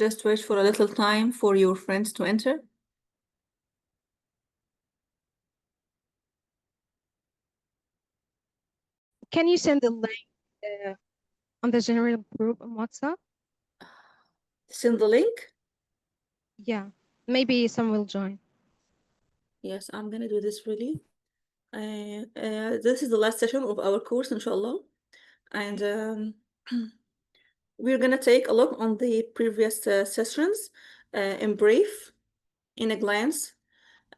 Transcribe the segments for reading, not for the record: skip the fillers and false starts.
Just wait for a little time for your friends to enter. Can you send the link on the general group on WhatsApp? Send the link. Yeah, maybe some will join. Yes, I'm gonna do this really. This is the last session of our course, inshallah. And we're gonna take a look on the previous sessions in brief, in a glance,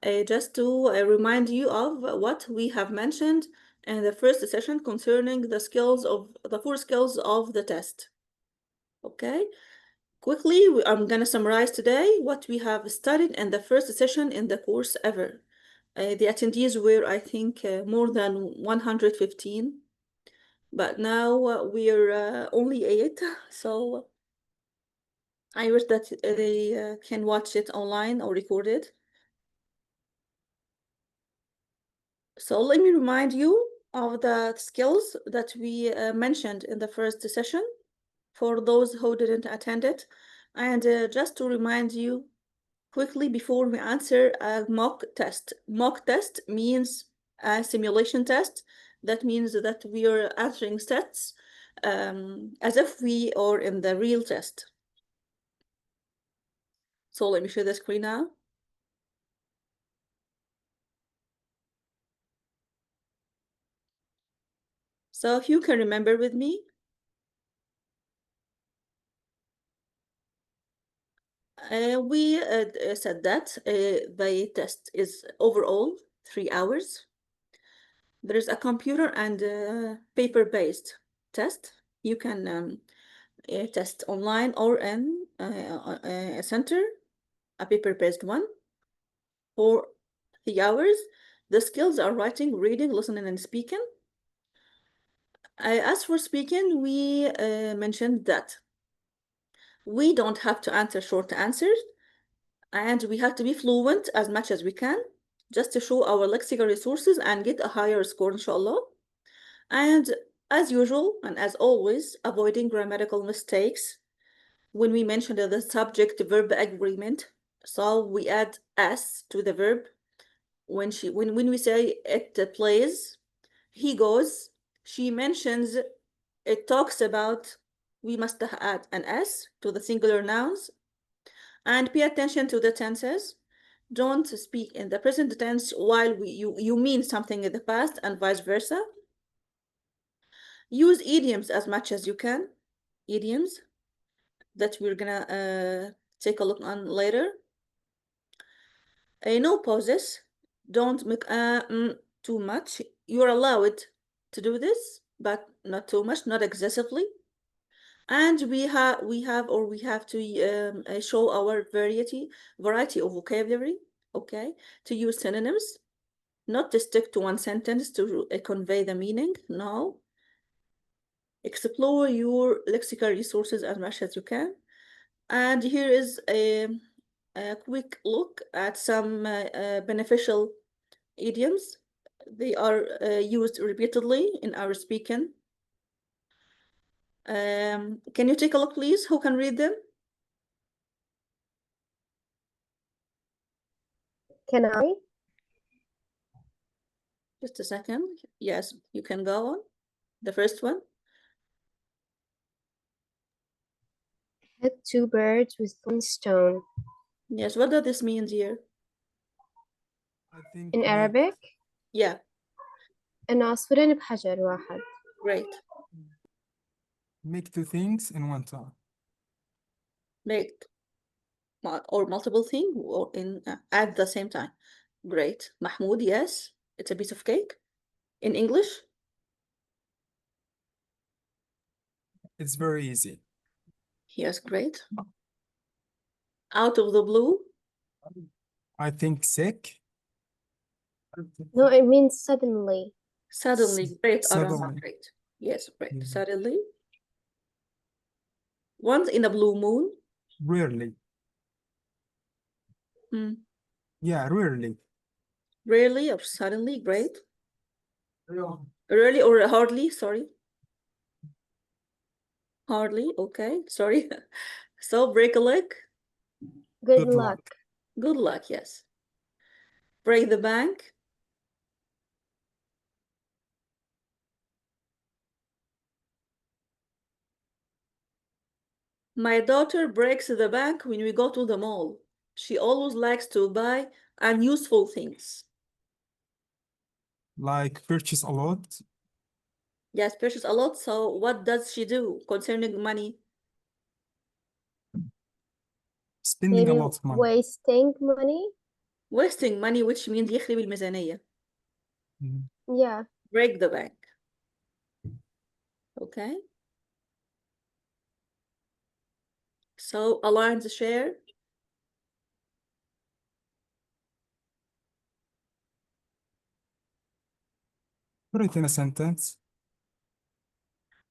just to remind you of what we have mentioned in the first session concerning the skills of the 4 skills of the test. Okay, quickly, I'm gonna summarize today what we have studied in the first session in the course ever. The attendees were, I think, more than 115, but now we're only 8, so I wish that they can watch it online or record it. So let me remind you of the skills that we mentioned in the first session for those who didn't attend it. And just to remind you quickly before we answer a mock test. Mock test means a simulation test. That means that we are answering sets as if we are in the real test. So let me share the screen now. So if you can remember with me, we said that the test is overall 3 hours. There is a computer and paper-based test. You can test online or in a center, a paper-based one, for 3 hours. The skills are writing, reading, listening, and speaking. As for speaking, we mentioned that we don't have to answer short answers, and we have to be fluent as much as we can, just to show our lexical resources and get a higher score, inshallah. And as usual, and as always, avoiding grammatical mistakes. When we mentioned the subject-verb agreement, so we add s to the verb. When we say it plays, he goes, she mentions, it talks about, we must add an s to the singular nouns. And pay attention to the tenses. Don't speak in the present tense while you mean something in the past, and vice versa. Use idioms as much as you can. Idioms that we're gonna take a look on later. No pauses. Don't make too much. You're allowed to do this, but not too much, not excessively. And we have to show our variety of vocabulary. Okay, to use synonyms, not to stick to one sentence to convey the meaning. No. Explore your lexical resources as much as you can. And here is a quick look at some beneficial idioms. They are used repeatedly in our speaking. Can you take a look, please? Who can read them? Can I? Just a second. Yes, you can go on. The first one. Hit 2 birds with 1 stone. Yes, what does this mean, dear? I think In Arabic, Yeah, إن عصفورين بحجر واحد. great. make 2 things in one time. Make or multiple things or in at the same time. Great. Mahmoud, yes, it's a piece of cake. In English? It's very easy. Yes, great. Out of the blue? I think sick. No, it means suddenly. Suddenly, great, Aram, Suddenly. great. Yes, great. Mhm. Suddenly. Once in a blue moon. Rarely. Hmm. Yeah, rarely. Rarely or suddenly, great. Rarely or hardly, sorry. Hardly, okay, sorry. So break a leg. Good Good luck. luck. Good luck, yes. Break the bank. My daughter breaks the bank when we go to the mall. She always likes to buy unuseful things. Like purchase a lot. Yes, purchase a lot. So what does she do concerning money? Spending a Maybe lot of money. wasting money. Wasting money, which means يخرب الميزانية. Mhm. Yeah. Break the bank. Okay. So align the share. Put it in a sentence.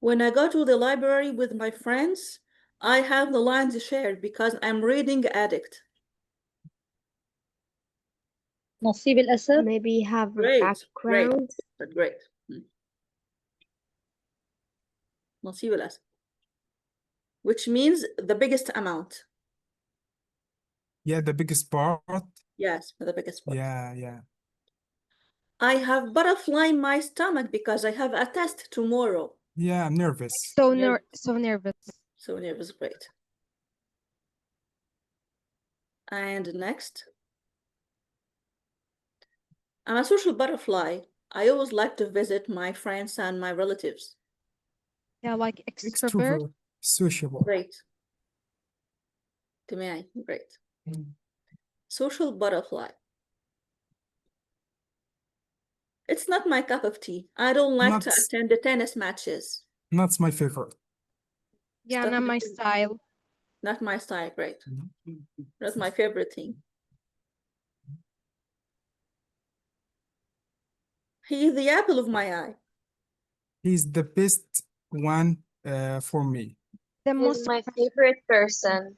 When I go to the library with my friends, I have the lines shared because I'm reading addict. نصيب الأسد. Maybe have a Great, great, background. great. نصيب الأسد. Which means the biggest amount. Yeah, the biggest part. Yes, the biggest part. Yeah. I have butterfly in my stomach because I have a test tomorrow. Yeah, I'm nervous. So Nervous. so nervous. So nervous, great. And next. I'm a social butterfly. I always like to visit my friends and my relatives. Yeah, like extrovert. Extrovert. Sociable. Great. اجتماعي. Great. Mm. Social butterfly. It's not my cup of tea. I don't like to Not, attend the tennis matches. not my favorite. Yeah, Stuff not my my favorite. style. Not my style, great. Not my favorite thing. He is the apple of my eye. He's the best one for me. The He's most my favorite person.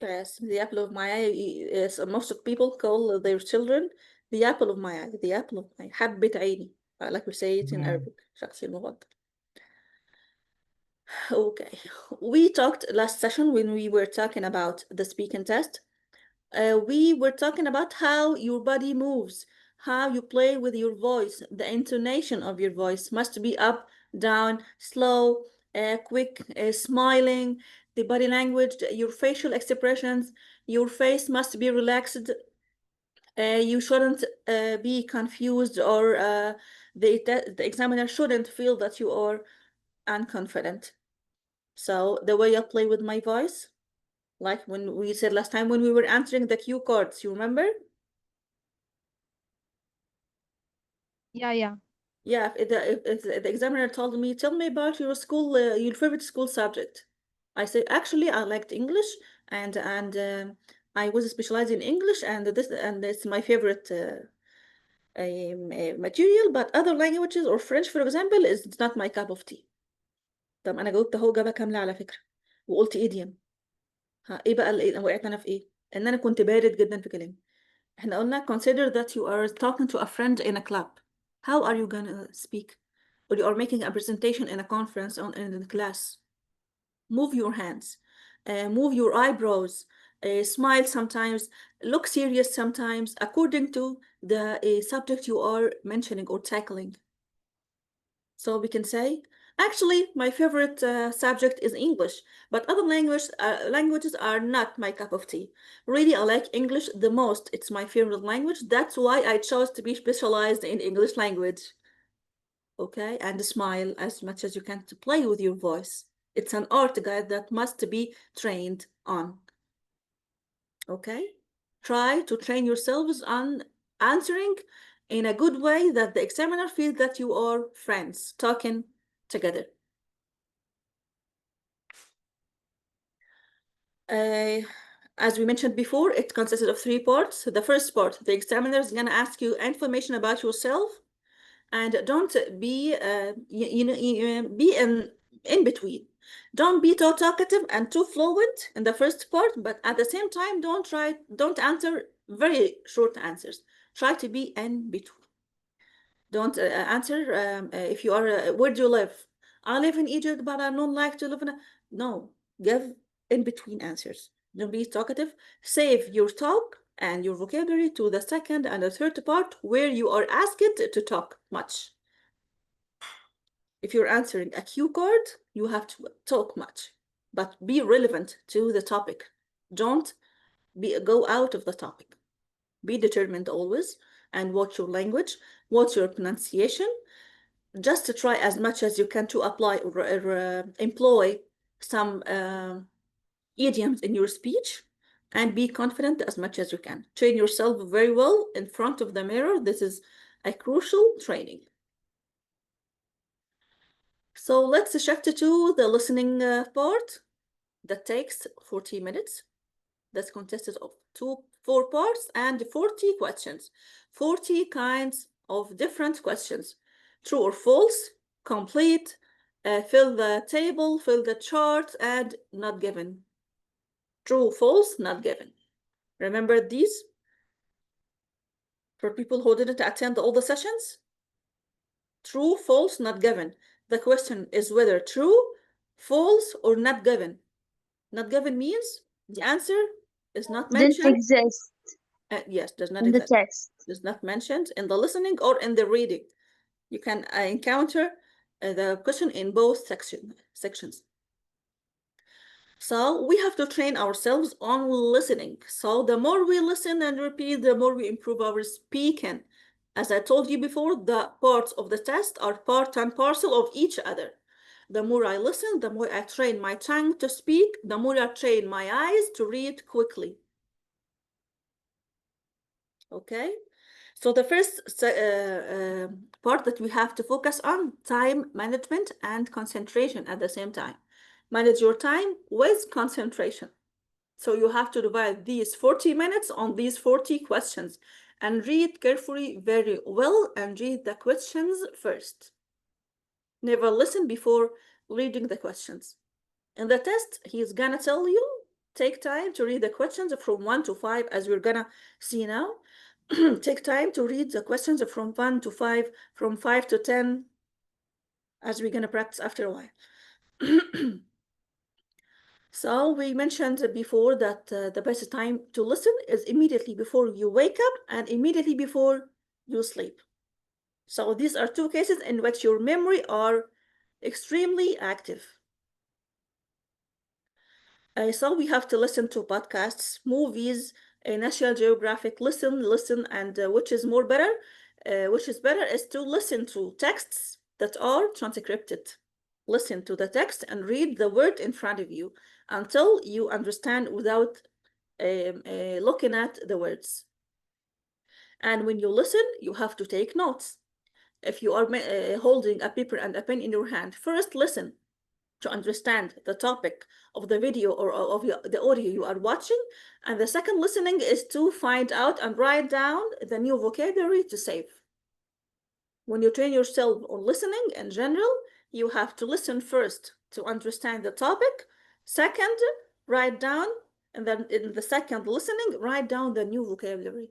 Yes, the apple of my eye is most of people call their children the apple of my eye. The apple of my eye. حبة عيني. Like we say it in Yeah. Arabic. شخصي المفضل. Okay. We talked last session when we were talking about the speaking test. We were talking about how your body moves, how you play with your voice. The intonation of your voice must be up, down, slow, quick, smiling, the body language, your facial expressions, your face must be relaxed. You shouldn't be confused, or the examiner shouldn't feel that you are unconfident. So the way I play with my voice, like when we said last time when we were answering the cue cards, you remember? yeah. Yeah, if the examiner told me, tell me about your school, your favorite school subject. I said, actually, I liked English, and I was specialized in English, and it's my favorite material. But other languages or French, for example, is not my cup of tea. طب أنا جاوبت أهو إجابة كاملة على فكرة، وقلت idiom. ها إيه بقى وقعت أنا في إيه؟ إن أنا كنت بارد جدا في كلامي. احنا قلنا consider that you are talking to a friend in a club. How are you gonna speak? Or you are making a presentation in a conference in the class. Move your hands, move your eyebrows, smile sometimes, look serious sometimes, according to the subject you are mentioning or tackling. So we can say, actually, my favorite subject is English, but other languages are not my cup of tea. Really, I like English the most. It's my favorite language. That's why I chose to be specialized in English language. Okay, and smile as much as you can to play with your voice. It's an art, guys, that must be trained on. Okay, try to train yourselves on answering in a good way that the examiner feels that you are friends talking together. As we mentioned before, it consists of three parts. The first part, the examiner is going to ask you information about yourself, and don't be, be in between. Don't be too talkative and too fluent in the first part, but at the same time, don't answer very short answers. Try to be in between. Don't answer if you are, where do you live? I live in Egypt, but I don't like to live in a, no, give in between answers. Don't be talkative. Save your talk and your vocabulary to the second and the third part where you are asked to talk much. If you're answering a cue card, you have to talk much, but be relevant to the topic. Don't go out of the topic. Be determined always and watch your language, watch your pronunciation. Just to try as much as you can to apply or employ some idioms in your speech and be confident as much as you can. Train yourself very well in front of the mirror. This is a crucial training. So let's shift to the listening part that takes 40 minutes. That's consisted of 4 parts and 40 questions. 40 kinds of different questions. True or false, complete, fill the table, fill the chart, and not given. True, false, not given. Remember these? For people who didn't attend all the sessions? True, false, not given. The question is whether true, false, or not given. Not given means the answer is not Didn't mentioned. exist Yes, does not in the exist. text. Is not mentioned in the listening or in the reading. You can encounter the question in both sections. So we have to train ourselves on listening. So the more we listen and repeat, the more we improve our speaking. As I told you before, the parts of the test are part and parcel of each other. The more I listen, the more I train my tongue to speak, the more I train my eyes to read quickly. Okay? So the first part that we have to focus on, time management and concentration at the same time. Manage your time with concentration. So you have to divide these 40 minutes on these 40 questions and read carefully very well and read the questions first. Never listen before reading the questions. In the test, he's gonna tell you, take time to read the questions from 1 to 5, as we're gonna see now. Take time to read the questions from 1 to 5, from 5 to 10, as we're gonna practice after a while. So we mentioned before that the best time to listen is immediately before you wake up and immediately before you sleep. So these are 2 cases in which your memory are extremely active. So we have to listen to podcasts, movies, National Geographic, listen, and which is better is to listen to texts that are transcripted. Listen to the text and read the word in front of you until you understand without looking at the words. And when you listen, you have to take notes. If you are holding a paper and a pen in your hand, first listen to understand the topic of the video or of the audio you are watching. And the second listening is to find out and write down the new vocabulary to save. When you train yourself on listening in general, you have to listen first to understand the topic. Second, write down, and then in the second listening, write down the new vocabulary.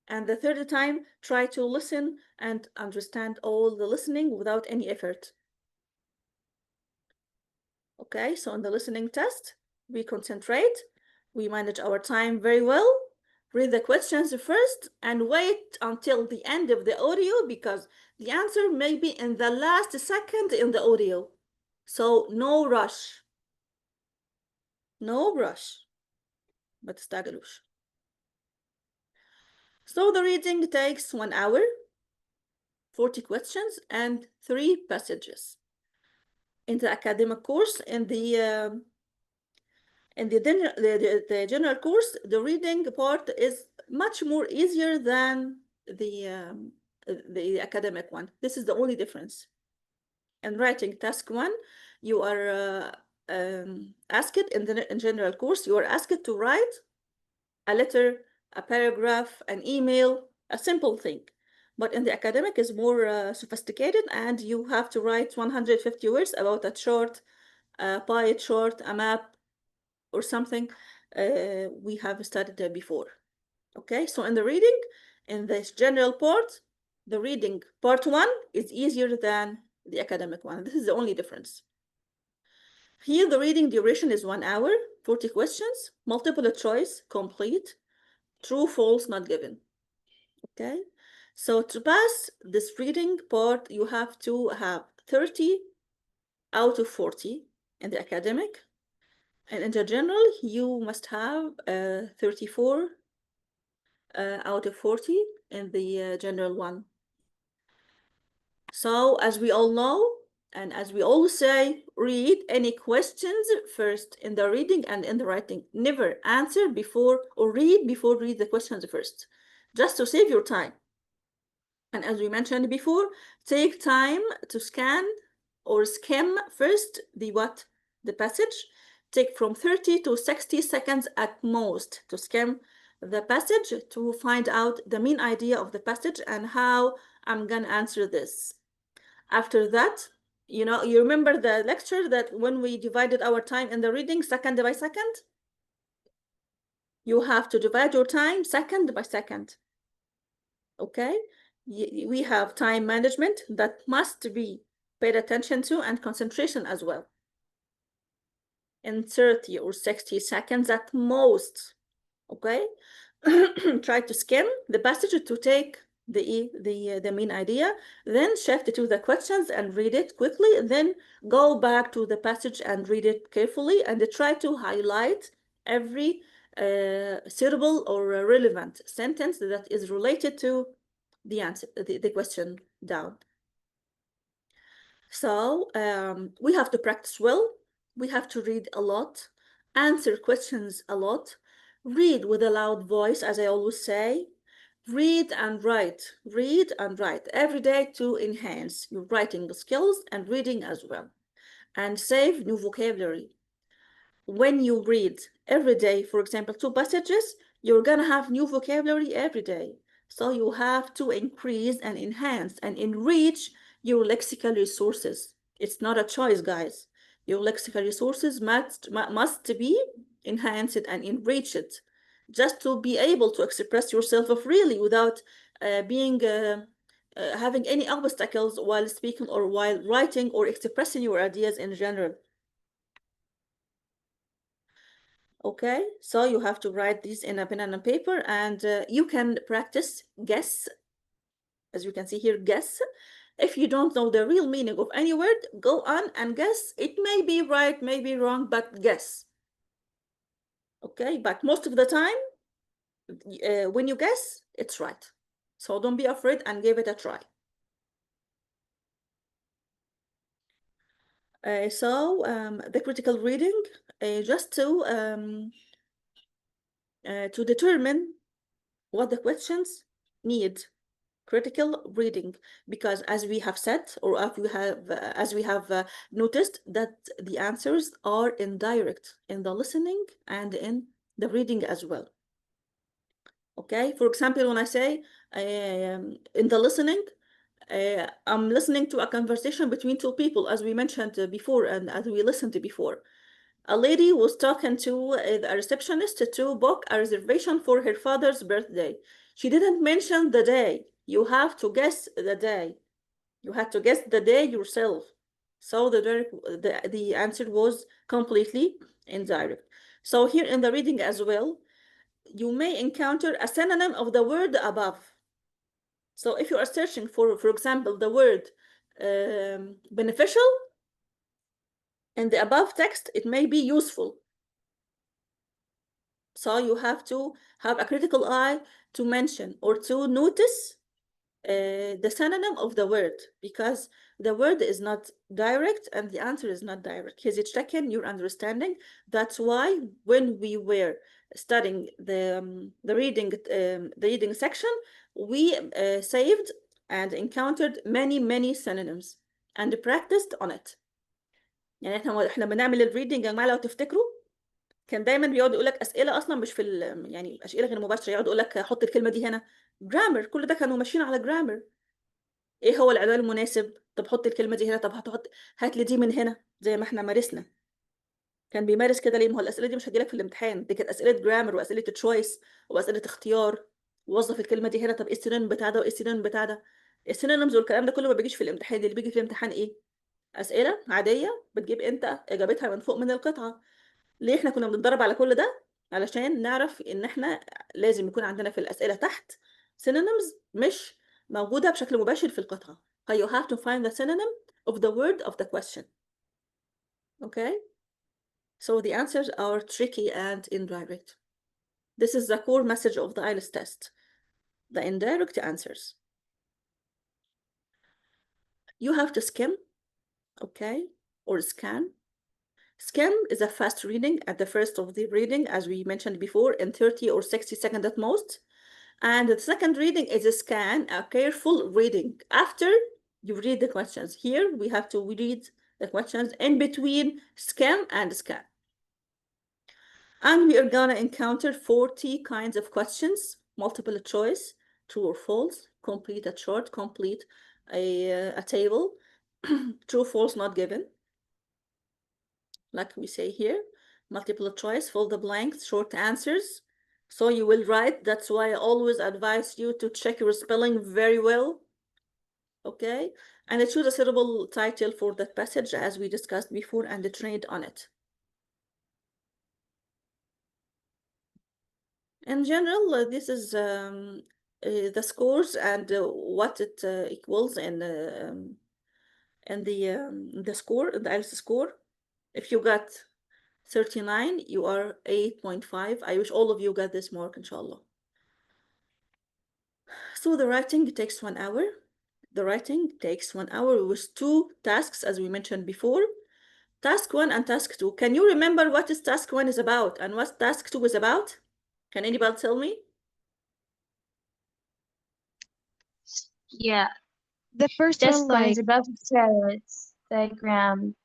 And the third time, try to listen and understand all the listening without any effort. Okay, so in the listening test, we concentrate, we manage our time very well, read the questions first, and wait until the end of the audio because the answer may be in the last second in the audio. So no rush. No rush. ما تستعجلوش. So the reading takes 1 hour, 40 questions, and 3 passages. In the academic course, in the general course, the reading part is much more easier than the academic one. This is the only difference. In writing task 1, you are asked in general course, you are asked to write a letter, a paragraph, an email, a simple thing. But in the academic is more sophisticated, and you have to write 150 words about a chart, a pie chart, a map, or something we have studied before. Okay, so in the reading, in this general part, the reading part 1 is easier than the academic one. This is the only difference. Here the reading duration is 1 hour, 40 questions, multiple choice, complete, true, false, not given. Okay, so to pass this reading part, you have to have 30 out of 40 in the academic, and in the general, you must have 34 out of 40 in the general one. So as we all know, and as we always say, read any questions first in the reading and in the writing. Never answer before or read the questions first, just to save your time. And as we mentioned before, take time to scan or skim first the passage. Take from 30 to 60 seconds at most to skim the passage to find out the main idea of the passage and how I'm gonna answer this. After that, you remember the lecture that when we divided our time in the reading second by second? You have to divide your time second by second. Okay? We have time management that must be paid attention to, and concentration as well. In 30 or 60 seconds at most. Okay? Try to skim the passage to take the main idea, then shift to the questions and read it quickly, then go back to the passage and read it carefully, and try to highlight every suitable or relevant sentence that is related to the answer, the question down. So we have to practice well, we have to read a lot, answer questions a lot, read with a loud voice, as I always say. Read and write every day to enhance your writing skills and reading as well. And save new vocabulary. When you read every day, for example, 2 passages, you're gonna have new vocabulary every day. So you have to increase and enhance and enrich your lexical resources. It's not a choice, guys. Your lexical resources must be enhanced and enriched, just to be able to express yourself freely without having any obstacles while speaking or while writing or expressing your ideas in general. Okay, so you have to write these in a pen and a paper, and you can practice guess. As you can see here, guess. If you don't know the real meaning of any word, go on and guess. It may be right, may be wrong, but guess. Okay, but most of the time, when you guess, it's right. So don't be afraid and give it a try. The critical reading, just to determine what the questions need. Critical reading, because as we have said, or as we have noticed, that the answers are indirect in the listening and in the reading as well. Okay, for example, when I say in the listening, I'm listening to a conversation between 2 people, as we mentioned before, and as we listened to before. A lady was talking to a receptionist to book a reservation for her father's birthday. She didn't mention the day. You have to guess the day. You had to guess the day yourself. So the answer was completely indirect. So here in the reading as well, you may encounter a synonym of the word above. So if you are searching for example, the word beneficial, in the above text, it may be useful. So you have to have a critical eye to mention or to notice the synonym of the word, because the word is not direct and the answer is not direct. Here's checking your understanding. That's why when we were studying the reading section, we saved and encountered many synonyms and practiced on it. يعني احنا بنعمل الريدنج يا جماعه لو تفتكروا، كان دايما بيقعد يقول لك اسئله اصلا مش في يعني اسئله غير مباشره، يقعد يقول لك حط الكلمه دي هنا. جرامر، كل ده كانوا ماشيين على جرامر. ايه هو العنوان المناسب؟ طب حط الكلمه دي هنا، طب هات لي دي من هنا، زي ما احنا مارسنا. كان بيمارس كده ليه؟ ما هو الاسئله دي مش هتجيلك في الامتحان، دي كانت اسئله جرامر واسئله تشويس واسئله اختيار. وظف الكلمه دي هنا، طب ايه السينونيم بتاع ده وايه السينونيم بتاع ده؟ السينونيمز والكلام ده كله ما بيجيش في الامتحان. اللي بيجي في الامتحان ايه؟ أسئلة عادية بتجيب أنت إجابتها من فوق من القطعة. ليه إحنا كنا بنتدرب على كل ده؟ علشان نعرف إن إحنا لازم يكون عندنا في الأسئلة تحت synonyms مش موجودة بشكل مباشر في القطعة. You have to find the synonym of the word of the question. Okay? So the answers are tricky and indirect. This is the core message of the IELTS test, the indirect answers. You have to skim, okay, or scan. Skim is a fast reading at the first of the reading, as we mentioned before, in 30 or 60 seconds at most. And the second reading is a scan, a careful reading. After you read the questions, here we have to read the questions in between skim and scan. And we are gonna encounter 40 kinds of questions, multiple choice, true or false, complete a chart, complete a table, true, false, not given. Like we say here, multiple choice, fill the blanks, short answers. So you will write, that's why I always advise you to check your spelling very well. Okay, and choose a suitable title for that passage as we discussed before and trained on it. In general, this is the scores and what it equals in the score, the IELTS score. If you got 39, you are 8.5. I wish all of you got this mark, inshallah. So the writing takes 1 hour. The writing takes 1 hour with 2 tasks, as we mentioned before. Task 1 and task 2. Can you remember what is task 1 is about and what task 2 is about? Can anybody tell me? Yeah, The first just one, one like, is about carrots, diagram.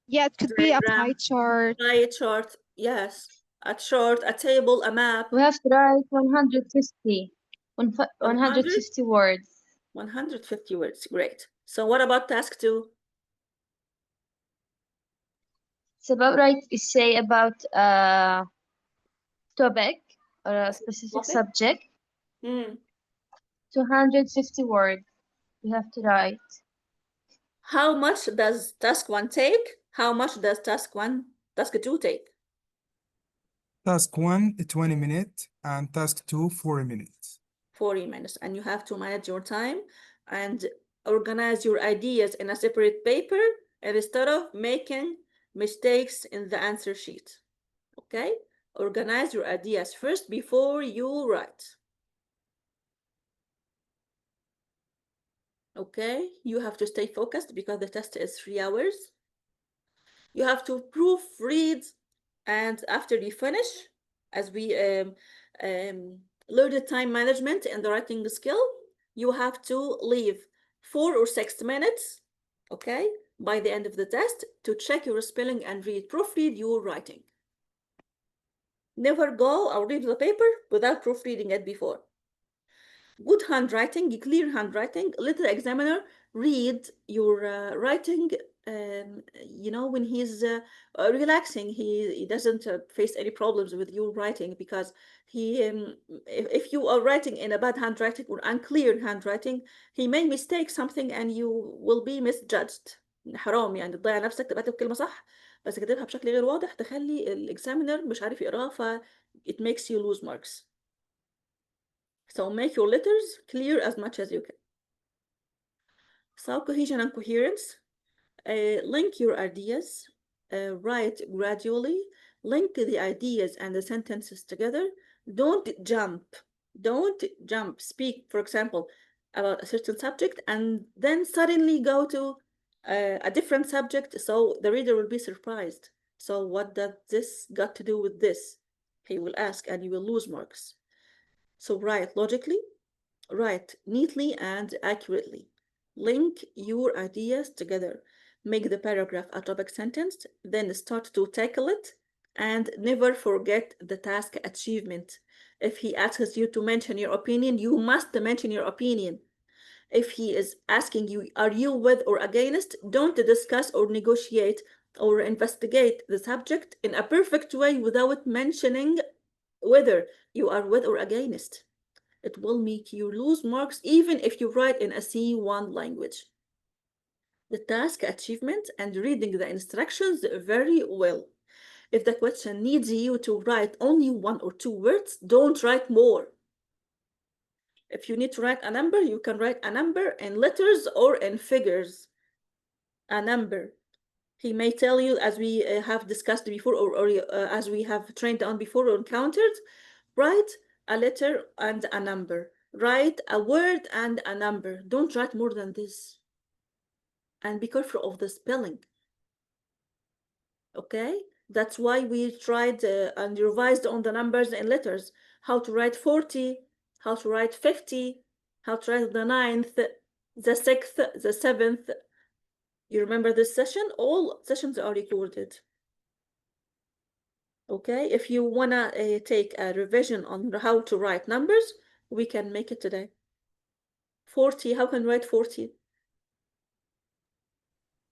yeah, it could be a pie Diagram, chart. pie chart, yes. A chart, a table, a map. We have to write 150, 150 words. 150 words, great. So what about task 2? It's about write essay about a topic or a specific Topic? subject. 250 words we have to write. How much does task 1 take? How much does task 2 take? Task 1, 20 minutes, and task 2, 40 minutes. 40 minutes. And you have to manage your time and organize your ideas in a separate paper instead of making mistakes in the answer sheet. Okay? Organize your ideas first before you write. Okay? You have to stay focused because the test is 3 hours. You have to proofread, and after you finish, as we learned time management and the writing skill, you have to leave 4 or 6 minutes, okay, by the end of the test to check your spelling and proofread your writing. Never go or read the paper without proofreading it before. Good handwriting, clear handwriting. Let the examiner read your writing, when he's relaxing. He doesn't face any problems with your writing because if you are writing in a bad handwriting or unclear handwriting, he may mistake something and you will be misjudged. حرام يعني تضيع نفسك، تبقى كلمة صح بس كاتبها بشكل غير واضح تخلي الاكزامينر مش عارف يقراها ف it makes you lose marks. So make your letters clear as much as you can. So cohesion and coherence, link your ideas, write gradually, link the ideas and the sentences together. Don't jump. Speak, for example, about a certain subject and then suddenly go to a different subject, so the reader will be surprised. So what does this got to do with this? He will ask and you will lose marks. So write logically, write neatly and accurately. Link your ideas together. Make the paragraph a topic sentence, then start to tackle it, and never forget the task achievement. If he asks you to mention your opinion, you must mention your opinion. If he is asking you, are you with or against, don't discuss or negotiate or investigate the subject in a perfect way without mentioning whether you are with or against. It will make you lose marks even if you write in a C1 language. The task achievement and reading the instructions very well. If the question needs you to write only 1 or 2 words, don't write more. If you need to write a number, you can write a number in letters or in figures. A number. He may tell you, as we have discussed before, or as we have trained on before or encountered, write a letter and a number. Write a word and a number. Don't write more than this. And be careful of the spelling. Okay? That's why we tried and revised on the numbers and letters. How to write 40, how to write 50, how to write the 9th, the 6th, the 7th. You remember this session? All sessions are recorded. Okay, if you wanna take a revision on how to write numbers, we can make it today. 40, how can you write 40?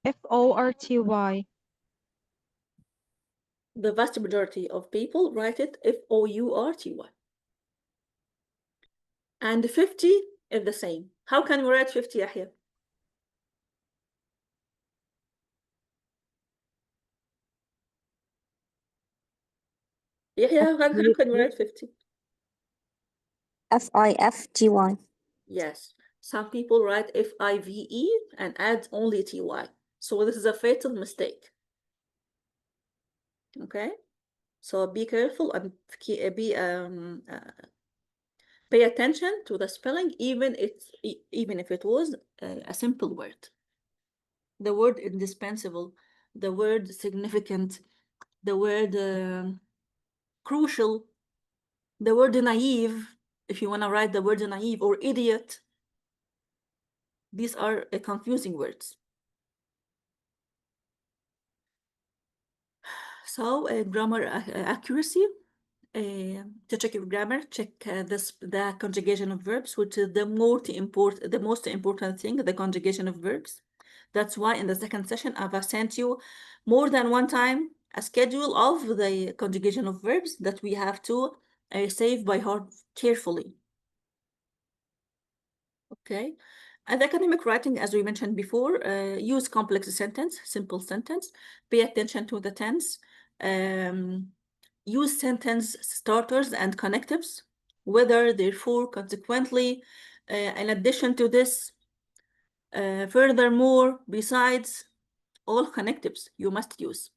F-O-R-T-Y. The vast majority of people write it F-O-U-R-T-Y. And 50 is the same. How can we write 50, Yahya? Yahya, how can we write 50? F-I-F-T-Y. Yes, some people write F-I-V-E and add only T-Y. So this is a fatal mistake. Okay, so be careful and pay attention to the spelling, even if it was a simple word. The word indispensable, the word significant, the word crucial, the word naive, if you want to write the word naive, or idiot. These are confusing words. So grammar accuracy. To check your grammar, check the conjugation of verbs, which is the most important thing, the conjugation of verbs. That's why in the second session, I've sent you more than one time a schedule of the conjugation of verbs that we have to save by heart carefully. Okay. And academic writing, as we mentioned before, use complex sentence, simple sentence, pay attention to the tense, use sentence starters and connectives, whether, therefore, consequently, in addition to this, furthermore, besides, all connectives you must use.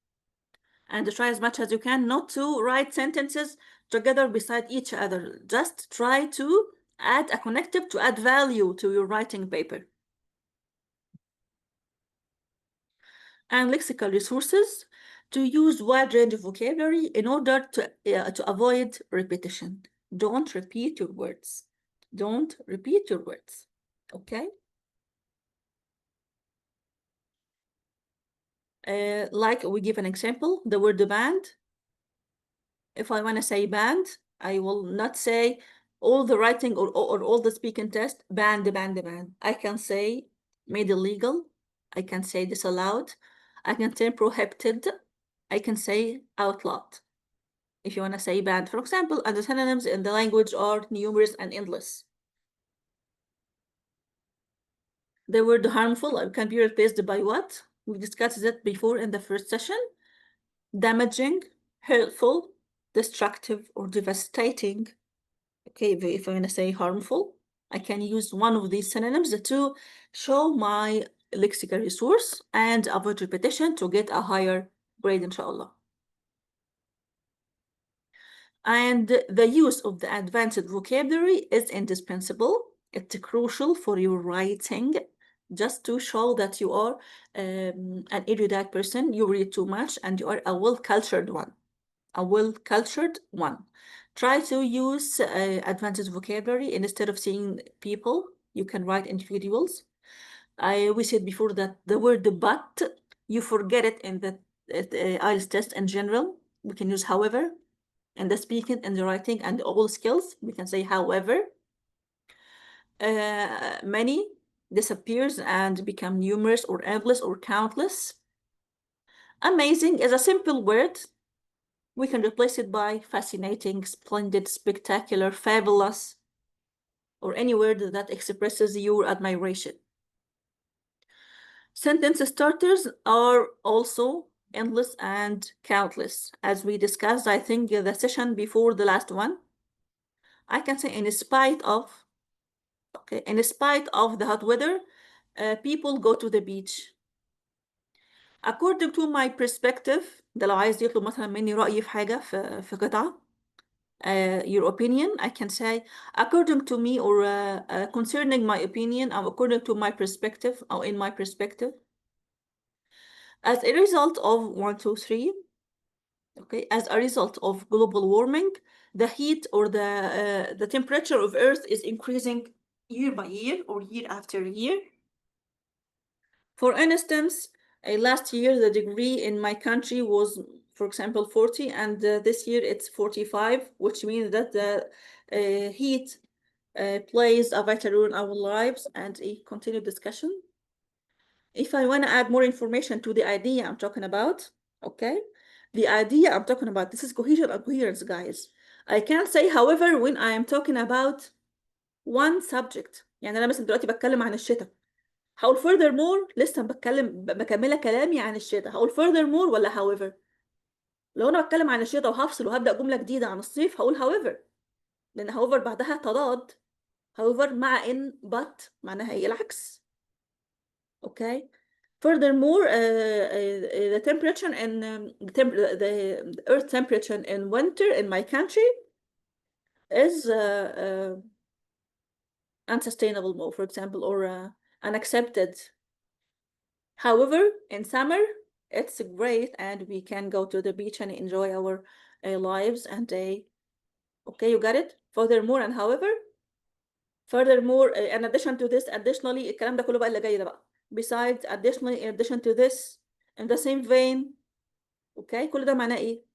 And try as much as you can not to write sentences together beside each other. Just try to add a connective to add value to your writing paper. And lexical resources to use wide range of vocabulary in order to avoid repetition. Don't repeat your words. Don't repeat your words. Okay? Like we give an example, the word band. If I want to say band, I will not say all the writing or all the speaking test, band. I can say made illegal. I can say disallowed. I can say prohibited. I can say outlawed. If you want to say banned, for example, and the synonyms in the language are numerous and endless. The word harmful can be replaced by what? We discussed it before in the first session. Damaging, hurtful, destructive, or devastating. Okay, if I want to say harmful, I can use one of these synonyms to show my lexical resource and avoid repetition to get a higher grade, inshallah. And the use of the advanced vocabulary is indispensable. It's crucial for your writing, just to show that you are an erudite person, you read too much, and you are a well-cultured one. Try to use advanced vocabulary. Instead of saying people, you can write individuals. We said before that the word but, you forget it in the IELTS test in general. We can use however. And the speaking and the writing and all skills, we can say however. Many disappears and become numerous or endless or countless. Amazing is a simple word. We can replace it by fascinating, splendid, spectacular, fabulous. or any word that expresses your admiration. Sentence starters are also endless and countless. As we discussed, I think the session before the last one, I can say in spite of, okay, in spite of the hot weather, people go to the beach. According to my perspective, ده لو عايز يطلب مثلا مني رأيي في حاجة في قطعة, your opinion, I can say according to me, or concerning my opinion, or according to my perspective, or in my perspective, as a result of 1, 2, 3, okay, as a result of global warming, the heat or the temperature of Earth is increasing year by year or year after year. For instance, last year the degree in my country was, for example, 40, and this year it's 45, which means that the heat plays a vital role in our lives. And a continued discussion. If I want to add more information to the idea I'm talking about, okay, the idea I'm talking about, this is cohesion and coherence, guys. I can't say, however, when I am talking about one subject. يعني أنا مثلا دلوقتي بتكلم عن الشتاء، هقول furthermore لسه بكملة كلامي عن الشتاء، هقول furthermore ولا however؟ لو أنا بتكلم عن الشتاء وهفصل وهبدأ جملة جديدة عن الصيف هقول however، لأن however بعدها تضاد. however مع in but معناها إيه العكس. Okay. Furthermore, the temperature and the earth temperature in winter in my country is unsustainable, for example, or unaccepted. However, in summer, it's great, and we can go to the beach and enjoy our lives and okay, you got it? Furthermore and however. Furthermore, in addition to this, additionally, الكلام ده كله بقى اللي جاي ده بقى. Besides, additionally, in addition to this, in the same vein, okay, كل ده معناه ايه؟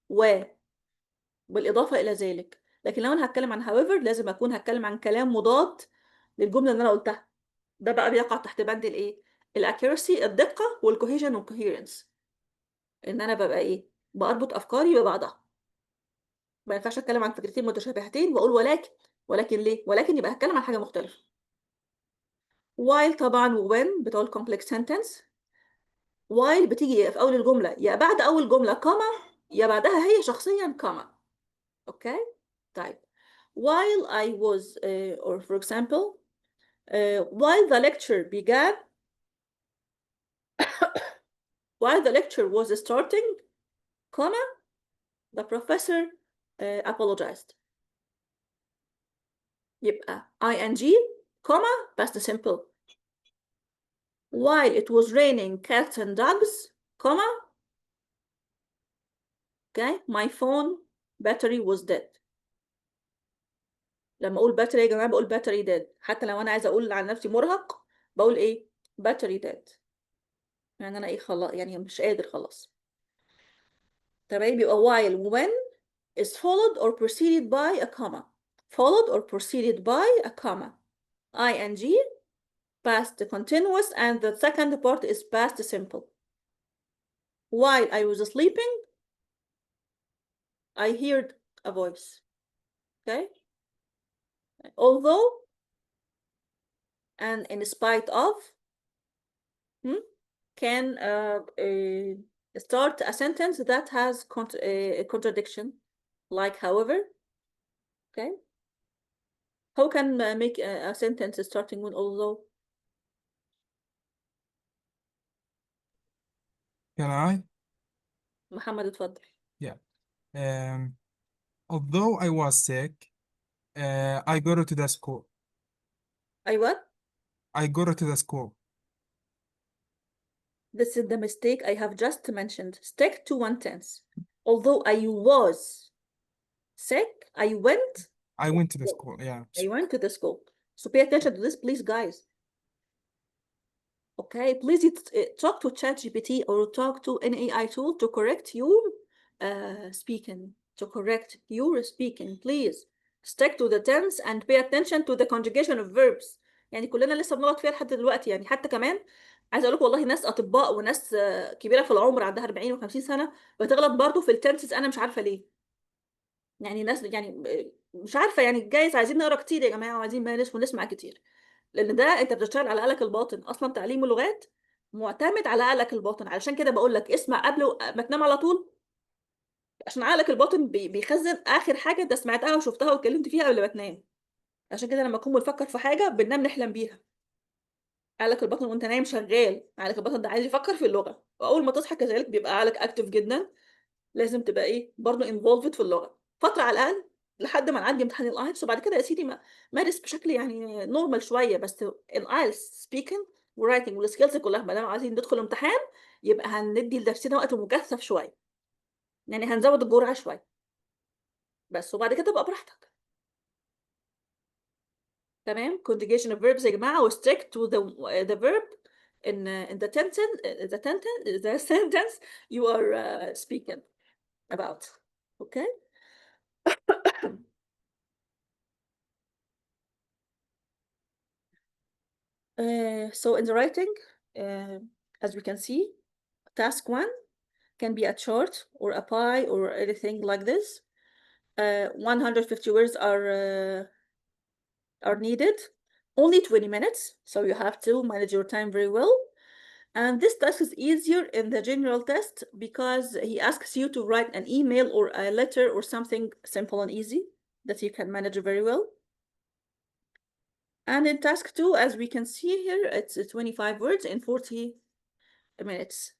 بالإضافة إلى ذلك. لكن لو أنا هتكلم عن however لازم أكون هتكلم عن كلام مضاد للجملة اللي أنا قلتها. ده بقى بيقع تحت بند الإيه؟ الأكيورسي، الدقة، والكوهيجن والكوهيرنس. إن أنا ببقى إيه؟ بربط أفكاري ببعضها. ما ينفعش أتكلم عن فكرتين متشابهتين وأقول ولكن ليه؟ ولكن يبقى هتكلم عن حاجة مختلفة. while طبعا when بتوع complex sentence. while بتيجي في أول الجملة يا بعد أول جملة كوما يا بعدها هي شخصيا كوما. Okay. طيب. While I was, or for example, while the lecture began, while the lecture was starting, comma, the professor apologized. يبقى ing, comma, past simple. While it was raining cats and dogs, comma, okay, my phone battery was dead. لما اقول battery يا جماعه بقول battery dead. حتى لو انا عايزه اقول عن نفسي مرهق بقول ايه؟ battery dead. يعني انا ايه خلاص، يعني مش قادر خلاص. تمام. يبقى while when is followed or preceded by a comma. Followed or preceded by a comma. ing, past continuous, and the second part is past simple. While I was sleeping, I heard a voice. Okay. Although and in spite of can start a sentence that has a contradiction, like however. Okay. How can make a sentence starting with although? Can I? محمد اتفضل. Yeah. Although I was sick, I go to the school. I what? I go to the school. This is the mistake I have just mentioned. Stick to one tense. Although I was sick, I went. I went to the school. Yeah. I went to the school. So pay attention to this, please, guys. Okay, please talk to ChatGPT or talk to an AI tool to correct your speaking. To correct your speaking, please. Stick to the tense and pay attention to the conjugation of verbs. يعني كلنا لسه بنغلط فيها لحد دلوقتي، يعني حتى كمان عايزه اقول لكم والله ناس اطباء وناس كبيره في العمر عندها 40 و50 سنه بتغلط برضه في التنسز، انا مش عارفه ليه. يعني ناس يعني مش عارفة يعني جايز عايزين نقرا كتير يا جماعة وعايزين نمارس ونسمع كتير، لأن ده أنت بتشتغل على عقلك الباطن. أصلا تعليم اللغات معتمد على عقلك الباطن، علشان كده بقول لك اسمع قبل ما تنام على طول، عشان عقلك الباطن بيخزن آخر حاجة أنت سمعتها وشفتها واتكلمت فيها قبل ما تنام. عشان كده لما نكون بنفكر في حاجة بننام نحلم بيها. عقلك الباطن وانت نايم شغال، عقلك الباطن ده عايز يفكر في اللغة، وأول ما تصحى كذلك بيبقى عقلك أكتف جدا. لازم تبقى ايه برضه involved في اللغه فتره على الاقل لحد ما نعدي امتحان الايلتس، وبعد كده يا سيدي مارس بشكل يعني نورمال شويه. بس الايلتس سبيكنج ورايتنج والسكيلز كلها ما دام عايزين ندخل امتحان يبقى هندي لنفسنا وقت مكثف شويه، يعني هنزود الجرعه شويه بس، وبعد كده تبقى براحتك. تمام. conjugation of verbs يا جماعه و stick to the verb in the sentence you are speaking about. okay. So in the writing, uh, as we can see, task 1 can be a chart or a pie or anything like this. 150 words are needed. Only 20 minutes, so you have to manage your time very well. And this task is easier in the general test because he asks you to write an email or a letter or something simple and easy that you can manage very well. And in task 2, as we can see here, it's 25 words in 40 minutes.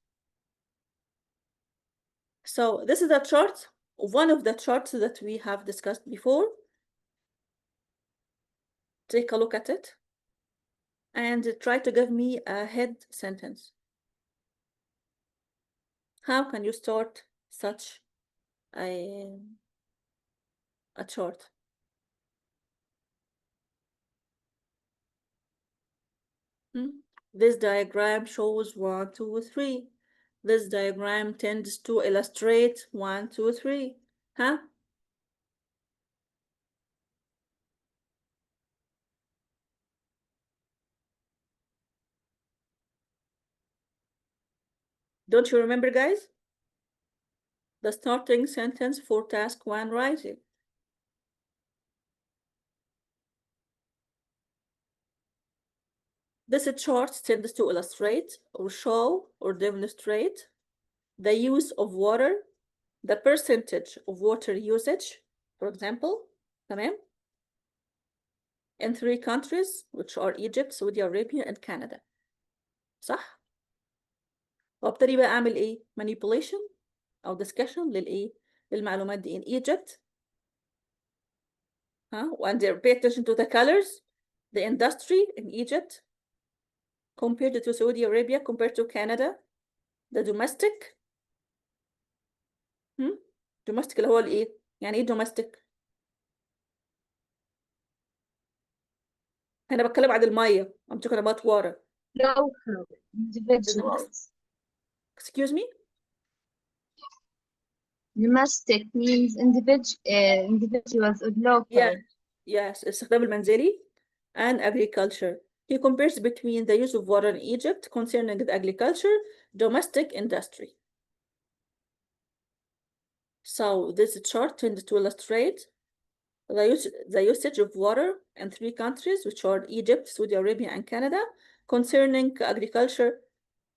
So this is a chart, one of the charts that we have discussed before. Take a look at it and try to give me a head sentence. How can you start such a chart? This diagram shows 1, 2, 3. This diagram tends to illustrate 1, 2, 3. Huh? Don't you remember, guys? The starting sentence for task 1 writing. This chart tends to illustrate or show or demonstrate the use of water, the percentage of water usage, for example, تمام? In 3 countries, which are Egypt, Saudi Arabia, and Canada. صح؟ وابتدي بقى أعمل إيه؟ manipulation أو discussion للإيه؟ للمعلومات دي. In Egypt, and pay attention to the colors, the industry in Egypt, compared to Saudi Arabia, compared to Canada, the domestic, domestic اللي هو الإيه؟ يعني إيه domestic؟ أنا بتكلم عن المية. I'm talking about water. Local individuals. Excuse me? Domestic means individuals or local. Yes, استخدام المنزلي and agriculture. He compares between the use of water in Egypt concerning the agriculture, domestic industry. So this chart tends to illustrate the usage of water in 3 countries, which are Egypt, Saudi Arabia, and Canada, concerning agriculture,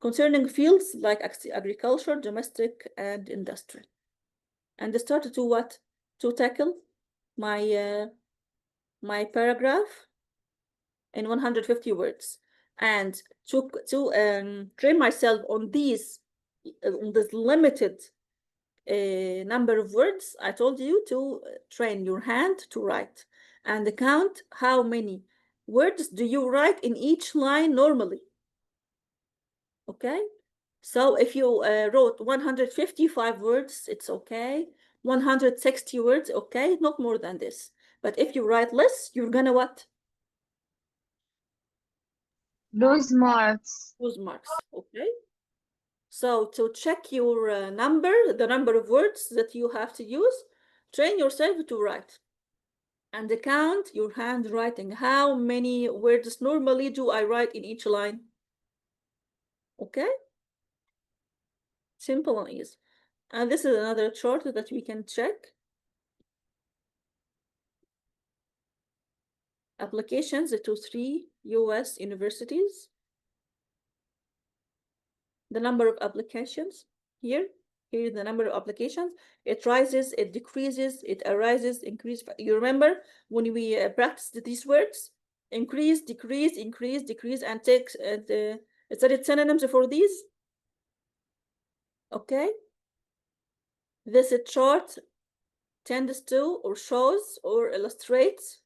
concerning fields like agriculture, domestic, and industry. And I started to what? To tackle my my paragraph in 150 words, and to train myself on this limited number of words. I told you to train your hand to write and count how many words do you write in each line normally. Okay, so if you wrote 155 words, it's okay. 160 words, okay, not more than this. But if you write less, you're gonna what? Lose marks. Lose marks. Okay. So to check your the number of words that you have to use, train yourself to write and count your handwriting. How many words normally do I write in each line? Okay. Simple and easy. And this is another chart that we can check. applications to 3 US universities. The number of applications here. Here is the number of applications. It rises, it decreases, it arises, increase. You remember when we practiced these words? Increase, decrease, increase, decrease, and take studied synonyms for these. Okay. This chart tends to or shows or illustrates,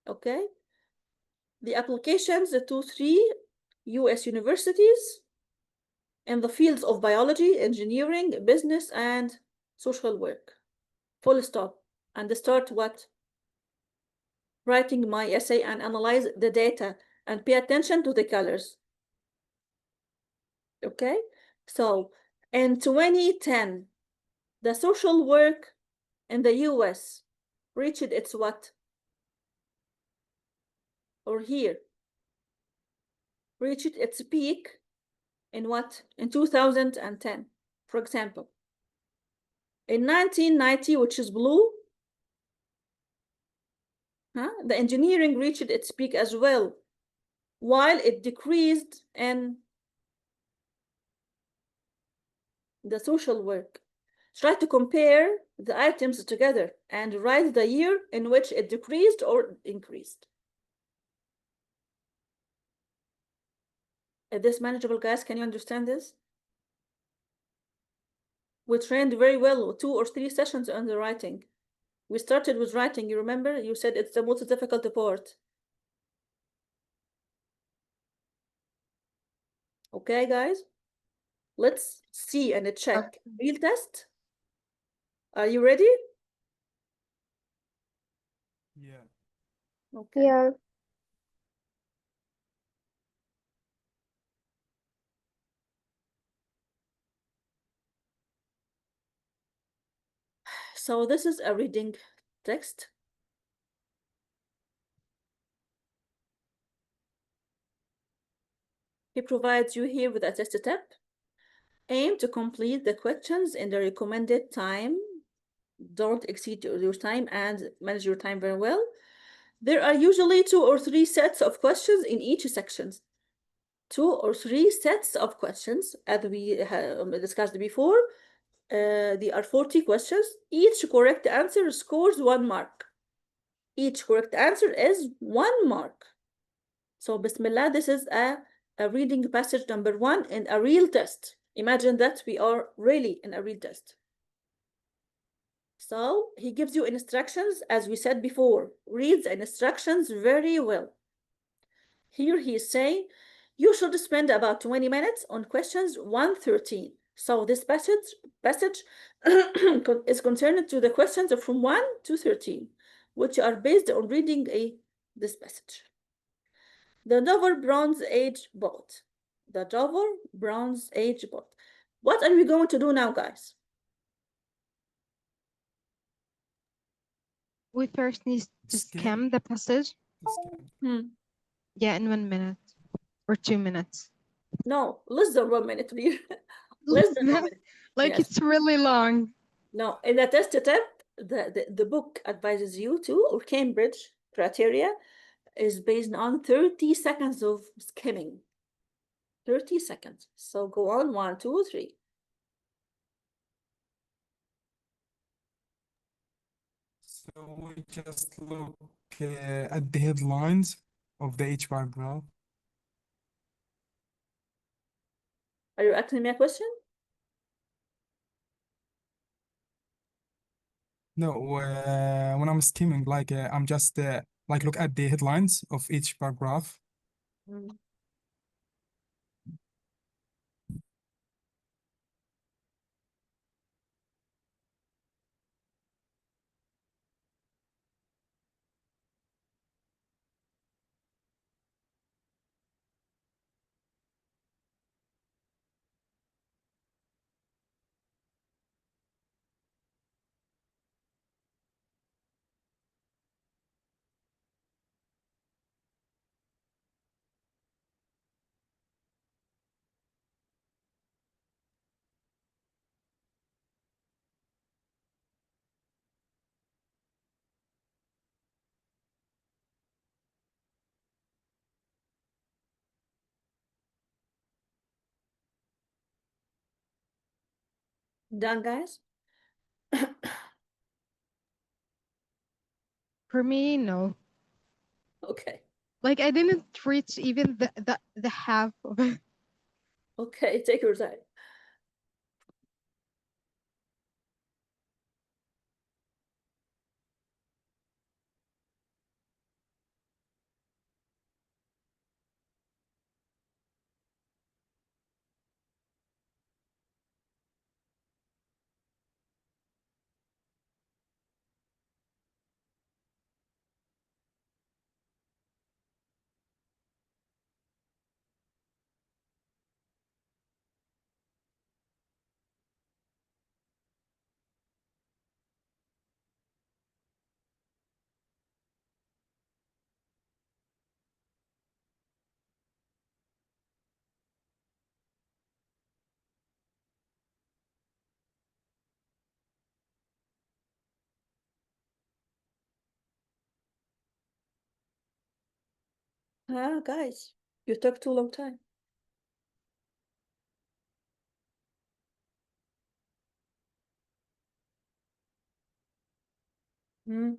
okay, the applications to 3 US universities in the fields of biology, engineering, business, and social work. Full stop. And start what? Writing my essay and analyze the data and pay attention to the colors. Okay? So in 2010, the social work in the US reached its what? Or here, reached its peak in what? In 2010, for example. In 1990, which is blue, the engineering reached its peak as well, while it decreased in the social work. Try to compare the items together and write the year in which it decreased or increased. Is this manageable, guys? Can you understand this? We trained very well, 2 or 3 sessions on the writing. We started with writing, you remember? You said it's the most difficult part. Okay, guys? Let's see and check. Real test. Are you ready? Yeah. Okay. Yeah. So this is a reading text. He provides you here with a test step. Aim to complete the questions in the recommended time. Don't exceed your time and manage your time very well. There are usually 2 or 3 sets of questions in each section. 2 or 3 sets of questions, as we discussed before. There are 40 questions. Each correct answer scores 1 mark. Each correct answer is 1 mark. So, Bismillah, this is a reading passage number 1 in a real test. Imagine that we are really in a real test. So, he gives you instructions, as we said before. Read the instructions very well. Here he is saying, you should spend about 20 minutes on questions 113. So this passage is concerned to the questions from 1 to 13, which are based on reading this passage. The Dover Bronze Age boat. The Dover Bronze Age boat. What are we going to do now, guys? We first need to skim the passage. Yeah, in 1 minute or 2 minutes. No, less than 1 minute, please. Less than 1 minute. Like Yes. it's really long. No, in the test step, the book advises you to, or Cambridge criteria, is based on 30 seconds of skimming. 30 seconds. So go on, 1, 2, 3. So we just look at the headlines of the each paragraph. Are you asking me a question? No, when I'm skimming, like I'm just like look at the headlines of each paragraph. Done, guys? For me, no. Okay. Like I didn't reach even the half of it. Okay, take your time. Ah, guys, you took too long time. Hmm.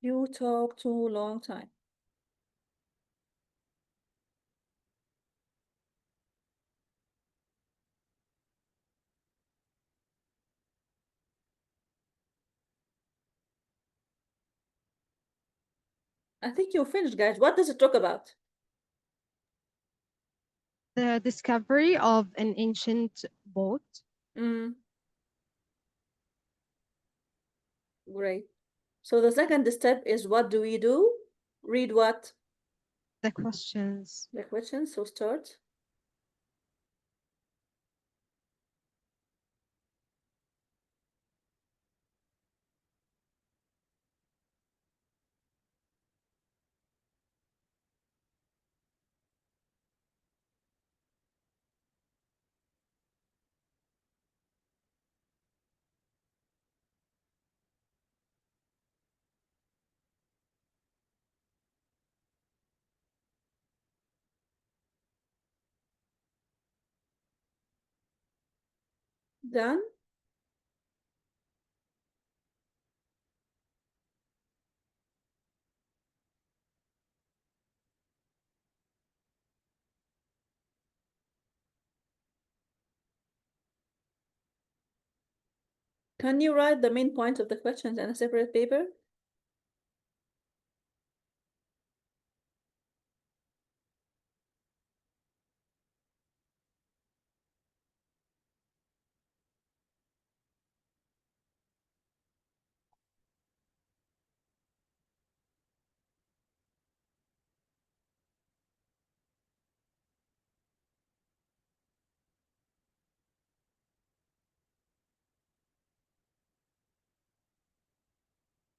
You took too long time. I think you finished, guys. What does it talk about? The discovery of an ancient boat. Mm, great. So the second step is what do we do? Read what? The questions. The question. So start. Done. Can you write the main points of the questions in a separate paper?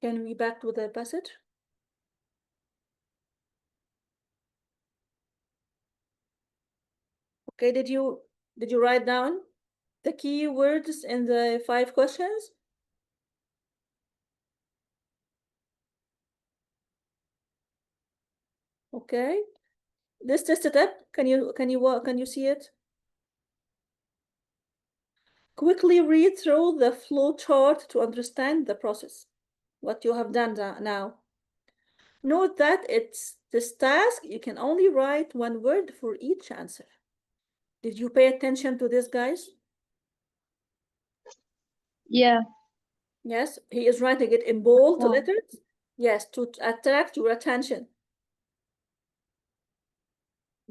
Can we back to the passage? Okay, did you write down the key words in the 5 questions? Okay. This test step, can you see it? Quickly read through the flow chart to understand the process. What you have done now. Note that it's this task, you can only write 1 word for each answer. Did you pay attention to this, guys? Yeah. Yes, he is writing it in bold Yeah. letters. Yes, to attract your attention.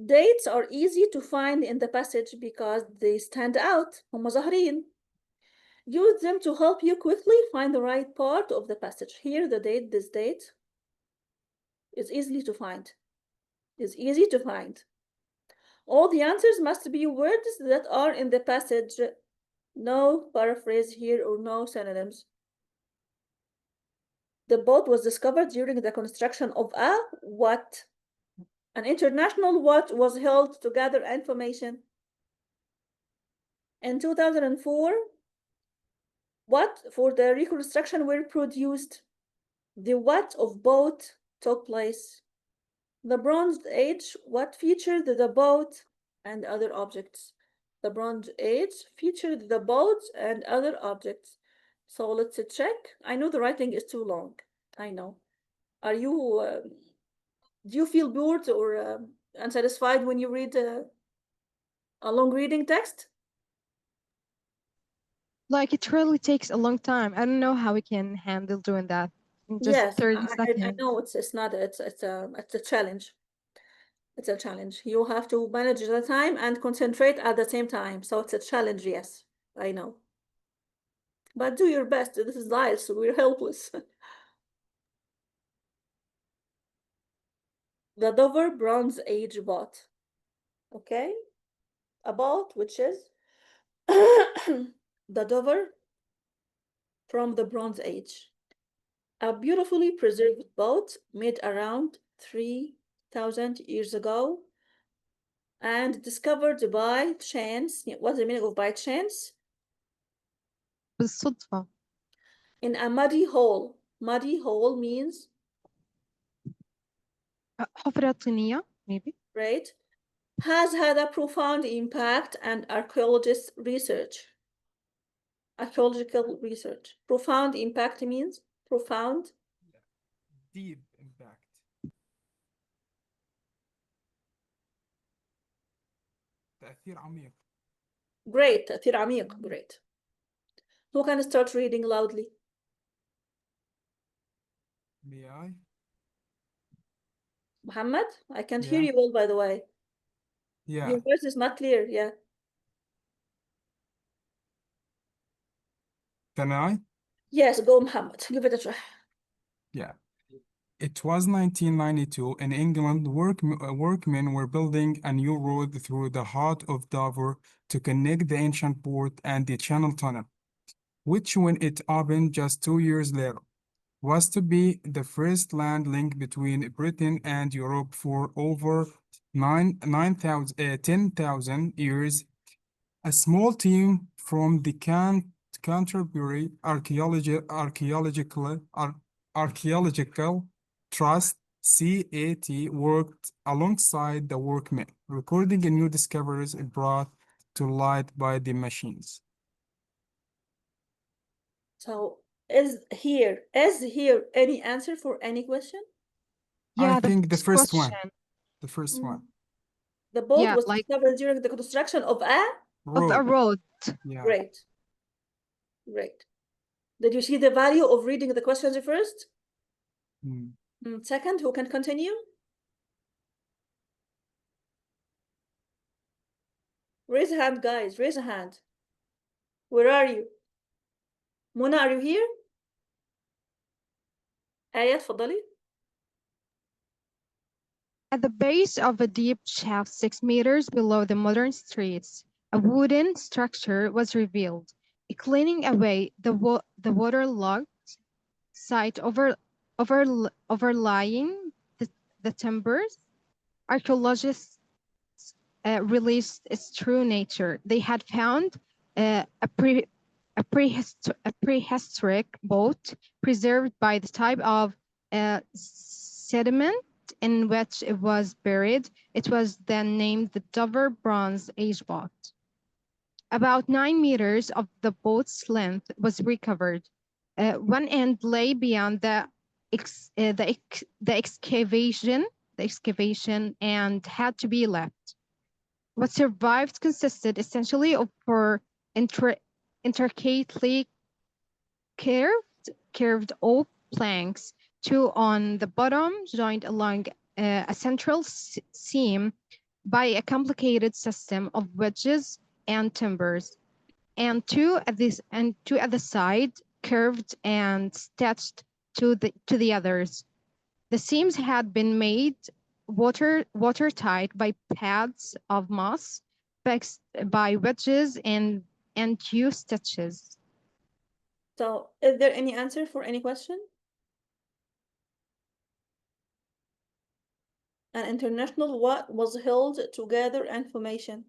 Dates are easy to find in the passage because they stand out. هم ظاهرين. Use them to help you quickly find the right part of the passage. Here, the date, this date, is easily to find. Is easy to find. All the answers must be words that are in the passage. No paraphrase here or no synonyms. The boat was discovered during the construction of a what? An international what was held to gather information. In 2004, what for the reconstruction were produced? The what of boat took place? The Bronze Age, what featured the boat and other objects? The Bronze Age featured the boat and other objects. So let's check. I know the writing is too long. I know. Are you, do you feel bored or unsatisfied when you read a long reading text? Like it really takes a long time. I don't know how we can handle doing that in just Yes, 30 I seconds. know it's not it's a challenge. It's a challenge. You have to manage the time and concentrate at the same time. So it's a challenge, yes. I know. But do your best. This is life, so we're helpless. The Dover Bronze Age boat. Okay? A boat which is the Dover from the Bronze Age. A beautifully preserved boat made around 3,000 years ago and discovered by chance. What's the meaning of by chance? بالصدفة. In a muddy hole. Muddy hole means, حفرة طينية, maybe. right, has had a profound impact and archaeological research. Profound impact means profound. Deep impact. تأثير عميق. Great. تأثير عميق. Great. Who can start reading loudly? May I? Muhammad, I can't hear Yeah. you well, by the way. Yeah. Your voice is not clear. Yeah. Can I? Yes, go, Muhammad. Give it a try. Yeah. It was 1992 in England. Workmen were building a new road through the heart of Dover to connect the ancient port and the Channel Tunnel, which, when it opened just 2 years later, was to be the first land link between Britain and Europe for over 10,000 years. A small team from the Canterbury Archaeological Trust (CAT) worked alongside the workmen, recording new discoveries brought to light by the machines. So, is here any answer for any question? Yeah, I the think the first first one. question. The first one. The boat Yeah, was like discovered during the construction of a of a Road. road. Yeah. great. Great. Did you see the value of reading the questions first? Mm. Second, who can continue? Raise a hand, guys. Raise a hand. Where are you? Mona, are you here? آية اتفضلي. At the base of a deep shaft 6 meters below the modern streets, a wooden structure was revealed, cleaning away the waterlogged site overlying the timbers. Archaeologists released its true nature. They had found a prehistoric boat preserved by the type of sediment in which it was buried. It was then named the Dover Bronze Age boat. About 9 meters of the boat's length was recovered. One end lay beyond the excavation and had to be left. What survived consisted essentially of four intricately curved oak planks, two on the bottom, joined along a central seam by a complicated system of wedges and timbers, and two at the side, curved and stitched to the others. The seams had been made watertight by pads of moss, fixed by wedges and two stitches. So, is there any answer for any question? An international what was held to gather information?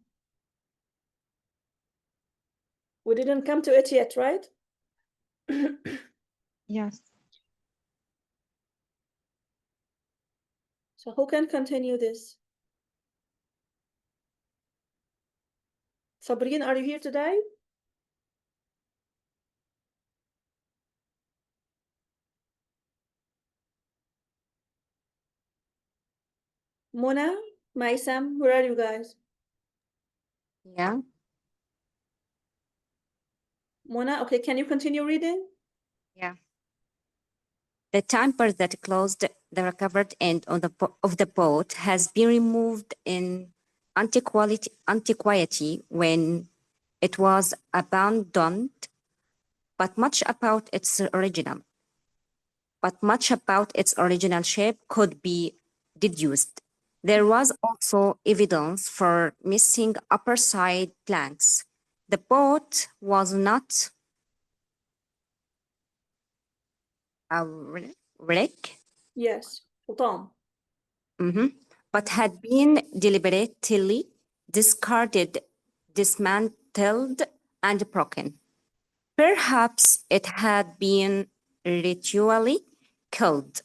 We didn't come to it yet, right? Yes. So who can continue this? Sabrine, are you here today? Mona, Maisam, where are you guys? Yeah. Mona, okay, can you continue reading? Yeah. The timber that closed the recovered end on of the boat has been removed in antiquity when it was abandoned, but much about its original shape could be deduced. There was also evidence for missing upper side planks. The boat was not a wreck, Yes, Tom. but had been deliberately discarded, dismantled, and broken. Perhaps it had been ritually killed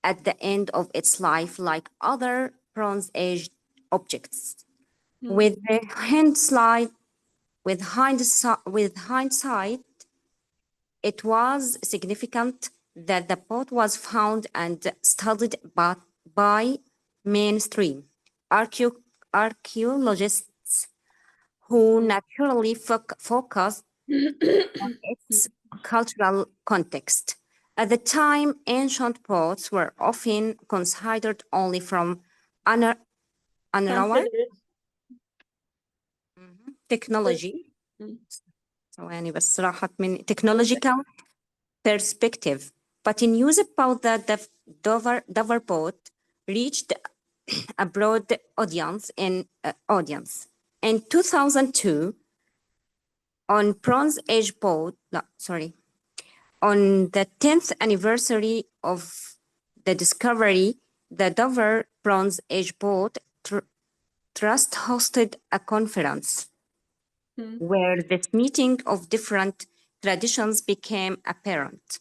at the end of its life, like other Bronze Age objects. With the with hindsight, it was significant that the boat was found and studied by mainstream archaeologists who naturally focused on its cultural context. At the time, ancient boats were often considered only from unaware Consider it. technology. Mm. ثواني بس راحت من technological perspective, but news about the Dover boat reached a broad audience. In 2002, on Bronze Age boat, no, sorry, on the 10th anniversary of the discovery, the Dover Bronze Age boat Trust hosted a conference where this meeting of different traditions became apparent.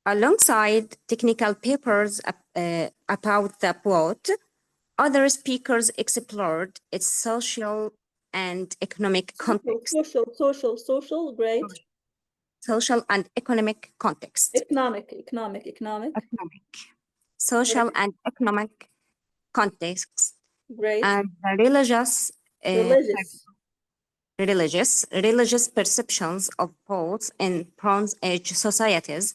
Alongside technical papers about the boat, other speakers explored its social and economic context. Social, great. Social and economic context. Economic. Social Great. and economic context. Great. And the religious perceptions of boats in Bronze Age societies.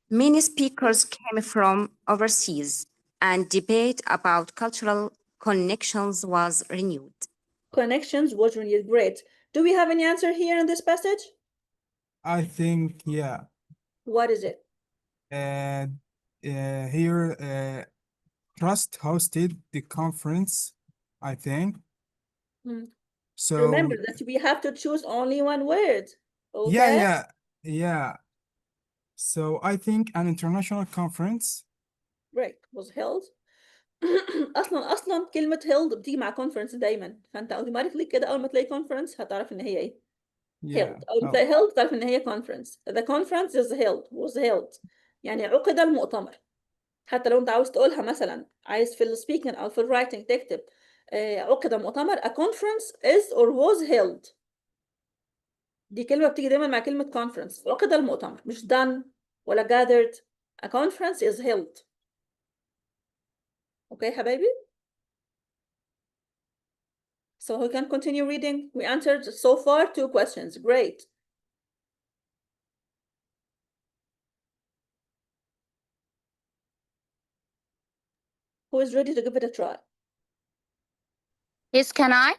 Many speakers came from overseas, and debate about cultural connections was renewed. Connections was renewed. Great. Do we have any answer here in this passage? I think, yeah. What is it? Here, Trust hosted the conference, I think. So remember that we have to choose only one word. Okay? yeah. So I think an international conference. Great. Was held. اصلا كلمة held بتيجي مع conference دايما، فانت automatically كده اول ما تلاقي conference هتعرف ان هي ايه. held. اول ما تلاقي held تعرف ان هي conference. The conference is held was held. يعني عقد المؤتمر. حتى لو انت عاوز تقولها مثلا، عايز في السبيكنج او في الرايتنج تكتب عقد مؤتمر a conference is or was held. دي كلمة بتيجي دايما مع كلمة conference. عقد المؤتمر مش done ولا gathered. A conference is held. Okay حبايبي? So we can continue reading. We answered so far 2 questions. Great. Who is ready to give it a try? Yes, can I?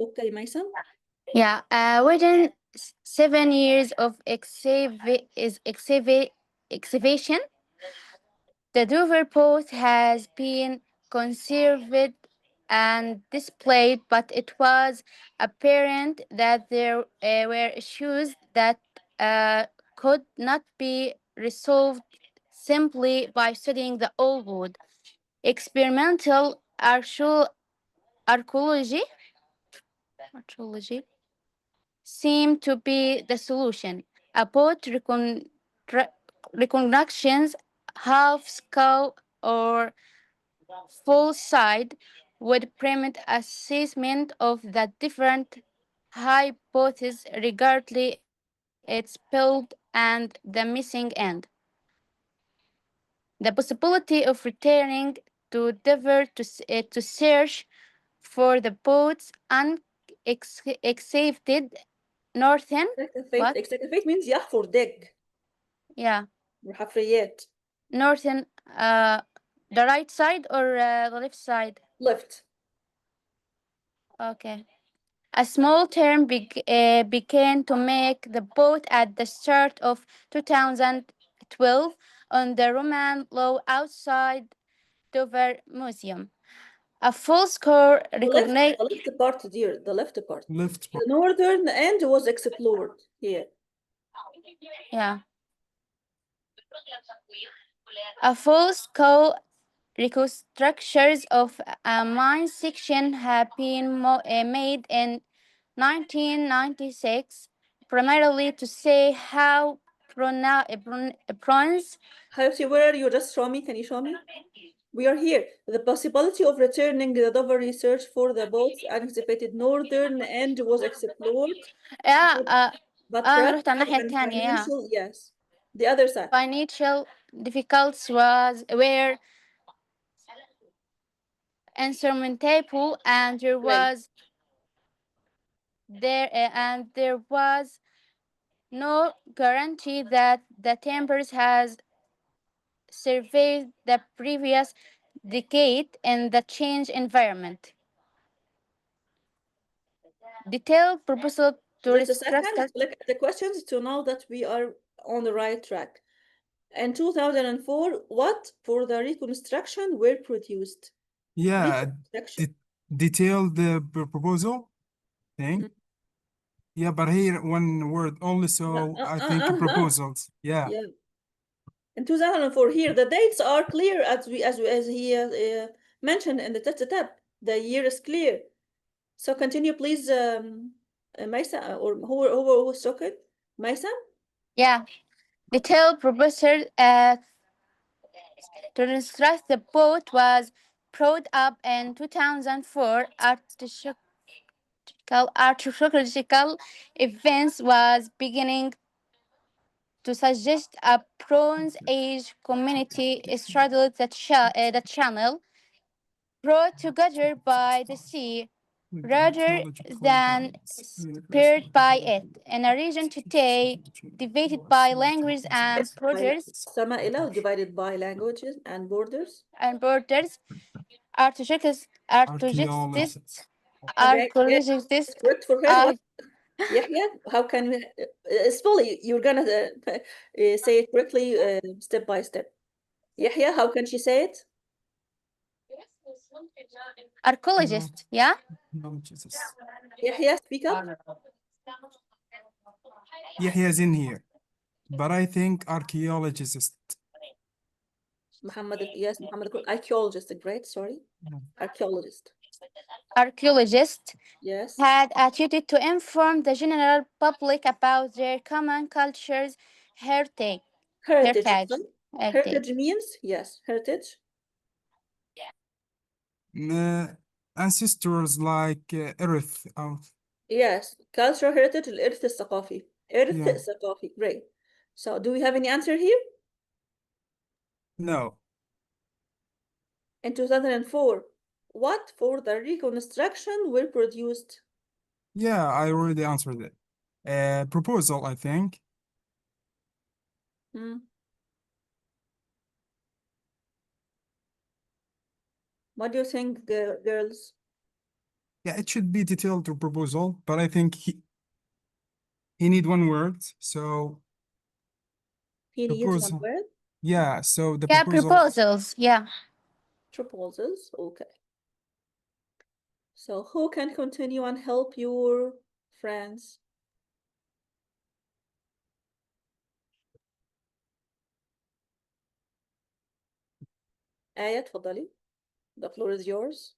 Okay, Mason. Yeah, within 7 years of excavation, the Dover Post has been conserved and displayed, but it was apparent that there were issues that could not be resolved simply by studying the old wood. Experimental archaeology seem to be the solution. About reconstructions, half skull or full side would permit assessment of the different hypotheses regarding its build and the missing end. The possibility of returning to Denver to search for the boat's unaccepted northern what? excavate means يحفر dig. Yeah, حفريات. northern the right side or the left side? Left. Okay. A small term began to make the boat at the start of 2012 on the Roman law outside Dover Museum. A full score The left part, dear, the left part. Left The northern end was explored here. Yeah. A full scale reconstructions of a mine section have been made in 1996, primarily to say how bronze. Hayati, where are you? Just show me. Can you show me? We are here. The possibility of returning the Dover research for the boat's unexpected northern end was explored, Yeah, but أنا رحت على practical الناحية and التانية. Yeah. financial, yes. The other side. Financial difficulties were insurmountable, and there was no guarantee that the timbers has surveyed the previous decade in the changed environment. Detailed proposal to Just a second. restructure. Look at the questions to know that we are on the right track. In 2004, what for the reconstruction were produced? Yeah, Reconstruction. detailed proposal thing. Mm. Yeah, but here one word only, so I think proposals. Yeah. Yeah. In 2004, here the dates are clear as he mentioned in the tab. The year is clear. So continue, please, Maisa, or who was talking? Maisa? Yeah. Detailed proposal to reconstruct the boat was brought up in 2004. Archaeological events was beginning to suggest a Bronze Age community straddled the channel, brought together by the sea rather than spurred by it, in a region today divided by language and borders. Sama'ila, divided by languages and borders. Archaeologists, Archaeologists. archaeologists Correct for her. are What? Yahya, how can we? Slowly, you're gonna say it correctly, step by step. Yahya, how can she say it? archaeologists, yeah? No, Jesus. Yahya, speak up. Yahya's in here, but I think archaeologist. Muhammad, yes, Muhammad, archaeologist, great, sorry. Archaeologist, Archaeologists yes. had a duty to inform the general public about their common culture's heritage. Heritage. Heritage. Right? Heritage. Heritage means, yes, heritage. Ancestors like Earth. Yes, cultural heritage, الإرث الثقافي. إرث Yeah. ثقافي, great. So, do we have any answer here? No. In 2004, what for the reconstruction were produced? Yeah, I already answered it. Proposal, I think. Hmm. What do you think, girls? Yeah, it should be detailed proposal, but I think he need one word. So He needs one proposal. word. Yeah, so the Yeah, proposal. proposals. Yeah. Proposals, okay. So who can continue and help your friends? آية تفضلي. The floor is yours.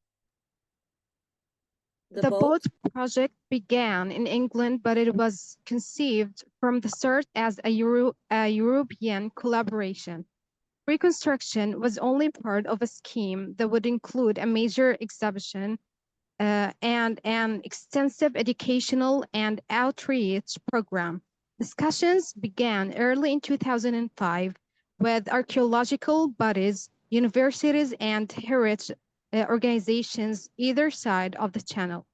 The boat project began in England, but it was conceived from the start as a European collaboration. Reconstruction was only part of a scheme that would include a major exhibition and an extensive educational and outreach program. Discussions began early in 2005 with archaeological bodies, universities, and heritage organizations either side of the channel.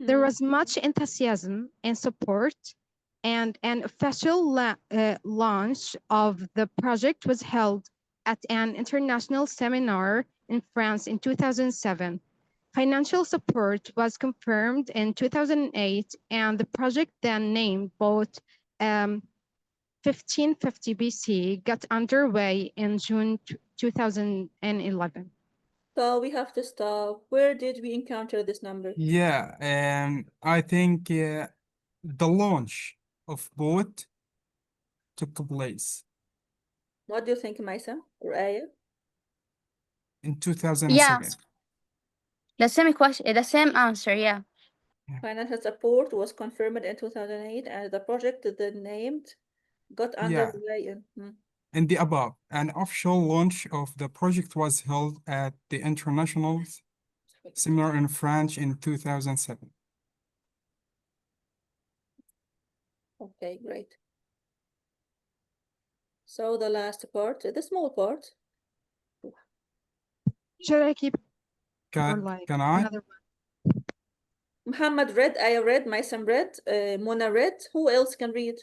There was much enthusiasm and support, and an official launch of the project was held at an international seminar in France in 2007. Financial support was confirmed in 2008, and the project, then named boat 1550 BC, got underway in June 2011. So we have to stop. Where did we encounter this number? Yeah, I think the launch of boat took place What do you think, Maisa or Aya? in 2007. The same question, the same answer, yeah. Financial support was confirmed in 2008, and the project then named got Yeah, underway in. and the above, an official launch of the project was held at the international seminar in France in 2007. Okay, great. So the last part, the small part. Should I keep or Can, like can I? another one? Muhammad read, Aya read, Maisam read, Mona read. Who else can read?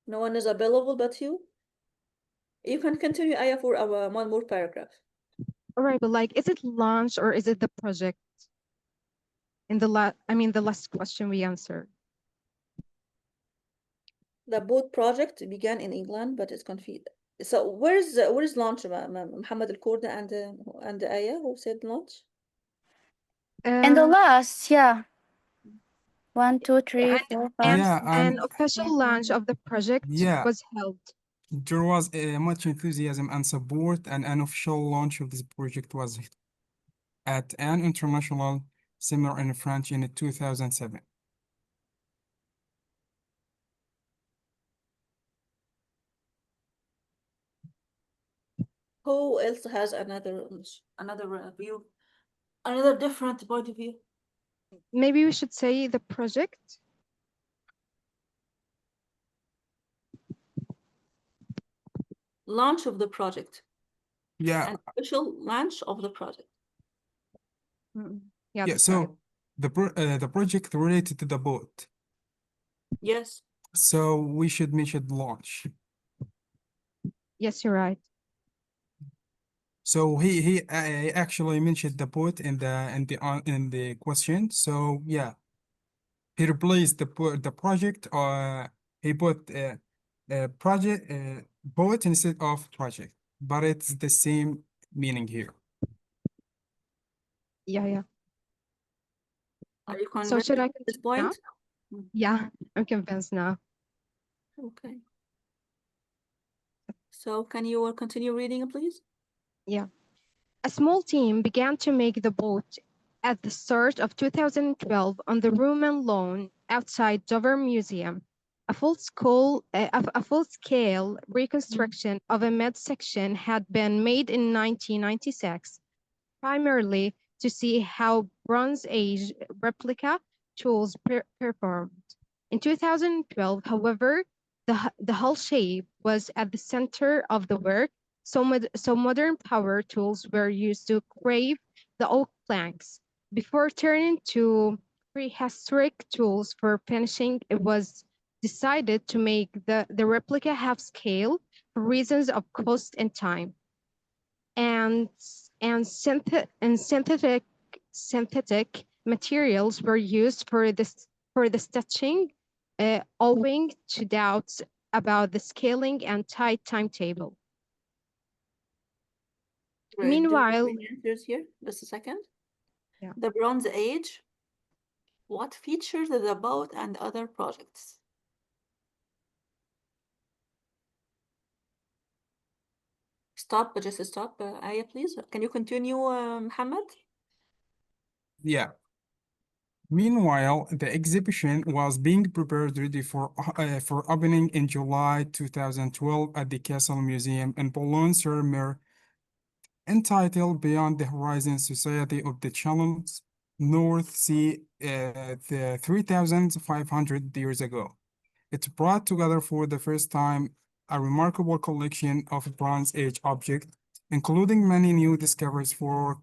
No one is available but you? You can continue, Aya, for our one more paragraph. All right, but like, is it launch or is it the project? In the the last question we answered. The boat project began in England, but it's confused. So where is launch, Muhammad Al-Kurda and Aya, who said launch? And the last, yeah. 1, 2, 3, and 4, 5, and Yeah, an and official launch of the project yeah, was held. there was much enthusiasm and support, and an official launch of this project was at an international seminar in France in 2007. Who else has another view, another different point of view? Maybe we should say the project. Launch of the project. Yeah, An official launch of the project. Yeah, yeah. that's right. So the project related to the boat. Yes. So we should mention launch. Yes, you're right. So he actually mentioned the boat in the question. So yeah, he replaced the project, or he put project boat instead of project, but it's the same meaning here. Yeah. Are you So convinced should I at this continue now? point? Yeah, I'm convinced now. Okay. So can you continue reading, please? Yeah. A small team began to make the boat at the start of 2012 on the Roman lawn outside Dover Museum. A full-scale reconstruction of a midsection had been made in 1996, primarily to see how Bronze Age replica tools performed. In 2012, however, the hull shape was at the center of the work, so modern power tools were used to crave the oak planks. Before turning to prehistoric tools for finishing, it was decided to make the replica half scale for reasons of cost and time. And synthetic materials were used for the stitching, owing to doubts about the scaling and tight timetable. Right. Meanwhile, Answers here. Just a second. Yeah. The Bronze Age. What features the boat and other projects? Stop, just stop, Aya, please. Can you continue, Muhammad? Yeah. Meanwhile, the exhibition was being prepared ready for opening in July 2012 at the Castle Museum in Boulogne-sur-Mer, entitled Beyond the Horizon Society of the Channel's North Sea, the 3,500 years ago. It brought together for the first time a remarkable collection of Bronze Age objects, including many new discoveries for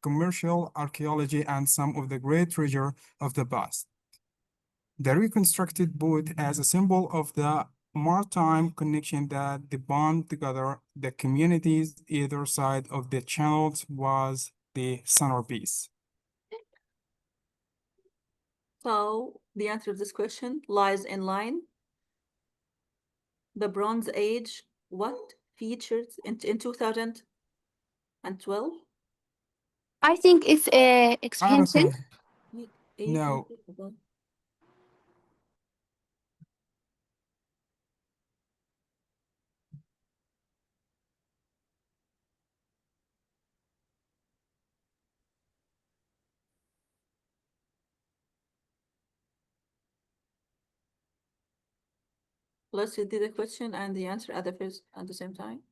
commercial archaeology and some of the great treasure of the past. The reconstructed boat as a symbol of the maritime connection that the bond together the communities either side of the channels was the centerpiece. So the answer to this question lies in line. The Bronze Age, what features in 2012? I think it's I don't expensive. think, no, Let's do the question and the answer at the same time.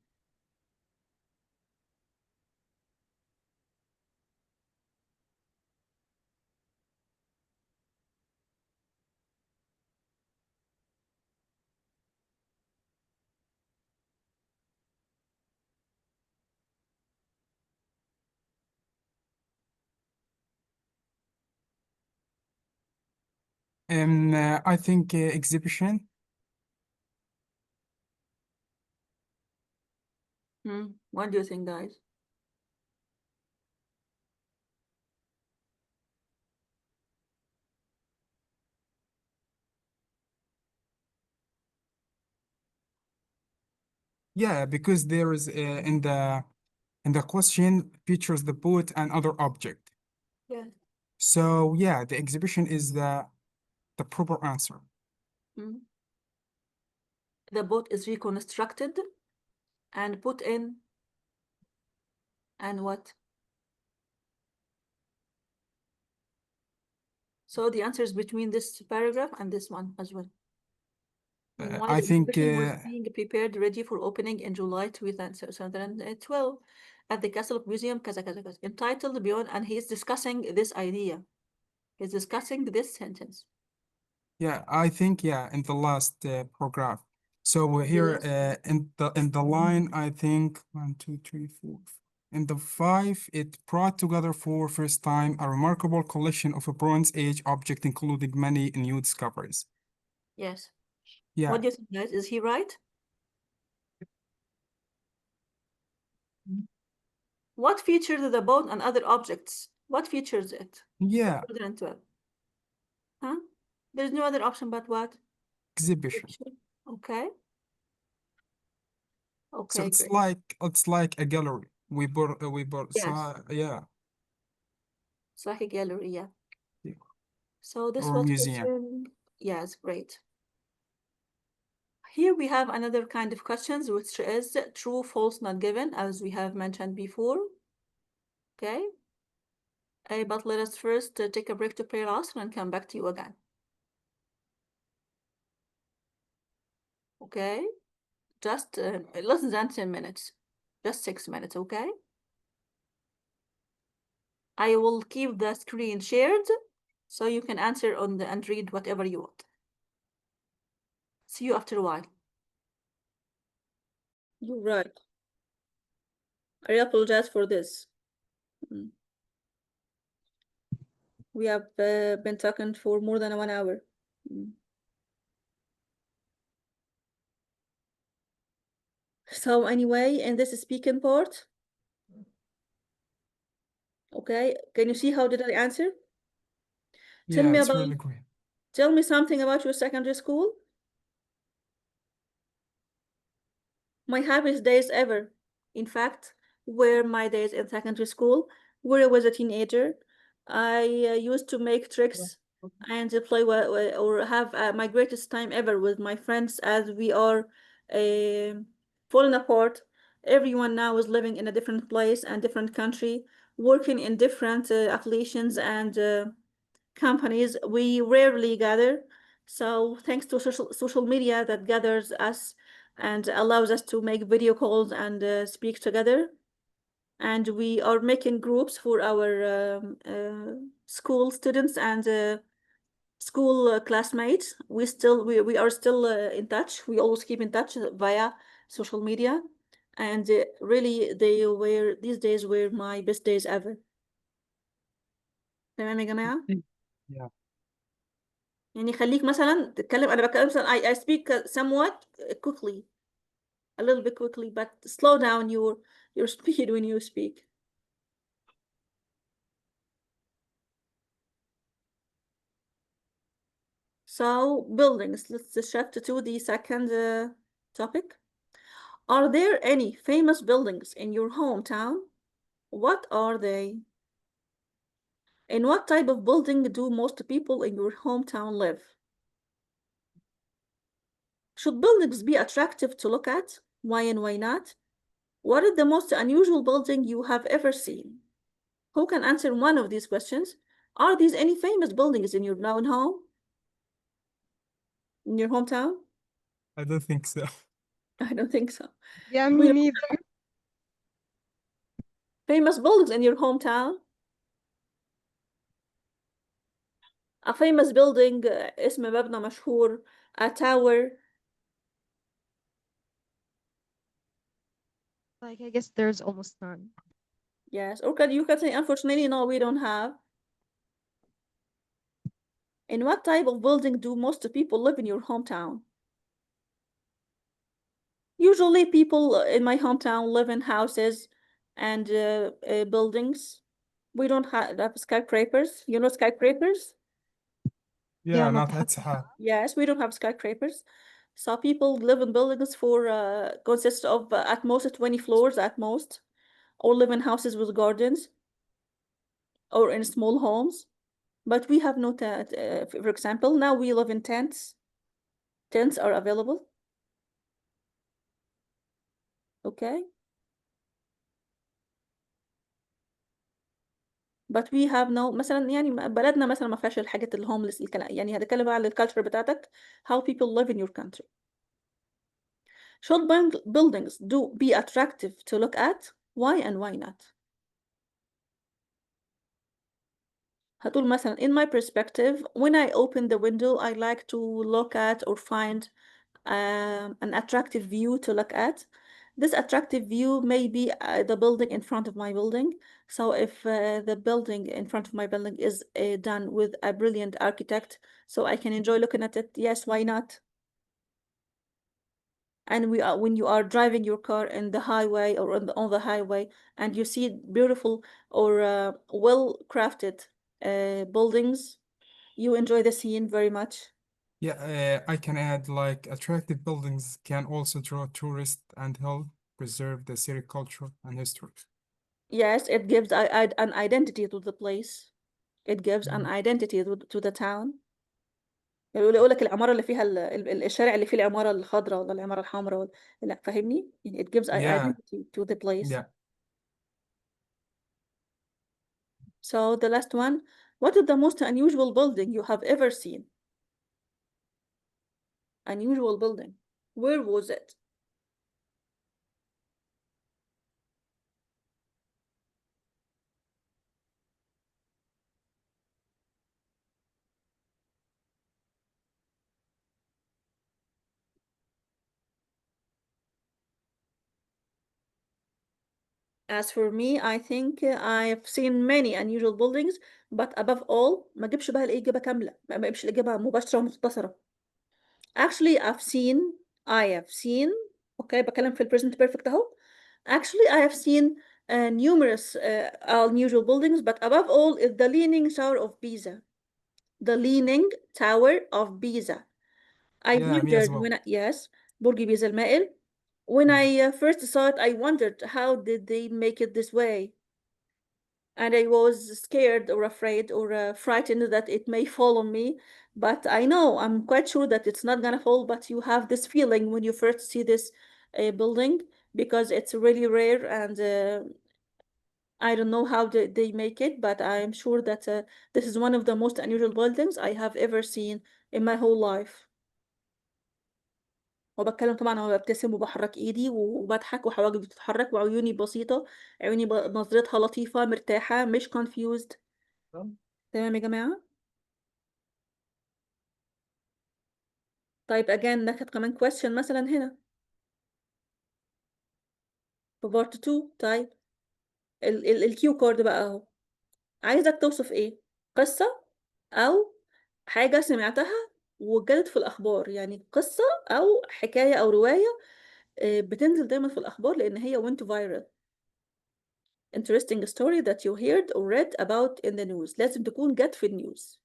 I think exhibition. What do you think, guys? Yeah, because there is in the question features the boat and other object. Yeah. So yeah, the exhibition is the proper answer. The boat is reconstructed and put in, and what? So the answer is between this paragraph and this one as well. Meanwhile, I the think exhibition was being prepared ready for opening in July 2012 at the Castle Museum, entitled Beyond, and he's discussing this idea. He's discussing this sentence. yeah, I think yeah, in the last paragraph. So we're here in the line, I think 1, 2, 3, 4. In the 5, it brought together for first time a remarkable collection of a Bronze Age object, including many new discoveries. Yes. Yeah, What do you think, guys? Is he right? What features the boat and other objects? What features it? yeah, 2012. Huh? There's no other option but what? exhibition. Okay. So Okay, it's great. like a gallery. We bought Yes. yeah, It's like a gallery, yeah. yeah, So this or was museum. question, yes, great. Here we have another kind of questions, which is true, false, not given, as we have mentioned before. Okay. But let us first take a break to pray us and come back to you again. Okay. Just less than 10 minutes. Just 6 minutes, okay? I will keep the screen shared so you can answer on the and read whatever you want. See you after a while. You're right. I apologize for this. We have been talking for more than 1 hour. So anyway, in this speaking part, okay, can you see how did I answer? Tell Yeah, me it's about, really great. tell me something about your secondary school. My happiest days ever. In fact, were my days in secondary school, where I was a teenager. I used to make tricks and play or have my greatest time ever with my friends as we are falling apart. Everyone now is living in a different place and different country, working in different affiliations and companies. We rarely gather. So thanks to social media that gathers us and allows us to make video calls and speak together. And we are making groups for our school students and school classmates. We are still in touch. We always keep in touch via social media, and really these days were my best days ever. تمام يا جماعة؟ Yeah. يعني خليك مثلا تتكلم. أنا بتكلم مثلا I speak somewhat quickly, a little bit quickly, but slow down your speed when you speak. So buildings, let's shift to the second topic. Are there any famous buildings in your hometown? What are they? In what type of building do most people in your hometown live? Should buildings be attractive to look at? Why and why not? What is the most unusual building you have ever seen? Who can answer one of these questions? Are these any famous buildings in your known home? In your hometown? I don't think so. I don't think so. Yeah, We me don't neither. have famous buildings in your hometown. A famous building, اسم مبنى مشهور, a tower. Like, I guess there's almost none. Yes, or you can say, unfortunately, no, we don't have. In what type of building do most people live in your hometown? Usually people in my hometown live in houses and buildings. We don't have skyscrapers. You know skyscrapers? Yeah, not Not Etihad. Yes, we don't have skyscrapers. So people live in buildings for consists of at most 20 floors at most, or live in houses with gardens, or in small homes. But we have no tent. For example, now we live in tents. Tents are available. Okay. But we have no مثلا يعني بلدنا مثلا ما فيهاش الحاجات الهوملس يعني هتكلم بقى على الكالتشر بتاعتك, how people live in your country. Should buildings be attractive to look at? Why and why not? هتقول مثلا in my perspective, when I open the window I like to look at or find an attractive view to look at. This attractive view may be the building in front of my building. So if the building in front of my building is done with a brilliant architect, so I can enjoy looking at it, yes, why not? And when you are driving your car in the highway or on the highway and you see beautiful or well-crafted buildings, you enjoy the scene very much. Yeah, I can add like attractive buildings can also draw tourists and help preserve the city culture and history. Yes, it gives an identity to the place. It gives an identity to the town. يعني يقول لك العمارة اللي فيها الشارع اللي فيه العمارة الخضراء ولا العمارة الحمراء ولا لا فاهمني؟ يعني it gives Yeah, identity to the place. yeah. So the last one, what is the most unusual building you have ever seen? Unusual building. Where was it? As for me, I think I've seen many unusual buildings, but above all, ما اجيبش بقى الإجابة كاملة، ما اجيبش الإجابة مباشرة ومختصرة. Actually, I have seen, okay, بكلم في present perfect أهو. Actually, I have seen numerous unusual buildings, but above all is the Leaning Tower of Pisa. The Leaning Tower of Pisa. I Yeah, me as wondered well. yes, برج بيزا المائل. When I first saw it, I wondered how did they make it this way? and I was scared or afraid or frightened that it may fall on me. But I know, I'm quite sure that it's not gonna fall, but you have this feeling when you first see this building, because it's really rare, and I don't know how they make it, but I'm sure that this is one of the most unusual buildings I have ever seen in my whole life. وبتكلم طبعا وانا ببتسم وبحرك ايدي وبضحك وحواجبي بتتحرك وعيوني بسيطة، عيوني نظرتها لطيفة مرتاحة مش confused. تمام يا جماعة. طيب again ناخد كمان question مثلا هنا في part 2. طيب الكيو كارد بقى اهو، عايزك توصف ايه؟ قصة او حاجة سمعتها وجدت في الأخبار، يعني قصة أو حكاية أو رواية بتنزل دايما في الأخبار لأن هي went viral. Interesting story that you heard or read about in the news. لازم تكون جت في النيوز.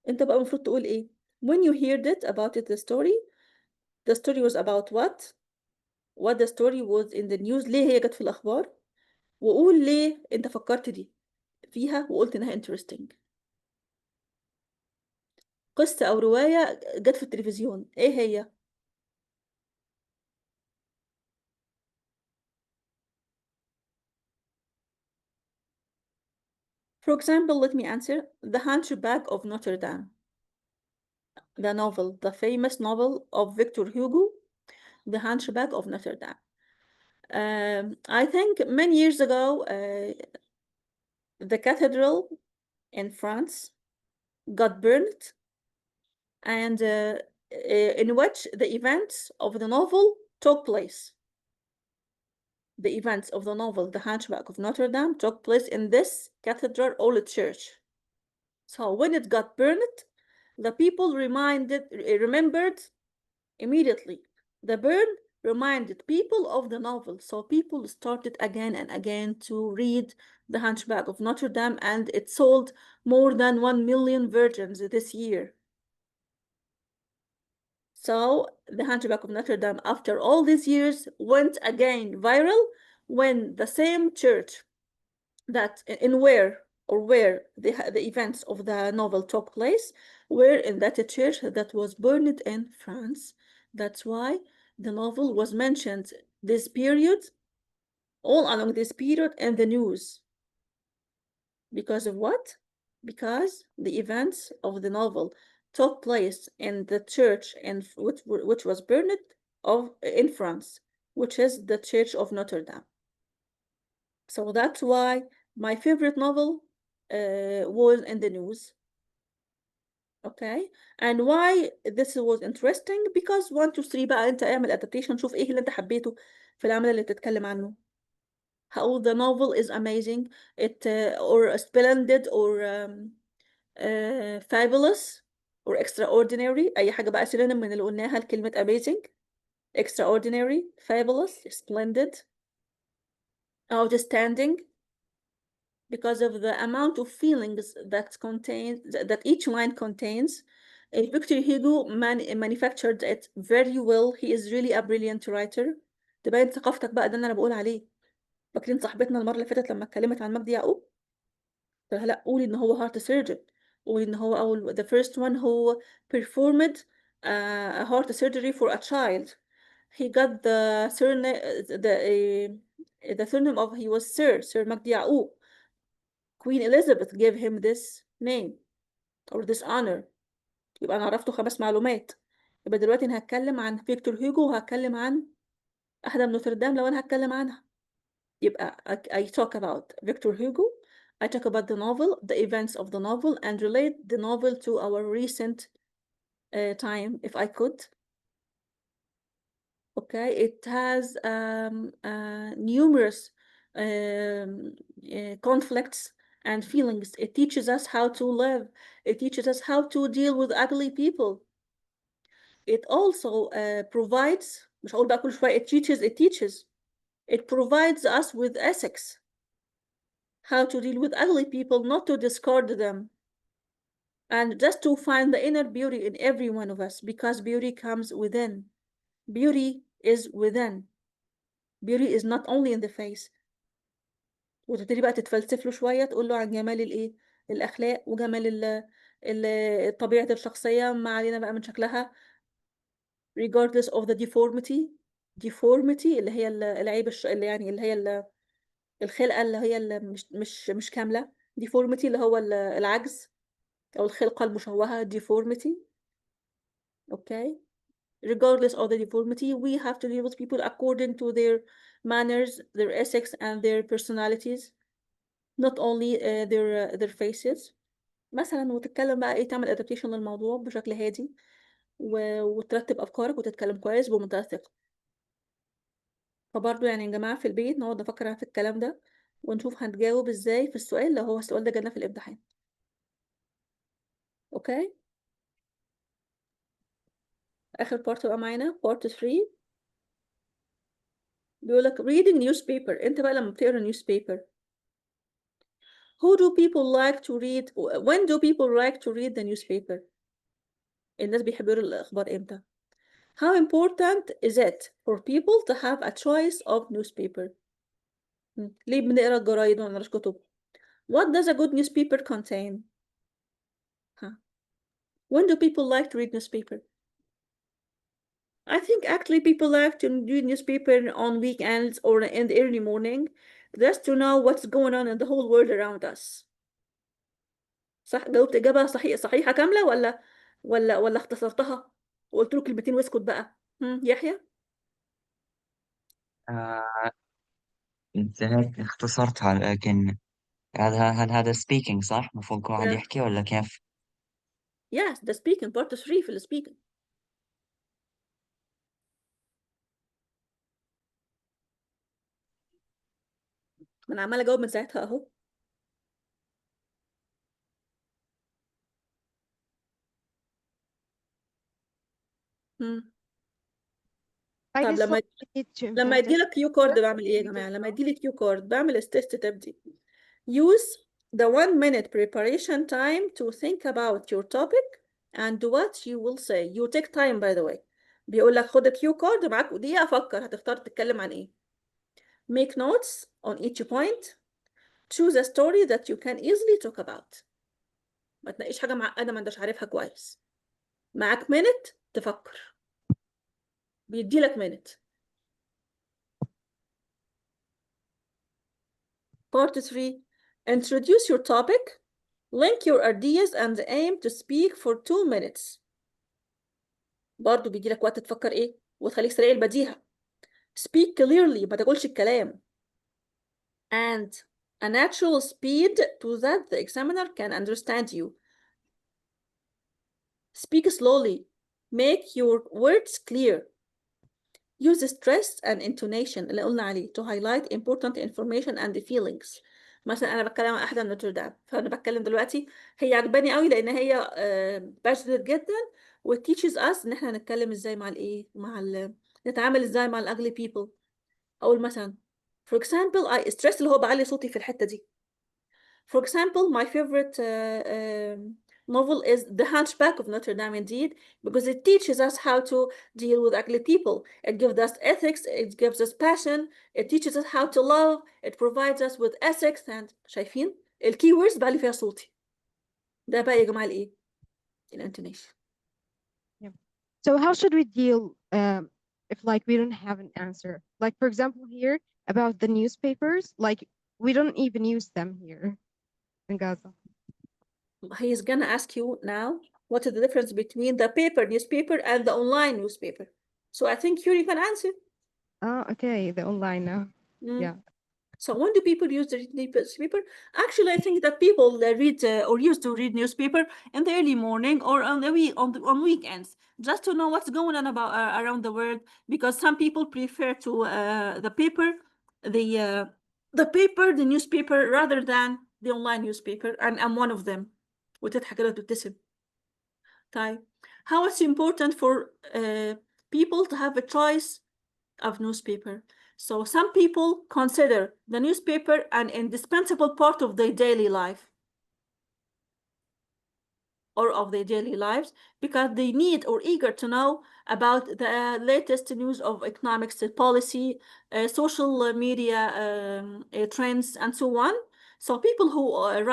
أنت بقى المفروض تقول إيه؟ When you heard it about it, the story was about what? What the story was in the news. ليه هي جت في الأخبار؟ وقول ليه أنت فكرت دي فيها وقلت إنها interesting. قصة أو رواية جت في التلفزيون، إيه هي؟ For example, let me answer. The Hunchback of Notre Dame. The novel, the famous novel of Victor Hugo, The Hunchback of Notre Dame. I think many years ago, the cathedral in France got burned, and in which the events of the novel took place. The events of the novel, The Hunchback of Notre Dame, took place in this cathedral or church. So when it got burned, the people remembered immediately. The burn reminded people of the novel, so people started again and again to read The Hunchback of Notre Dame, and it sold more than 1 million versions this year. So The Hunchback of Notre Dame, after all these years, went again viral when the same church that where the events of the novel took place were in that church that was burned in France. That's why the novel was mentioned this period, all along this period in the news. Because of what? Because the events of the novel took place in the church which was burned in France, which is the Church of Notre Dame. So that's why my favorite novel was in the news. Okay, and why this was interesting? Because 1 2 3 بقى انت اعمل adaptation، شوف ايه اللي انت حبيته في العمل اللي بتتكلم عنه. How the novel is amazing, or splendid, or fabulous, or extraordinary. اي حاجة بقى synonym من اللي قلناها لكلمة amazing. Extraordinary, fabulous, splendid, outstanding, because of the amount of feelings that each line contains. Victor Hugo manufactured it very well. He is really a brilliant writer. تبين ثقافتك بقى، ده اللي انا بقول عليه. فاكرين صاحبتنا المره اللي فاتت لما اتكلمت عن مجدي يعقوب؟ قلت لها لا، قولي ان هو heart surgeon، قولي ان هو اول the first one who performed a heart surgery for a child. He got the surname the surname of he was Sir مجدي يعقوب. Queen Elizabeth gave him this name or this honor. يبقى أنا عرفته 5 معلومات. يبقى دلوقتي أنا هتكلم عن فيكتور هيجو وهتكلم عن أحلام نوتردام لو أنا هتكلم عنها. يبقى I talk about Victor Hugo, I talk about the novel, the events of the novel, and relate the novel to our recent time, if I could. Okay, it has numerous conflicts and feelings. It teaches us how to live. It teaches us how to deal with ugly people. It also provides, مش هقول بقى كل شوية it teaches. It provides us with ethics. How to deal with ugly people, not to discard them. And just to find the inner beauty in every one of us, because beauty comes within. Beauty is within. Beauty is not only in the face. وتبتدي بقى تتفلسف له شوية، تقول له عن جمال الإيه؟ الأخلاق وجمال طبيعة الشخصية، ما علينا بقى من شكلها. regardless of the deformity اللي هي العيب اللي يعني اللي هي الخلقة اللي هي مش كاملة. deformity اللي هو العجز أو الخلقة المشوهة deformity. okay. Regardless of the deformity, we have to deal with people according to their manners, their ethics, and their personalities, not only their faces. مثلا وتتكلم بقى ايه، تعمل adaptation للموضوع بشكل هادي وترتب أفكارك وتتكلم كويس بمنتهى الثقة. فبرضه يعني يا جماعة في البيت نقعد نفكر في الكلام ده ونشوف هنجاوب ازاي في السؤال لو هو السؤال ده جالنا في الامتحان. اوكي. آخر بارت بقى معانا بارت 3. بيقول لك reading newspaper. انت بقى لما بتقرا newspaper who do people like to read when do people like to read the newspaper؟ الناس بيحبوا يقروا الأخبار امتى؟ How important is it for people to have a choice of newspaper؟ ليه بنقرا الجرايد وما بنقراش كتب؟ What does a good newspaper contain؟ When do people like to read newspaper؟ I think actually people like to read newspaper on weekends or in the early morning just to know what's going on in the whole world around us. صح، جاوبت إجابة صحيحة كاملة ولا اختصرتها وقلت له كلمتين واسكت بقى؟ يحيى؟ آه انت اختصرتها، لكن هل هذا speaking صح؟ المفروض كل واحد Yeah. يحكي ولا كيف؟ Yes, the speaking part 3 في speaking. ما أنا عمالة أجاوب من ساعتها أهو. I طب guess لما like we need to لما invent it. يديلك كيو كارد بعمل ايه يا جماعه؟ لما يديلي كيو كارد بعمل التست تبدي. use the 1 minute preparation time to think about your topic and what you will say. You take time by the way. بيقول لك خد الكيو كارد معاك دقيقه افكر هتختار تتكلم عن ايه. make notes on each point. choose a story that you can easily talk about. ما تناقيش حاجه معقده ما انتش عارفها كويس. معاك minute تفكر. بيديلك minute. Part 3. Introduce your topic. Link your ideas and aim to speak for 2 minutes. برضو بيجي لك وقت تفكر ايه وتخليك سريع البديهة. Speak clearly ما تقولش الكلام. And a natural speed to that the examiner can understand you. Speak slowly. Make your words clear. Use stress and intonation اللي قلنا عليه to highlight important information and feelings. مثلا انا بتكلم عن احدى نوتردام، فانا بتكلم دلوقتي هي عجباني قوي لان هي passionate جدا و teaches us ان احنا نتكلم ازاي مع نتعامل ازاي مع ugly people. اقول مثلا for example I stress اللي هو بعلي صوتي في الحتة دي. For example, my favorite novel is The Hunchback of Notre Dame, indeed, because it teaches us how to deal with ugly people. It gives us ethics, it gives us passion, it teaches us how to love, it provides us with ethics, and شايفين الكي ووردز بقى اللي فيها صوتي. ده بقى يا جماعة الإيه؟ الانتونيشن. Yeah. So how should we deal if like we don't have an answer? Like for example here about the newspapers, like we don't even use them here in Gaza. He is gonna ask you now what is the difference between the paper newspaper and the online newspaper. So I think you can answer. Oh, okay, the online now. Yeah. So when do people use the newspaper? Actually, I think that people read or used to read newspaper in the early morning or on the on weekends, just to know what's going on about around the world. Because some people prefer to the paper, the newspaper rather than the online newspaper, and I'm one of them. وتضحك كده وتبتسم. طيب, how it's important for people to have a choice of newspaper. So some people consider the newspaper an indispensable part of their daily life. or of their daily lives because they need or eager to know about the latest news of economics policy, social media trends, and so on. So people who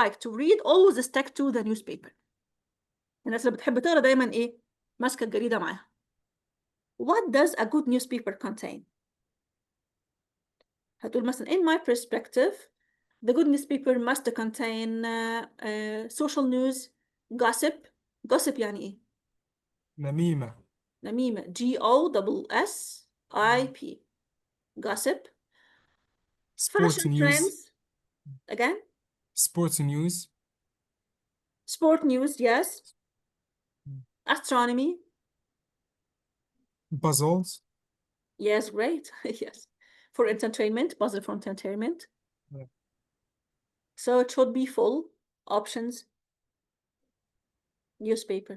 like to read always stick to the newspaper. الناس اللي بتحب تقرا دايما ايه ماسكه الجريده معاها. What does a good newspaper contain? هتقول مثلا in my perspective the good newspaper must contain social news, gossip. Gossip يعني ايه؟ نميمة. نميمة. GOSSIP. Gossip. Sports Fashion news. trends. Again. Sports news. Sport news, yes. Astronomy. Puzzles. Yes, great. Yes. For entertainment, puzzle for entertainment. Yeah. So it should be full options. Newspaper.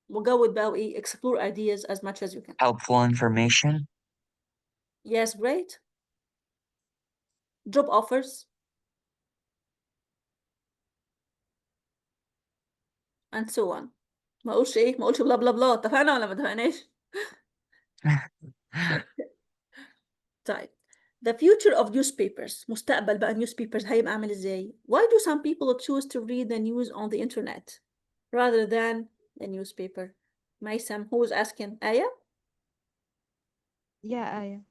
We'll go with بقى ايه explore ideas as much as you can. Helpful information. Yes, great. Job offers. And so on. ما اقولش ايه ما اقولش بلا بلا بلا اتفقنا ولا ما اتفقناش؟ طيب. The future of newspapers. مستقبل بقى newspapers هيبقى عامل ازاي؟ Why do some people choose to read the news on the internet rather than the newspaper? Maysam, who's asking? Aya? Yeah, yeah.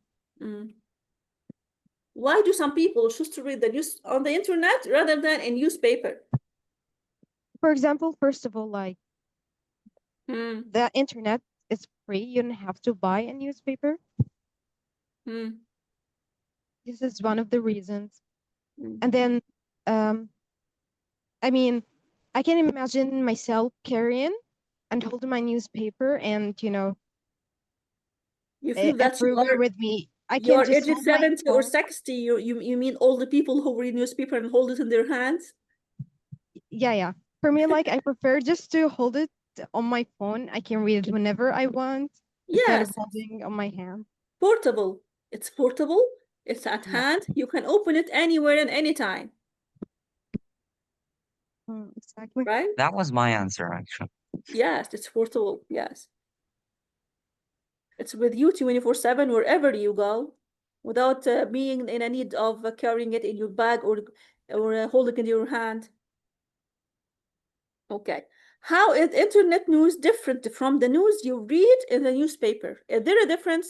Why do some people choose to read the news on the internet rather than a newspaper? For example, first of all, like Hmm. the internet is free. You don't have to buy a newspaper. This is one of the reasons. And then, I mean, I can imagine myself carrying and holding my newspaper and, you know, You feel that you everywhere are with me. I you can are just aged hold my 70 or phone. 60. You mean all the people who read newspaper and hold it in their hands? Yeah. For me, like, I prefer just to hold it on my phone. I can read it whenever I want instead of Yes, holding on my hand. portable. It's portable. It's at Yeah. hand. You can open it anywhere and anytime, Exactly. right? That was my answer, actually. Yes, it's portable. Yes. It's with you 24/7 wherever you go without being in a need of carrying it in your bag or holding it in your hand. Okay. How is internet news different from the news you read in the newspaper? Is there a difference?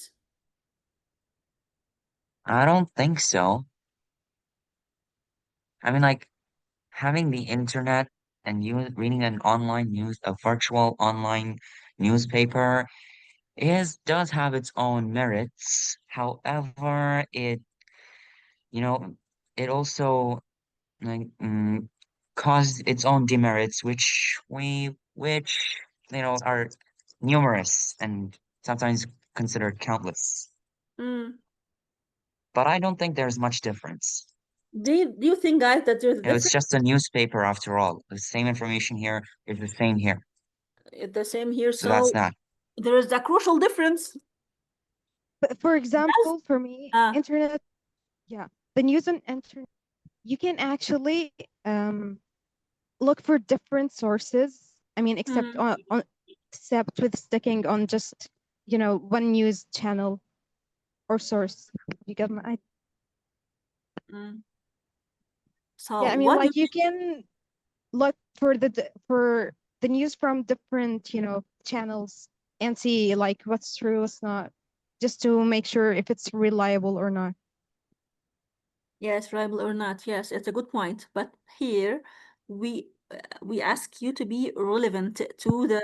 I don't think so. I mean, like, having the internet and you reading an online news, a virtual online newspaper does have its own merits. However, it also like caused its own demerits, which are numerous and sometimes considered countless. But I don't think there's much difference. Do you think, guys, that there's a It's difference? just a newspaper after all. The same information here is the same here. The same here. So that's that. There is a crucial difference. But for example, for me, internet, the news on internet, you can actually look for different sources. I mean, except with sticking on just one news channel or source. You get my So yeah, I mean, like you can look for the news from different channels and see like what's true, what's not, just to make sure if it's reliable or not. Yes, reliable or not. Yes, it's a good point. But here we ask you to be relevant to the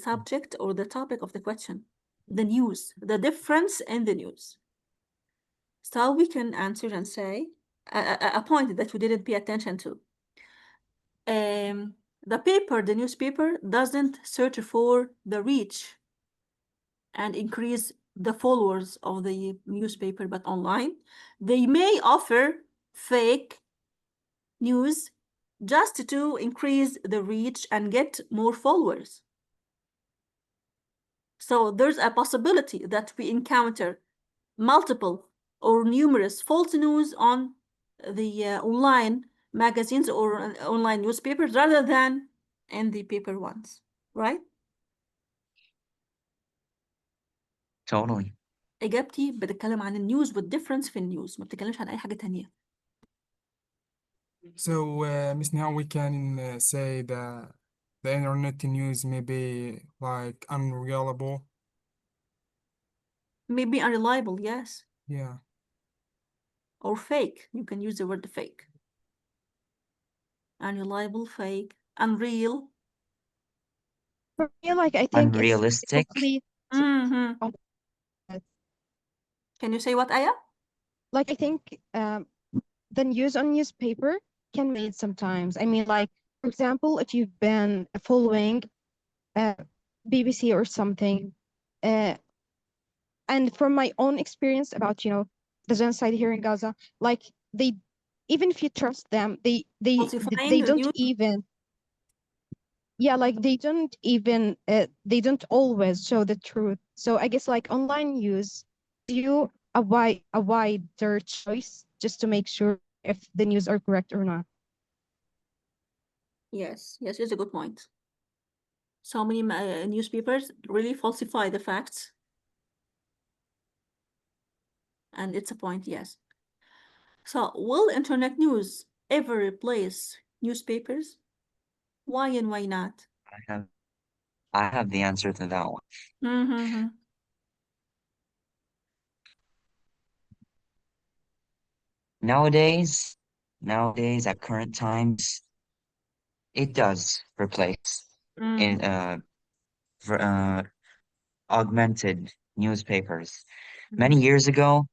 subject or the topic of the question, the news, the difference in the news. So we can answer and say a point that we didn't pay attention to. The newspaper doesn't search for the reach and increase the followers of the newspaper, but online they may offer fake news just to increase the reach and get more followers. So there's a possibility that we encounter multiple or numerous false news on the online magazines or online newspapers rather than and the paper ones, right? Totally. إجابتي بتتكلم عن النيوز والديفرنس في النيوز، ما بتتكلمش عن أي حاجة تانية. So, Miss Nehal, we can say that the internet news may be like unreliable. Maybe unreliable, yes. Yeah. Or fake. You can use the word fake. Unreliable, fake, unreal. For me, like I think it's Unrealistic. complete. Mm-hmm. Can you say what, Aya? Like I think the news on newspaper can be made sometimes. I mean, like for example, if you've been following BBC or something, and from my own experience about the genocide here in Gaza, like they, even if you trust them, they Falsifying the don't news? even, yeah, like they don't always show the truth. So I guess like online news, you a wider choice just to make sure if the news are correct or not. Yes, yes, it's a good point. So many newspapers really falsify the facts. And it's a point, yes. So, will internet news ever replace newspapers? Why and why not? I have the answer to that one. Mm-hmm. Nowadays, at current times, it does replace in augmented newspapers. Many years ago,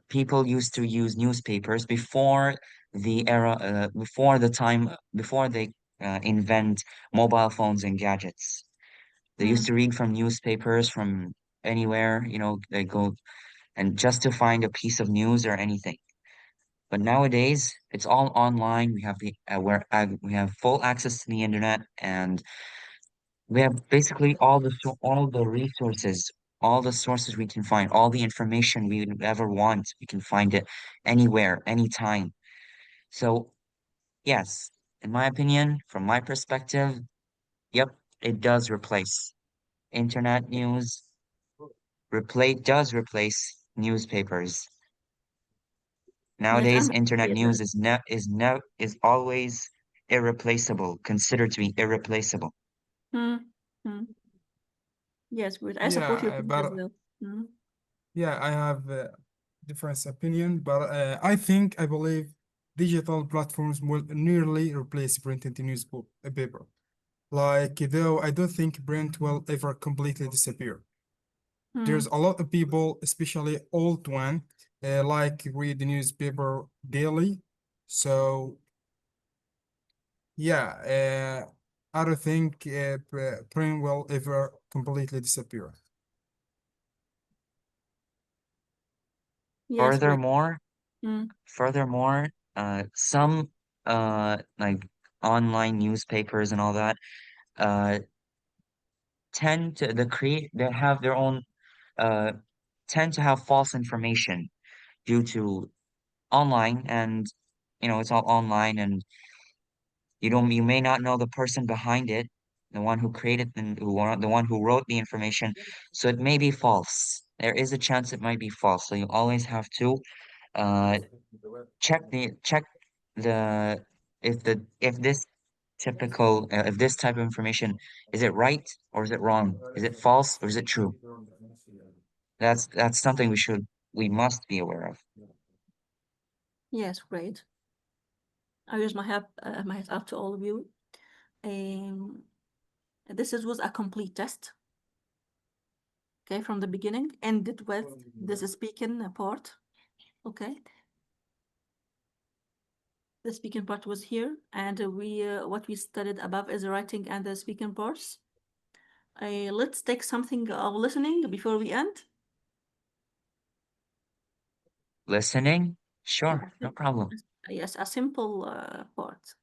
people used to use newspapers before the era, before they invent mobile phones and gadgets. They used to read from newspapers from anywhere, they go and just to find a piece of news or anything. But nowadays, it's all online. We have we have full access to the internet, and we have basically all the resources, all the sources we can find, all the information we would ever want. We can find it anywhere, anytime. So yes, in my opinion, from my perspective, yep, it does replace internet news. Replace newspapers. Yes, Nowadays, I'm internet agree with news that. is always irreplaceable, considered to be irreplaceable. Mm-hmm. Yes, I support your Yeah, point as but well. yeah, I have a different opinion, but I believe digital platforms will nearly replace printed newspaper. Like, though I don't think print will ever completely disappear. There's a lot of people, especially old one, like read the newspaper daily. So yeah, I don't think print will ever completely disappear. Yes, great. Furthermore, Mm. furthermore, some like online newspapers and all that uh tend to they have their own uh tend to have false information due to online, and it's all online, and you may not know the person behind it, the one who created the one who wrote the information, so it may be false. There is a chance it might be false, so you always have to uh check the if this if this type of information, is it right or is it wrong? Is it false or is it true? That's something we must be aware of. Yes, great. I use my hat out to all of you. Um, was a complete test. Okay, from the beginning, ended with this speaking part. Okay, the speaking part was here, and we what we studied above is the writing and the speaking parts. Let's take something of listening before we end. Listening? Yeah, Sure, no problem. yes, a simple part.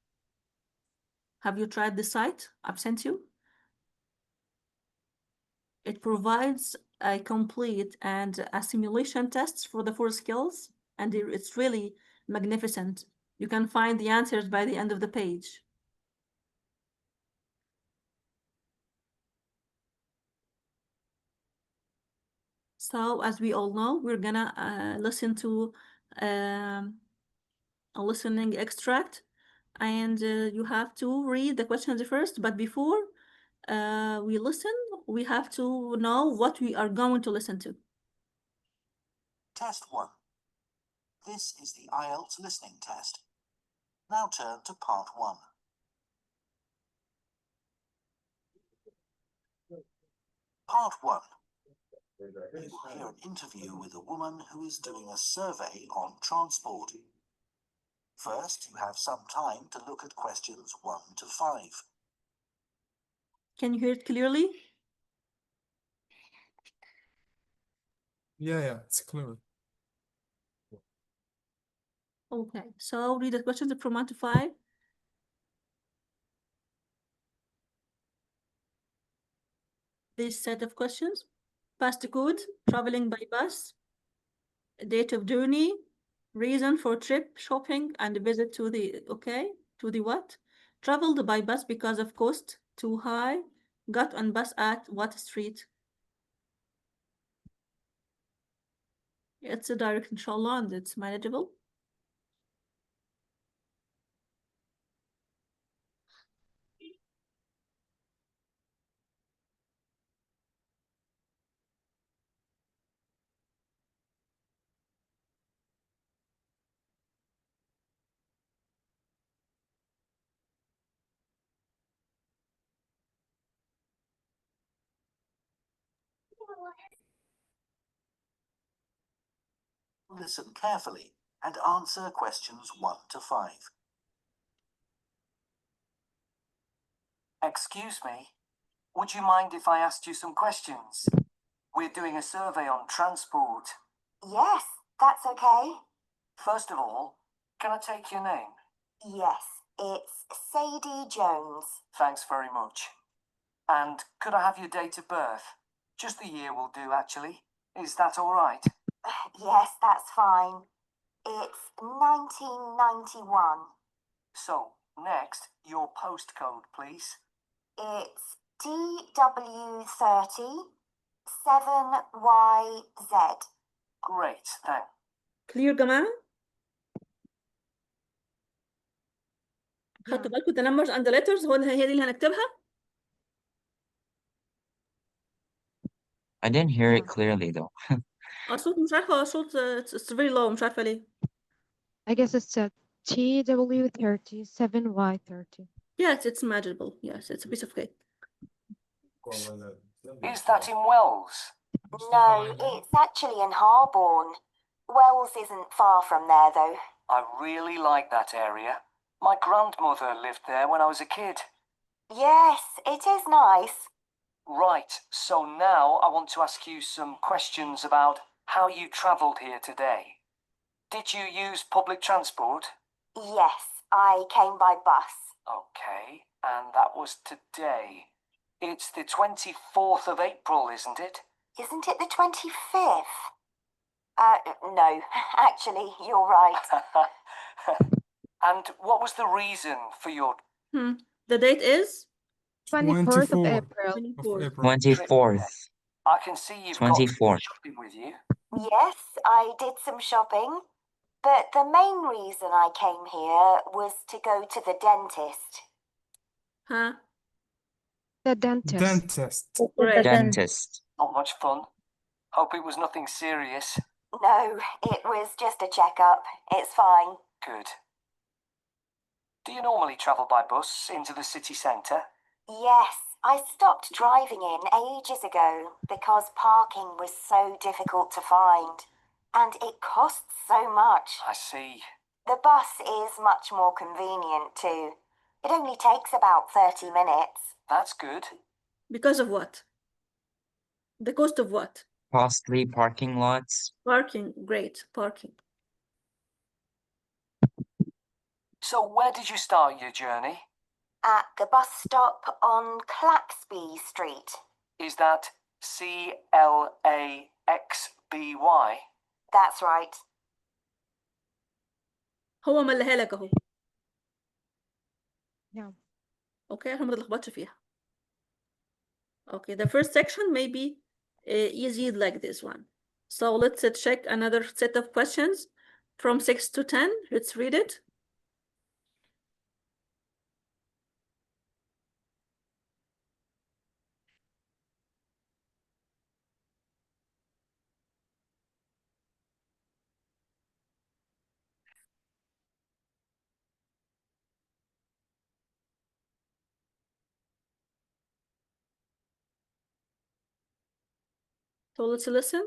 Have you tried the site I've sent you? It provides a complete and a simulation tests for the 4 skills, and it's really magnificent. You can find the answers by the end of the page. So as we all know, we're gonna listen to a listening extract, and you have to read the questions first. But before we listen, we have to know what we are going to listen to. Test 1. This is the IELTS listening test. Now turn to part 1. Part 1. You will hear an interview with a woman who is doing a survey on transport. First, you have some time to look at questions 1 to 5. Can you hear it clearly? Yeah, it's clear. Okay, so read the questions from 1 to 5. This set of questions: postcode, traveling by bus, date of journey, reason for trip, shopping, and visit to the, to the what? Traveled by bus because of cost too high, got on bus at what street? It's a direct, inshallah, and it's manageable. Listen carefully and answer questions 1 to 5. Excuse me, would you mind if I asked you some questions? We're doing a survey on transport. Yes, that's okay. First of all, can I take your name? Yes, it's Sadie Jones. Thanks very much. And could I have your date of birth? Just the year will do, actually. Is that all right? Yes, that's fine. It's 1991. So, next, your postcode, please. It's DW30 7YZ. Great, thanks. Clear جماعة؟ Yeah. خدتوا بالكم the numbers and the letters هي دي اللي هنكتبها؟ I didn't hear it Yeah. clearly though. الصوت مش عارفة، الصوت it's very low، مش عارفة ليه. I guess it's a TW30 7Y30. Yes, it's manageable. Yes, it's a piece of cake. Is that in Wells? No, it's actually in Harborne. Wells isn't far from there, though. I really like that area. My grandmother lived there when I was a kid. Yes, it is nice. Right, so now I want to ask you some questions about how you travelled here today. Did you use public transport? Yes, I came by bus. Okay, and that was today. It's the 24th of April, isn't it? Isn't it the 25th? No, actually, you're right. And what was the reason for your The date is 24th of 24th April. of April. 24th. I can see you've got 24th. shopping with you. Yes, I did some shopping, but the main reason I came here was to go to the dentist. huh? The dentist. Dentist. Right. Dentist. Not much fun. Hope it was nothing serious. No, it was just a checkup. It's fine. Good. Do you normally travel by bus into the city centre? Yes, I stopped driving in ages ago because parking was so difficult to find. And it costs so much. I see. The bus is much more convenient too. It only takes about 30 minutes. That's good. Because of what? The cost of what? Costly parking lots. Parking. Great. Parking. So where did you start your journey? At the bus stop on Claxby Street. Is that CLAXBY? That's right. هو ملها لك اهو. Yeah. Okay, عشان ما تلخبطش فيها. Okay, the first section may be easy like this one. So let's check another set of questions from 6 to 10. Let's read it. So let's listen.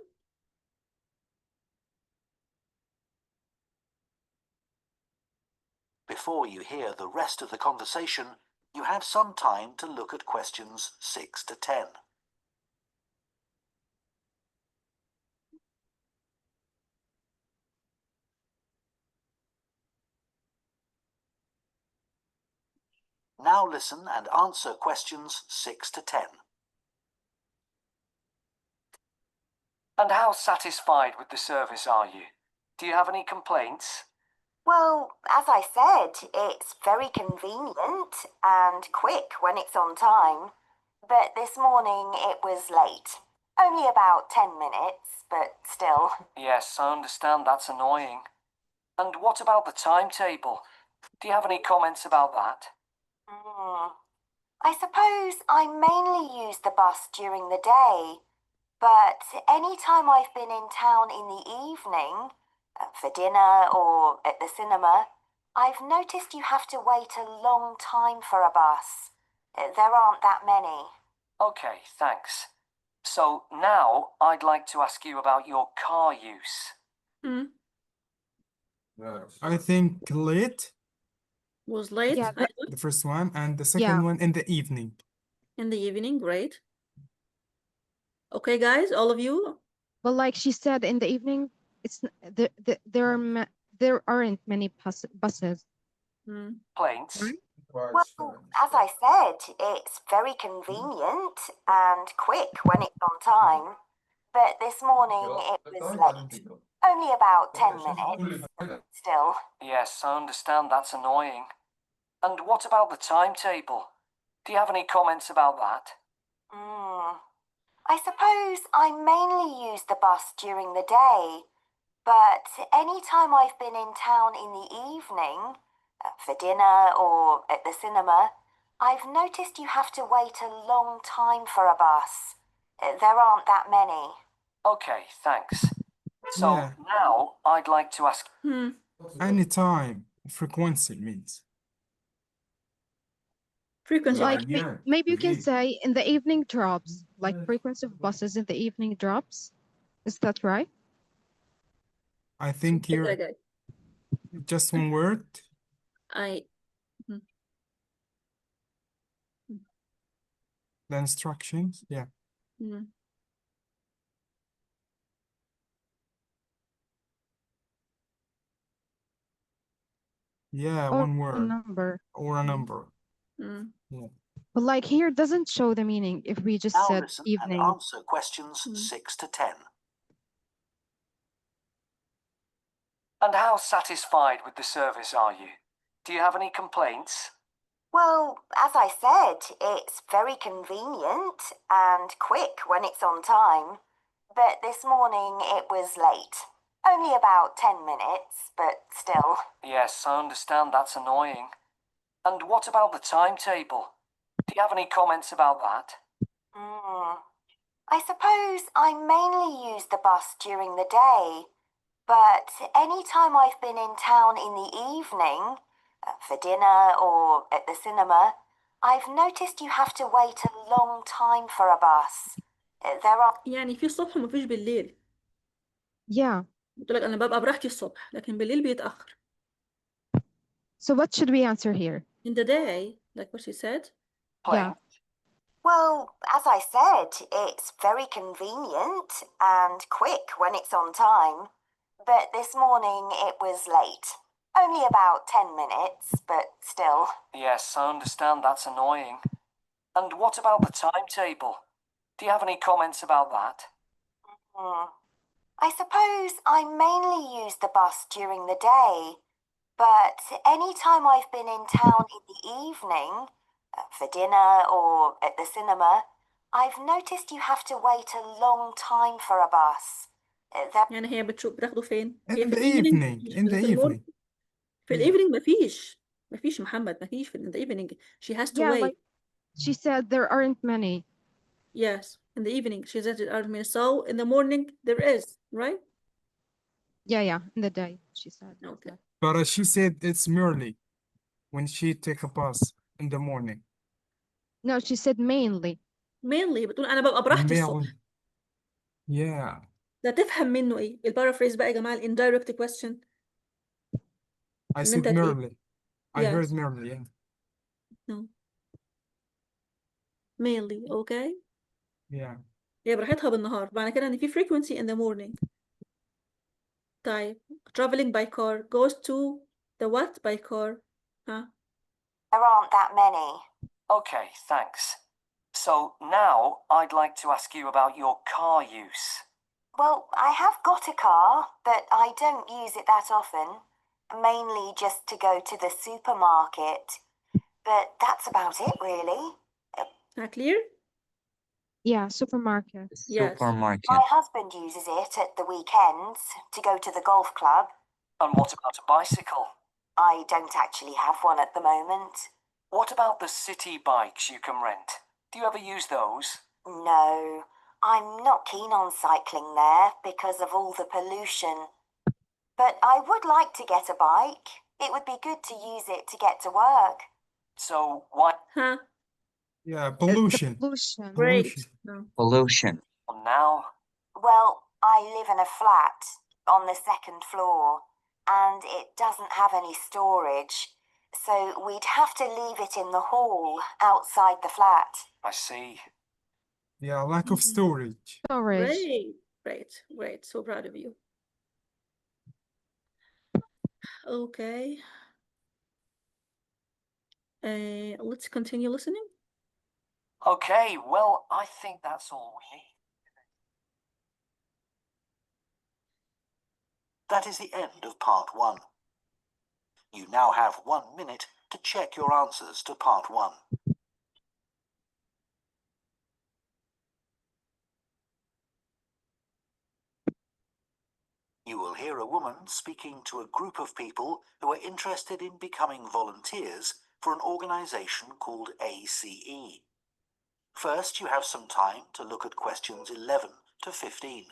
Before you hear the rest of the conversation, you have some time to look at questions 6 to 10. Now listen and answer questions 6 to 10. And how satisfied with the service are you? Do you have any complaints? Well, as I said, it's very convenient and quick when it's on time. But this morning it was late. Only about 10 minutes, but still. Yes, I understand that's annoying. And what about the timetable? Do you have any comments about that? I suppose I mainly use the bus during the day. But any time I've been in town in the evening, for dinner or at the cinema, I've noticed you have to wait a long time for a bus. There aren't that many. Okay, thanks. So now I'd like to ask you about your car use. I think late, Was late. Yeah, the first one, and the second one in the evening. In the evening, great. Okay, guys, all of you. But like she said, in the evening, it's there aren't many buses. Complaints? Well, as I said, it's very convenient and quick when it's on time. But this morning it was late. Only about 10 minutes, but still. Yes, I understand that's annoying. And what about the timetable? Do you have any comments about that? I suppose I mainly use the bus during the day. But any time I've been in town in the evening, for dinner or at the cinema, I've noticed you have to wait a long time for a bus. There aren't that many. Okay, thanks. So Yeah. now I'd like to ask... Anytime, frequency means. Frequency. Like maybe you can say in the evening drops, like frequency of buses in the evening drops. Is that right? I think you're just one word. The instructions, yeah. Yeah, Or one word. a number. Or a number. Yeah. But like here doesn't show the meaning if we just Now said listen evening. and answer questions 6 to 10. And how satisfied with the service are you? Do you have any complaints? Well, as I said, it's very convenient and quick when it's on time. But this morning it was late. Only about 10 minutes, but still. Yes, I understand that's annoying. And what about the timetable? Do you have any comments about that? I suppose I mainly use the bus during the day. But any time I've been in town in the evening, for dinner or at the cinema, I've noticed you have to wait a long time for a bus. There are... يعني في الصبح ومفيش بالليل. Yeah. قلت لك أنا ببقى براحتي الصبح لكن بالليل بيتأخر. So what should we answer here? In the day, like what she said. Yeah. Well, as I said, it's very convenient and quick when it's on time. But this morning it was late. Only about 10 minutes, but still. Yes, I understand that's annoying. And what about the timetable? Do you have any comments about that? I suppose I mainly use the bus during the day. But any time I've been in town in the evening, for dinner or at the cinema, I've noticed you have to wait a long time for a bus. يعني هي بتاخده فين؟ In هي في the الايفنينج، evening, in the في المورنينج. evening. في Yeah. الايفنينج مفيش محمد، مفيش في the evening. She has to Yeah, wait. like she said, there aren't many. Yes, in the evening she said there are many. So in the morning there is, right? Yeah, in the day, she said. Okay. But she said it's merely when she take a bus in the morning. No, she said mainly. Mainly بتقول انا ببقى براحتي الصبح. Mainly. Yeah. ده تفهم منه ايه؟ البارافريز بقى يا جماعه indirect question. I ان said انت ايه؟ merely. I heard Yes. merely, yeah. No. Mainly, okay. Yeah. هي براحتها بالنهار، معنى كده ان في frequency in the morning. طيب traveling by car goes to the what by car? Huh? There aren't that many. Okay, thanks. So now I'd like to ask you about your car use. Well, I have got a car, but I don't use it that often. Mainly just to go to the supermarket. But that's about it, really. Not clear? Yeah, supermarket. Yes. Supermarket. My husband uses it at the weekends to go to the golf club. And what about a bicycle? I don't actually have one at the moment. What about the city bikes you can rent? Do you ever use those? No, I'm not keen on cycling there because of all the pollution. But I would like to get a bike. It would be good to use it to get to work. So why Huh? Yeah, pollution. Pollution. Great. Pollution. No. Pollution. now? Well, I live in a flat on the second floor, and it doesn't have any storage. So we'd have to leave it in the hall outside the flat. I see. Yeah, lack of storage. Storage. Great. So proud of you. Okay. Let's continue listening. Okay, well, I think that's all we need. That is the end of part 1. You now have 1 minute to check your answers to part 1. You will hear a woman speaking to a group of people who are interested in becoming volunteers for an organization called ACE. First, you have some time to look at questions 11 to 15.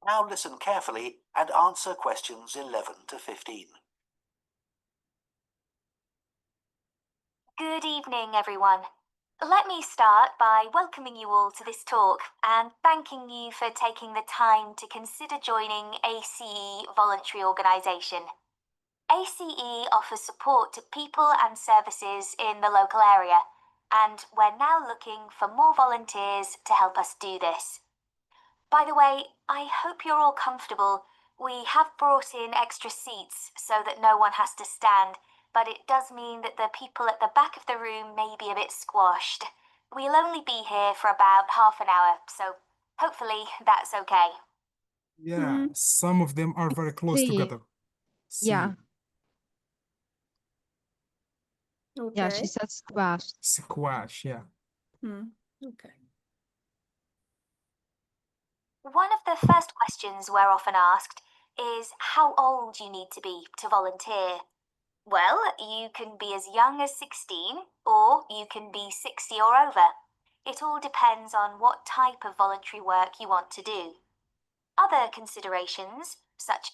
Now listen carefully and answer questions 11 to 15. Good evening, everyone. Let me start by welcoming you all to this talk and thanking you for taking the time to consider joining ACE Voluntary Organisation. ACE offers support to people and services in the local area, and we're now looking for more volunteers to help us do this. By the way, I hope you're all comfortable. We have brought in extra seats so that no one has to stand, but it does mean that the people at the back of the room may be a bit squashed. We'll only be here for about half an hour, so hopefully that's okay. Yeah, some of them are very close See. together. Yeah. Okay. Yeah, she said squashed. Squash, yeah. Okay. One of the first questions we're often asked is how old you need to be to volunteer. Well, you can be as young as 16 or you can be 60 or over. It all depends on what type of voluntary work you want to do. Other considerations, such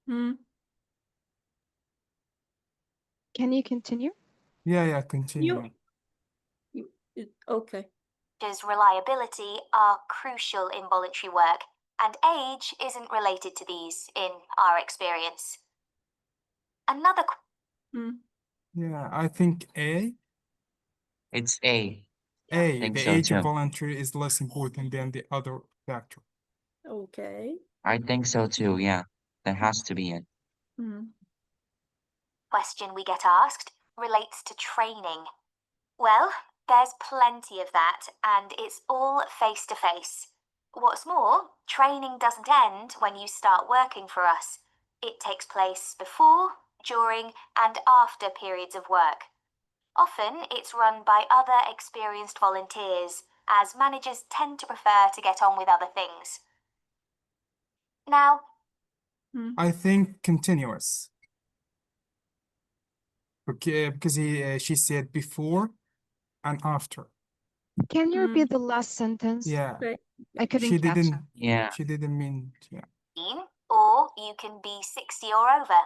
Can you continue? Yeah, continue. Okay. as reliability, are crucial in voluntary work, and age isn't related to these in our experience. Another Yeah, I think A. It's A. A, think the so age of too. volunteer is less important than the other factor. Okay. I think so too, yeah. That has to be it. Hmm. Question we get asked relates to training. Well, there's plenty of that, and it's all face to face. What's more, training doesn't end when you start working for us. It takes place before, during, and after periods of work. Often it's run by other experienced volunteers, as managers tend to prefer to get on with other things. Now, I think continuous. Okay, because she said before and after. Can you repeat the last sentence? Yeah, Right. I couldn't she catch didn't. it. Yeah. She didn't mean. Yeah. or you can be 60 or over.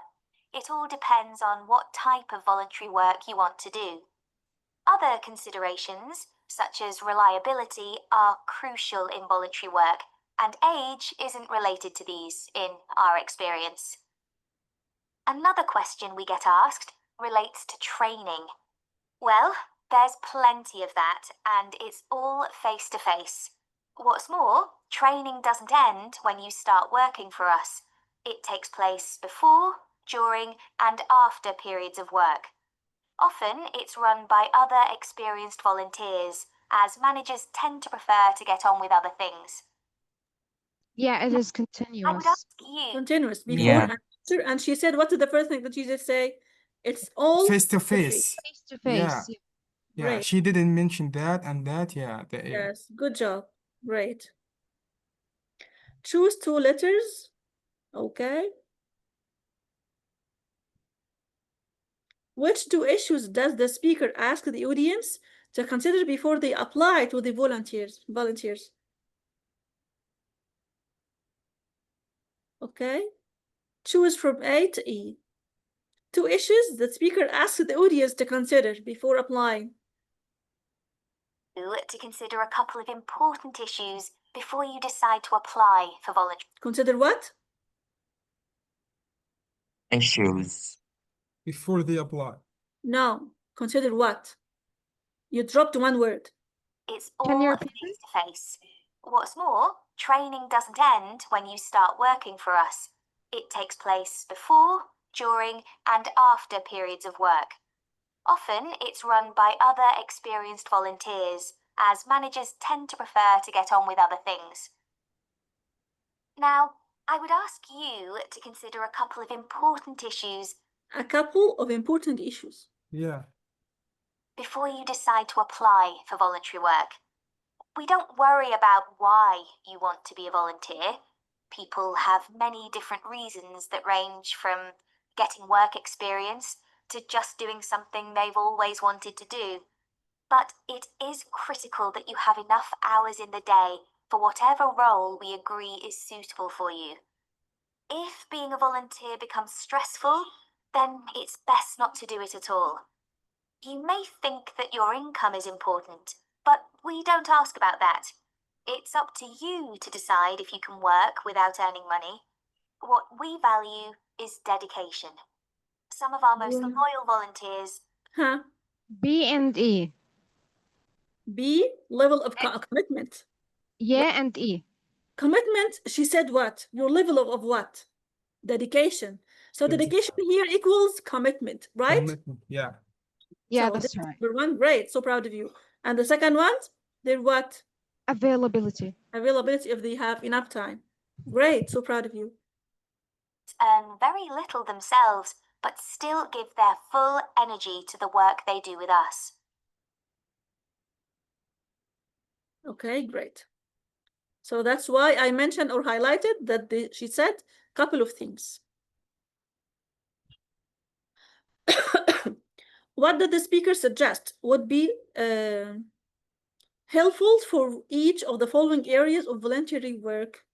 It all depends on what type of voluntary work you want to do. Other considerations, such as reliability, are crucial in voluntary work, and age isn't related to these in our experience. Another question we get asked relates to training. Well, there's plenty of that, and it's all face to face. What's more, training doesn't end when you start working for us. It takes place before, during, and after periods of work. Often it's run by other experienced volunteers, as managers tend to prefer to get on with other things. Yeah, it is I would continuous. ask you. Continuous before Yeah. and after. And she said, what is the first thing that she just say? It's all Face to face. Face to Yeah. face. Yeah. Great. She didn't mention that and that. Yeah. Yes, good job. Great. Choose two letters. Okay. Which two issues does the speaker ask the audience to consider before they apply to the volunteers? Okay. Choose from A to E. Two issues the speaker asks the audience to consider before applying. To consider a couple of important issues before you decide to apply for voluntary. Consider what? Issues. Before they apply. No. Consider what? You dropped one word. It's Can you all repeat face to face. What's more, training doesn't end when you start working for us. It takes place before, during, and after periods of work. Often it's run by other experienced volunteers, as managers tend to prefer to get on with other things. Now, I would ask you to consider a couple of important issues. A couple of important issues. Yeah. Before you decide to apply for voluntary work. We don't worry about why you want to be a volunteer. People have many different reasons that range from getting work experience to just doing something they've always wanted to do. But it is critical that you have enough hours in the day for whatever role we agree is suitable for you. If being a volunteer becomes stressful, then it's best not to do it at all. You may think that your income is important, but we don't ask about that. It's up to you to decide if you can work without earning money. What we value is dedication. Some of our most loyal volunteers. Huh? B and E. B, level of commitment. Yeah and E. Commitment, she said what? Your level of what? Dedication. So dedication here equals commitment, right? Commitment. Yeah. Yeah, So that's this right. number one, great, so proud of you. And the second one, they're what? Availability. Availability if they have enough time. Great, so proud of you. Earn very little themselves, but still give their full energy to the work they do with us. Okay, great. So that's why I mentioned or highlighted that she said a couple of things. What did the speaker suggest would be helpful for each of the following areas of voluntary work?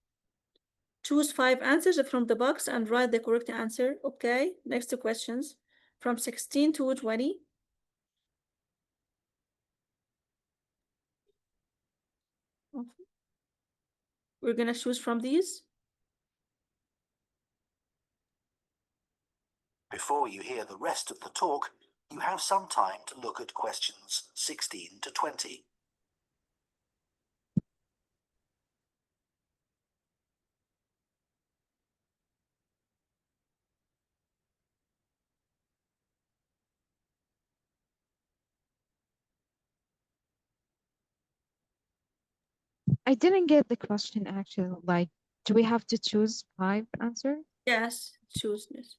Choose 5 answers from the box and write the correct answer. Okay, next two questions from 16 to 20. We're gonna choose from these. Before you hear the rest of the talk, you have some time to look at questions 16 to 20. I didn't get the question actually. Like, do we have to choose 5 answers? Yes, choose this.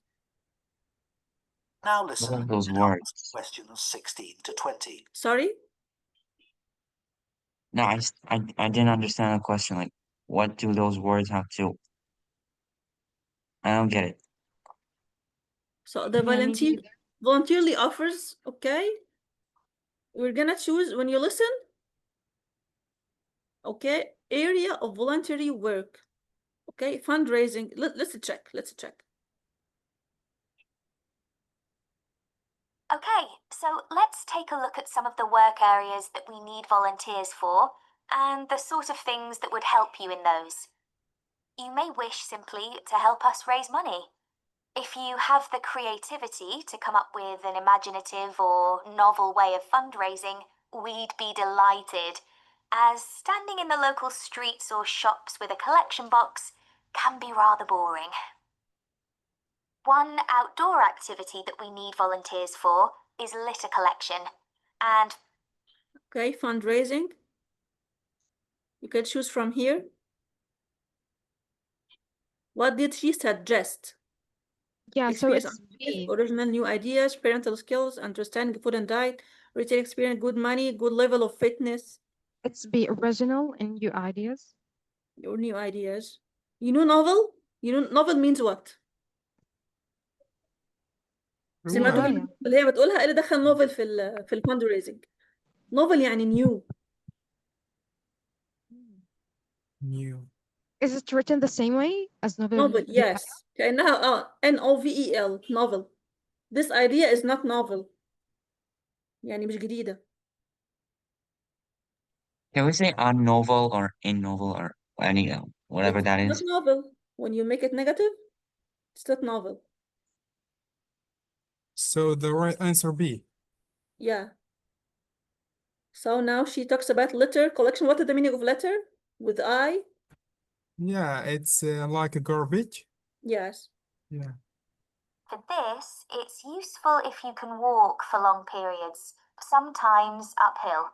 Now What listen are those and answer words? questions 16 to 20. Sorry? No, I didn't understand the question. Like, what do those words have to? I don't get it. So the Yeah, me neither. voluntarily offers, okay? We're gonna choose when you listen, okay? Area of voluntary work, okay? Fundraising. Let's check. Let's check. Okay, so let's take a look at some of the work areas that we need volunteers for and the sort of things that would help you in those. You may wish simply to help us raise money. If you have the creativity to come up with an imaginative or novel way of fundraising, we'd be delighted, as standing in the local streets or shops with a collection box can be rather boring. One outdoor activity that we need volunteers for is litter collection. And Okay, fundraising. You can choose from here. What did she suggest? Yeah, so Experience it's activities, B. original new ideas, parental skills, understanding food and diet, retail experience, good money, good level of fitness. It's B, original and new ideas. Your new ideas. You know novel? You know novel means what؟ سمعتوا رواية. كلمة اللي هي بتقولها ايه اللي دخل نوفل في الفند ريزنج؟ نوفل يعني نيو. New. Is it written the same way as novel? novel yes كأنها NOVEL novel. This idea is not novel. يعني مش جديدة. Can we say on novel or in novel or any whatever that It's not is? novel. When you make it negative, it's not novel. So the right answer B. Yeah. So now she talks about litter collection. What is the meaning of litter? With I? Yeah, it's like a garbage. Yes. Yeah. for this, it's useful if you can walk for long periods, sometimes uphill.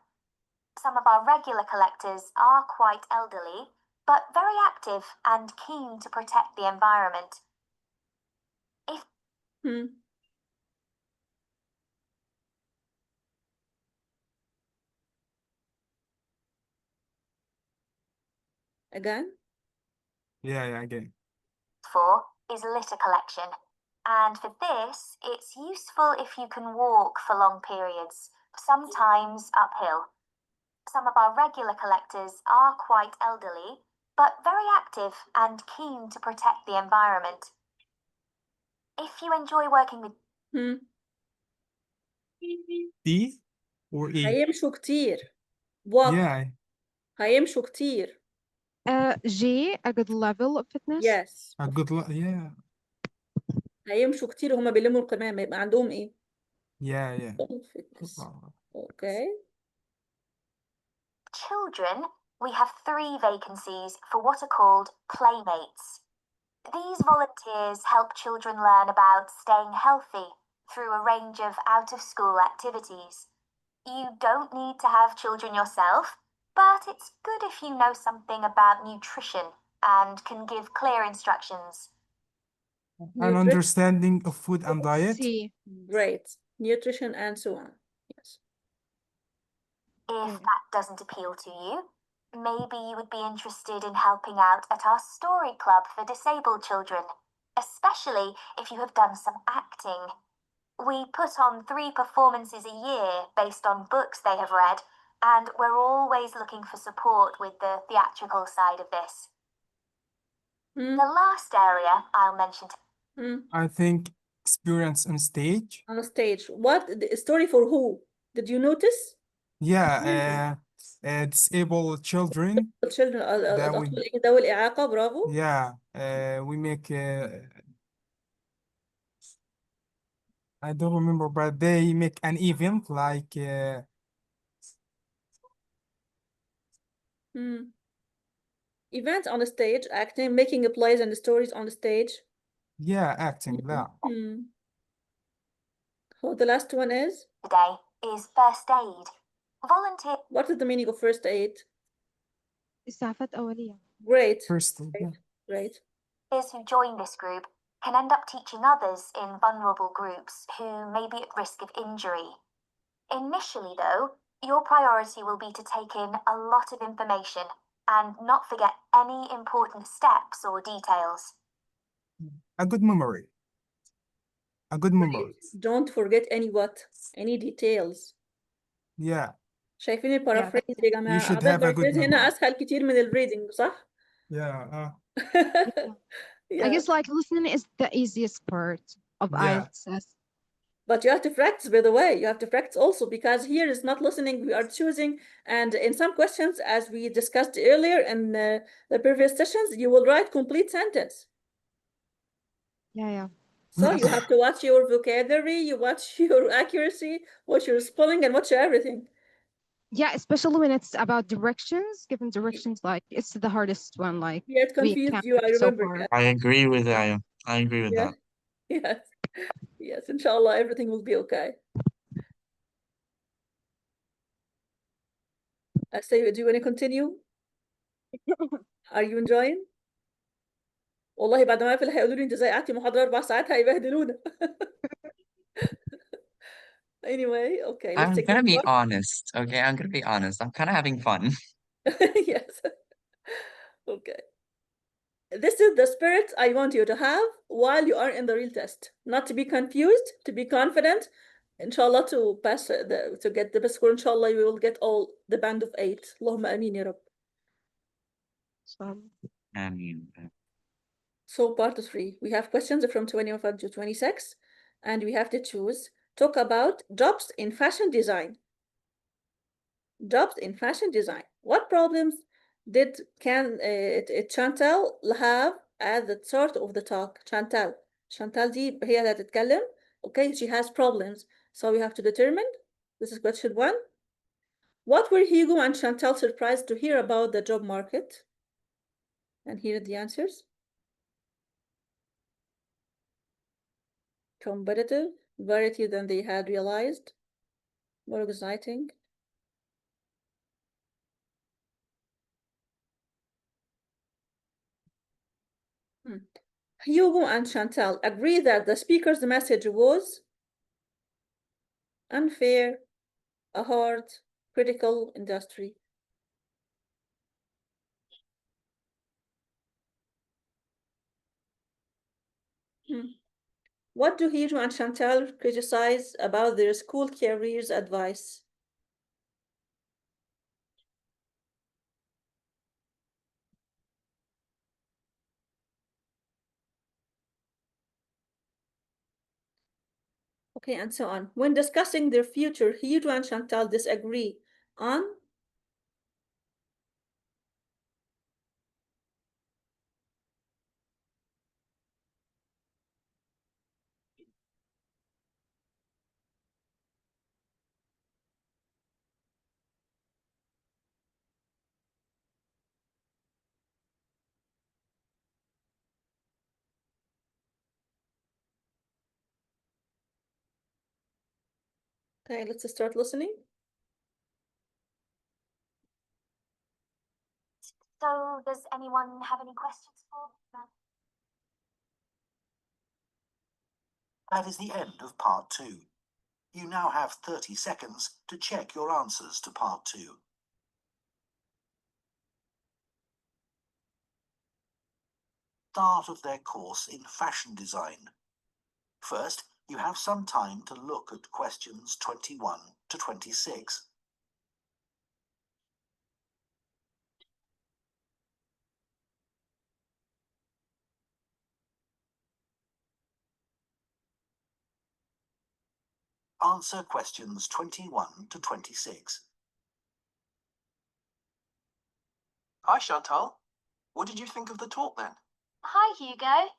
Some of our regular collectors are quite elderly, but very active and keen to protect the environment. Hmm. Again? Yeah, again. For is litter collection. And for this, it's useful if you can walk for long periods, sometimes uphill. Some of our regular collectors are quite elderly, but very active and keen to protect the environment. If you enjoy working with Hmm. D or E? هيمشوا كتير. Walk. Yeah. هيمشوا كتير. G, a good level of fitness. Yes. A good luck. Yeah. هيمشوا كتير وهما بيلموا القمامة يبقى عندهم ايه؟ Yeah. Fitness. Okay. children, we have 3 vacancies for what are called playmates. These volunteers help children learn about staying healthy through a range of out-of-school activities. You don't need to have children yourself, but it's good if you know something about nutrition and can give clear instructions. An understanding of food and diet. C. Great. Nutrition and so on. Yes. If that doesn't appeal to you, maybe you would be interested in helping out at our story club for disabled children, especially if you have done some acting. We put on 3 performances a year based on books they have read, and we're always looking for support with the theatrical side of this. The last area I'll mention. I think experience on stage. On stage. What? The story for who? Did you notice? Yeah, disabled children. Children that we, الأطفال ذوي الإعاقة برافو. yeah, we make I don't remember, but they make an event like Events on the stage, acting, making plays and stories on the stage. yeah, acting. Yeah. Oh, the last one is? Today is first aid. Volunteer. What is the meaning of first aid? إسعافات أولية. Great. First, yeah. Great. Peers who join this group can end up teaching others in vulnerable groups who may be at risk of injury. Initially, though, your priority will be to take in a lot of information and not forget any important steps or details. A good memory. A good memory. Don't forget any what? Any details. Yeah. شايفين البارافريز يا جماعة؟ You should أعتقد have a good البارافريز هنا memory. أسهل كتير من الريدنج صح؟ Yeah. I guess like listening is the easiest part of Yeah. IELTS. But you have to practice, by the way. You have to practice also because here is not listening, we are choosing. And in some questions, as we discussed earlier in the previous sessions, you will write complete sentence. Yeah. So you have to watch your vocabulary, you watch your accuracy, watch your spelling, and watch your everything. Yeah, especially when it's about directions, given directions, like it's the hardest one. Like Yeah, it we confused can't you, I so remember. far. I agree with that. I agree with Yeah. that. Yes. Yes, inshallah, everything will be okay. So, do you want to continue? Are you enjoying? والله بعد ما اقفل هيقولوا لي انت ازاي قعدتي محاضرة 4 ساعات هيبهدلونا. Anyway, okay, let's I'm take the gonna be floor. honest, okay? I'm gonna be honest. I'm kind of having fun. Yes. Okay. This is the spirit I want you to have while you are in the real test. Not to be confused, to be confident. Inshallah, to pass to get the best score. Inshallah, you will get all the band of 8. Allahumma ameen ya Rabb. I mean, So part 3, we have questions from 21 to 26, and we have to choose. Talk about jobs in fashion design. Jobs in fashion design. What problems did Chantal have at the start of the talk? Chantal دي هي اللي هتتكلم. Okay, she has problems. So we have to determine. This is question 1. What were Hugo and Chantal surprised to hear about the job market? And here are the answers. Competitive, variety than they had realized, more exciting. Hugo and Chantal agree that the speaker's message was unfair, a hard, critical industry. What do Hugo and Chantal criticize about their school careers advice? Okay, and so on. When discussing their future, Hugo and Chantal disagree on Okay, let's start listening. So, does anyone have any questions for me? That is the end of part 2. You now have 30 seconds to check your answers to part 2. Start of their course in fashion design. First, you have some time to look at questions 21 to 26. Answer questions 21 to 26. Hi, Chantal. What did you think of the talk then? Hi, Hugo.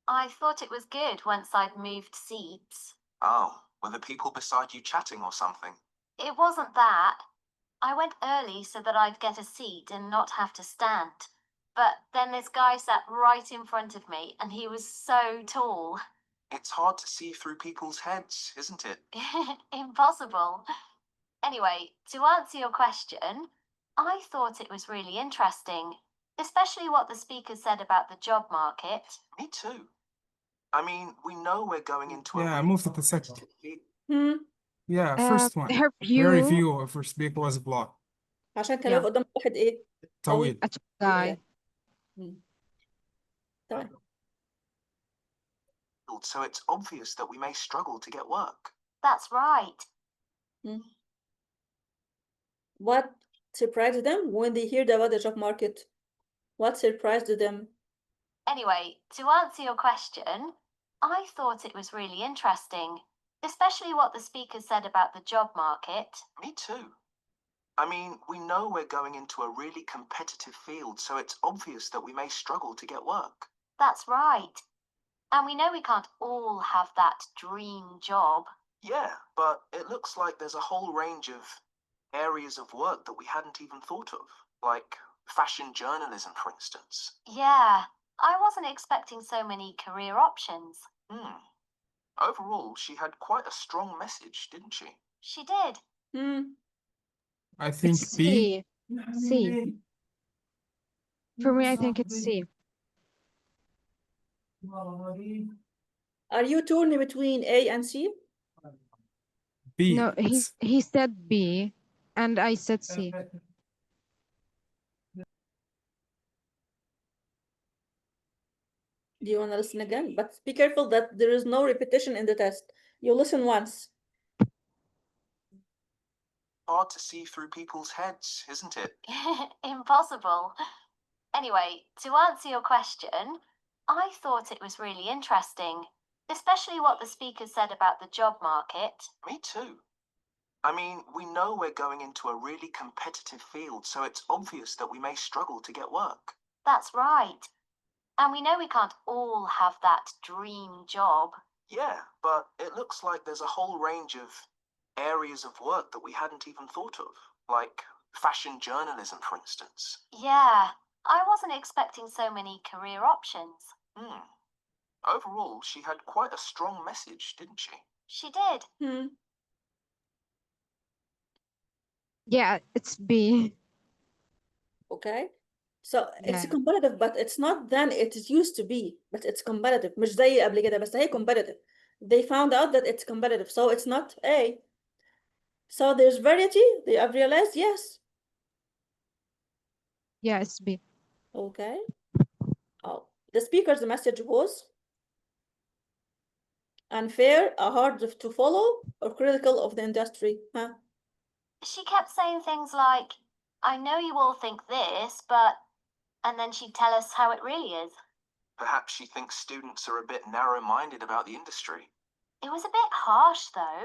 I thought it was good once I'd moved seats. Oh, were the people beside you chatting or something? It wasn't that. I went early so that I'd get a seat and not have to stand. But then this guy sat right in front of me and he was so tall. It's hard to see through people's heads, isn't it? Impossible. Anyway, to answer your question, I thought it was really interesting, especially what the speaker said about the job market. Me too. I mean, we know we're going into a Yeah, really move to the second. Hmm. Yeah, first one. her Her view. view of her speaker was blocked. عشان كان واقف Yeah. قدام واحد ايه طويل. طويل. A guy. مم. تمام. so it's obvious that we may struggle to get work. That's right. Hmm. What surprised them when they heard about the job market? What surprised them? Anyway, to answer your question, I thought it was really interesting, especially what the speaker said about the job market. Me too. I mean, we know we're going into a really competitive field, so it's obvious that we may struggle to get work. That's right. And we know we can't all have that dream job. Yeah, but it looks like there's a whole range of areas of work that we hadn't even thought of, like fashion journalism, for instance. Yeah, I wasn't expecting so many career options. Overall, she had quite a strong message, didn't she? She did. I think It's B. C. C. For me, I think it's C. Are you torn between A and C? B. No, he said B, and I said C. Do you want to listen again? But be careful that there is no repetition in the test. You listen once. Hard to see through people's heads, isn't it? Impossible. Anyway, to answer your question, I thought it was really interesting, especially what the speaker said about the job market. Me too. I mean, we know we're going into a really competitive field, so it's obvious that we may struggle to get work. That's right. And we know we can't all have that dream job. Yeah, but it looks like there's a whole range of areas of work that we hadn't even thought of, like fashion journalism, for instance. Yeah, I wasn't expecting so many career options. Overall, she had quite a strong message, didn't she? She did. Yeah, it's B. Okay. So it's Yeah. competitive, but it's not than it used to be, but it's competitive. مش زي قبل كده بس هي competitive. They found out that it's competitive, so it's not A. So there's variety. They have realized, yes. Yeah, it's B. Okay. Oh, the speaker's message was unfair, hard to follow, or critical of the industry. Huh? She kept saying things like, I know you all think this, but... And then she'd tell us how it really is. Perhaps she thinks students are a bit narrow-minded about the industry. It was a bit harsh, though.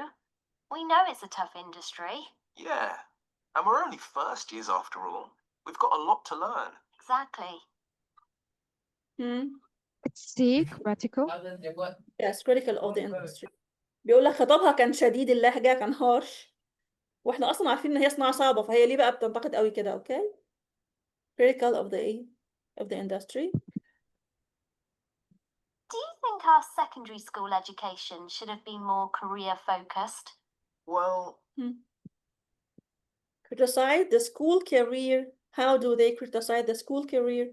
We know it's a tough industry. Yeah, and we're only first years after all. We've got a lot to learn. Exactly. It's C, critical. Yes, critical of the industry. بيقول لك خطابها كان شديد اللهجة، كان harsh. واحنا اصلا عارفين ان هي صناعة صعبة، فهي ليه بقى بتنتقد قوي كده؟ اوكي. Critical of the industry. Do you think our secondary school education should have been more career focused? Well, Criticize the school career. How do they criticize the school career?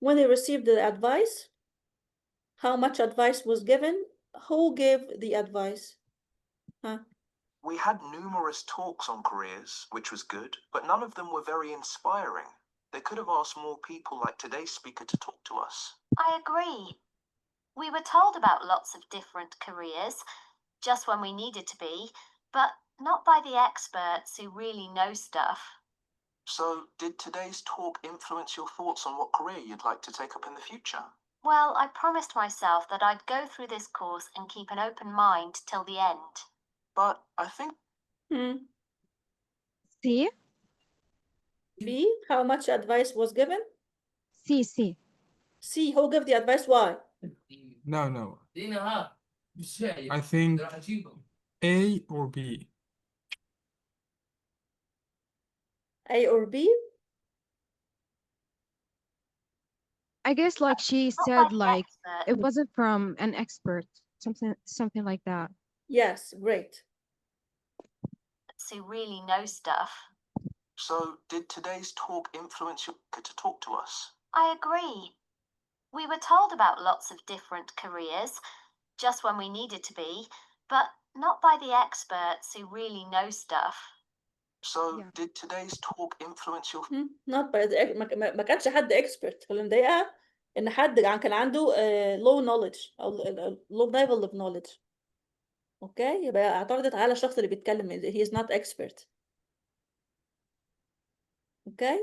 When they received the advice, how much advice was given, who gave the advice? we had numerous talks on careers, which was good, but none of them were very inspiring. They could have asked more people like today's speaker to talk to us. I agree. We were told about lots of different careers, just when we needed to be, but not by the experts who really know stuff. So, did today's talk influence your thoughts on what career you'd like to take up in the future? Well, I promised myself that I'd go through this course and keep an open mind till the end. But I think... C? B, how much advice was given? C, C. C, who gave the advice? Why? No. I think A or B. A or B? I guess like she said, like it wasn't from an expert, something like that. Yes, great. Who really know stuff. So, did today's talk influence you to talk to us? I agree. We were told about lots of different careers, just when we needed to be, but not by the experts who really know stuff. So, Yeah. did today's talk influence your not by the ما كانش حد expert. اللي مضايقها ان حد كان عنده low knowledge او low level of knowledge. اوكي، يبقى اعترضت على الشخص اللي بيتكلم. he is not expert. Okay.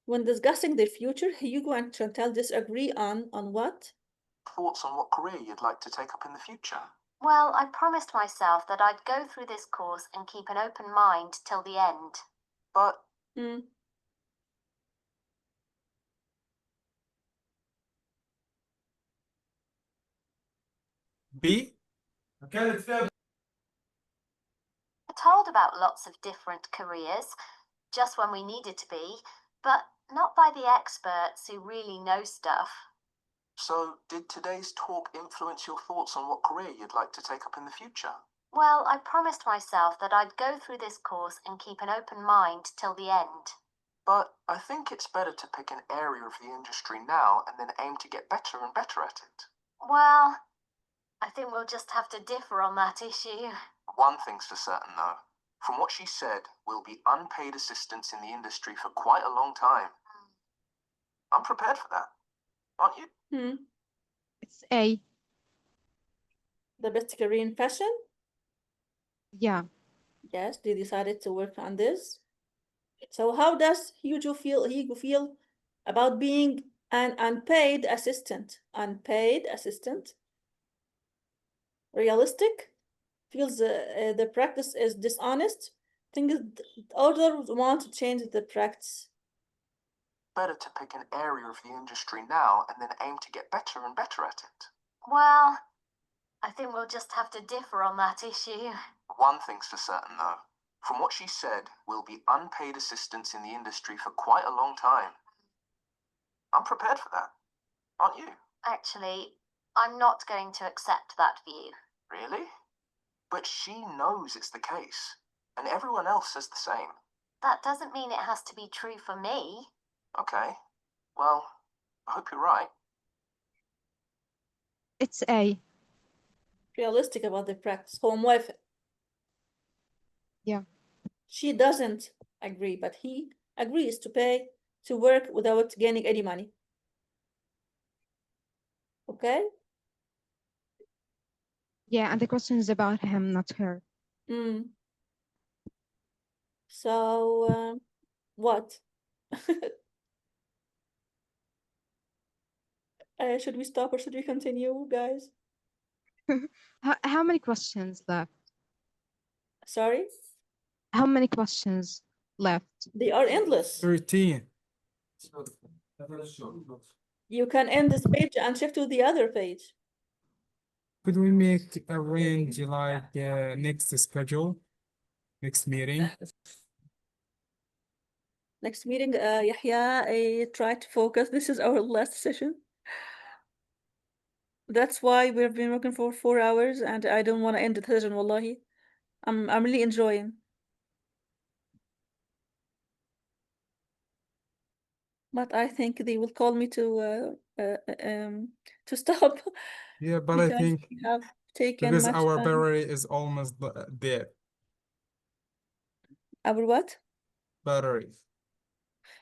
When discussing their future, Hugo and Chantal disagree on what? thoughts on what career you'd like to take up in the future? Well, I promised myself that I'd go through this course and keep an open mind till the end. But B. We're told about lots of different careers, just when we needed to be, but not by the experts who really know stuff. So, did today's talk influence your thoughts on what career you'd like to take up in the future? Well, I promised myself that I'd go through this course and keep an open mind till the end. But I think it's better to pick an area of the industry now and then aim to get better and better at it. Well, I think we'll just have to differ on that issue. One thing's for certain, though. From what she said, we'll be unpaid assistants in the industry for quite a long time. I'm prepared for that. Aren't you? It's A. The best career in fashion? Yeah. Yes, they decided to work on this. So how does Hugo feel about being an unpaid assistant? Unpaid assistant? Realistic? Feels the practice is dishonest? Think others want to change the practice. Better to pick an area of the industry now and then aim to get better and better at it. Well, I think we'll just have to differ on that issue. One thing's for certain, though. From what she said, we'll be unpaid assistants in the industry for quite a long time. I'm prepared for that. Aren't you? Actually, I'm not going to accept that view. Really? But she knows it's the case, and everyone else says the same. That doesn't mean it has to be true for me. Okay. Well, I hope you're right. It's A. Realistic about the practice. هو موافق. Yeah. She doesn't agree, but he agrees to pay to work without gaining any money. Okay? Yeah, and the question is about him, not her. So, what? Should we stop or should we continue, guys? How many questions left? Sorry? How many questions left? They are endless. 13. You can end this page and shift to the other page. Could we make arrange like next schedule, next meeting? Next meeting, Yahya, try to focus. This is our last session. That's why we've been working for 4 hours and I don't want to end the session, wallahi. I'm really enjoying. But I think they will call me to stop. Yeah, but I because think we have taken because much our time. battery is almost dead. Our what? Battery.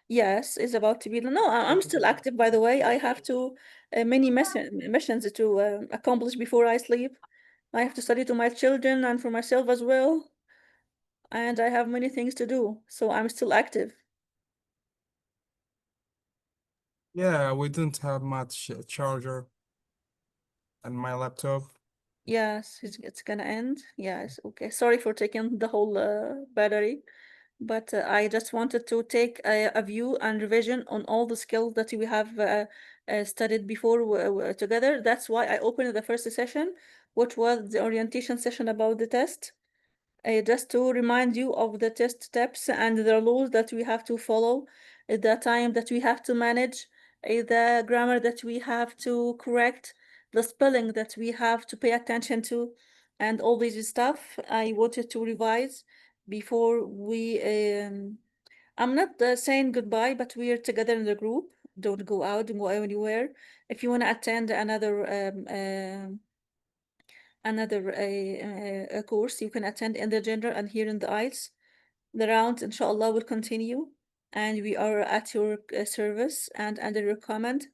Yes, it's about to be. No, I'm still active, by the way. I have to many missions to accomplish before I sleep. I have to study to my children and for myself as well. And I have many things to do, so I'm still active. Yeah, we don't have much charger on my laptop. Yes, it's gonna end. Yes, okay. Sorry for taking the whole battery, but I just wanted to take a view and revision on all the skills that we have studied before together. That's why I opened the first session, which was the orientation session about the test. Just to remind you of the test steps and the rules that we have to follow, the time that we have to manage, the grammar that we have to correct, the spelling that we have to pay attention to, and all these stuff I wanted to revise before we I'm not saying goodbye, but we are together in the group. Don't go out, don't go anywhere. If you want to attend another a course, you can attend in the gender and here in the IELTS. The round, inshallah, will continue, and we are at your service and under your command.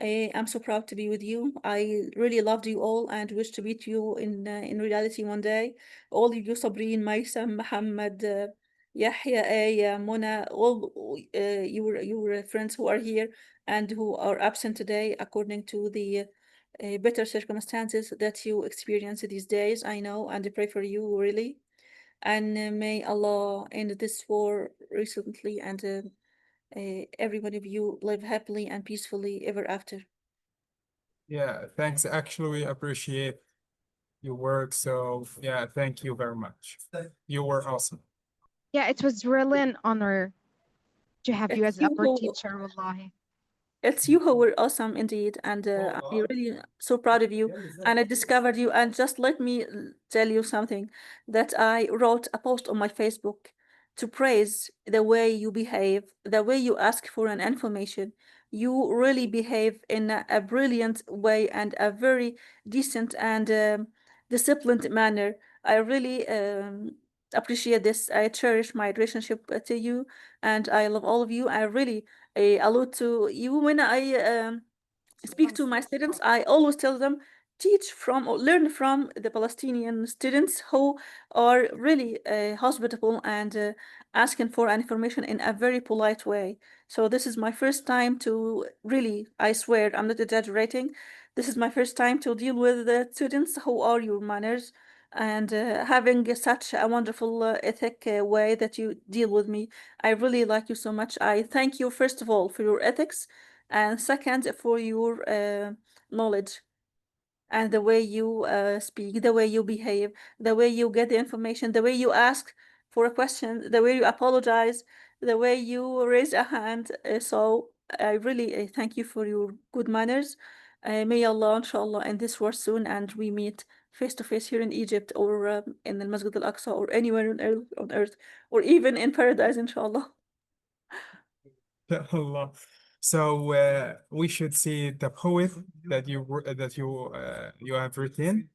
I'm so proud to be with you. I really loved you all and wish to meet you in reality one day. All of you, Sabreen, Maisam, Muhammad, Yahya, Aya, Mona, all your friends who are here and who are absent today, according to the better circumstances that you experience these days. I know, and I pray for you really. And may Allah end this war recently and every one of you live happily and peacefully ever after. Yeah, thanks. Actually, we appreciate your work. So yeah, thank you very much. You were awesome. Yeah, it was really an honor to have you It's as you our who teacher, wallahi. It's you who were awesome indeed, and I'm really so proud of you. And I discovered you, and just let me tell you something that I wrote a post on my Facebook to praise the way you behave, the way you ask for an information. You really behave in a brilliant way and a very decent and disciplined manner. I really appreciate this. I cherish my relationship to you, and I love all of you. I really allude to you when I speak to my students. I always tell them teach from or learn from the Palestinian students who are really hospitable and asking for information in a very polite way. So this is my first time to really, I swear, I'm not exaggerating. This is my first time to deal with the students who are your manners and having such a wonderful ethic way that you deal with me. I really like you so much. I thank you, first of all, for your ethics, and second, for your knowledge and the way you speak, the way you behave, the way you get the information, the way you ask for a question, the way you apologize, the way you raise a hand. So I really thank you for your good manners. May Allah, inshallah, end this war soon and we meet face to face here in Egypt or in the Masjid al-Aqsa or anywhere on earth, or even in paradise, inshallah. Ya Allah. So we should see the poem that you have written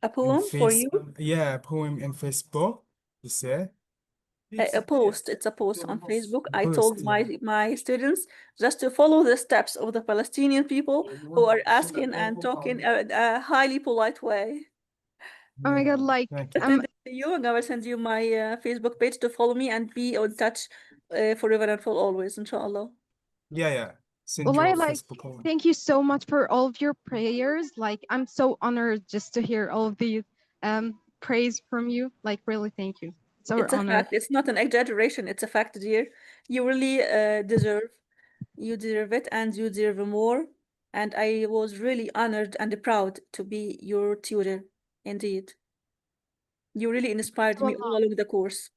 A in poem for you. yeah, poem in Facebook. You said A post. It's a post on Facebook. I post, told yeah. my students just to follow the steps of the Palestinian people who are asking and talking a highly polite way. Oh my God, Yeah, like thank I you. send it to you, and I will send you my Facebook page to follow me and be in touch forever and for always, inshallah. Yeah. Send well, I your like Facebook link. thank you so much for all of your prayers. Like I'm so honored just to hear all of these praise from you. Like really thank you. It's our It's a honor. fact. It's not an exaggeration. It's a fact, dear. You really you deserve it, and you deserve more. And I was really honored and proud to be your tutor, indeed. You really inspired me all Wallah. along the course.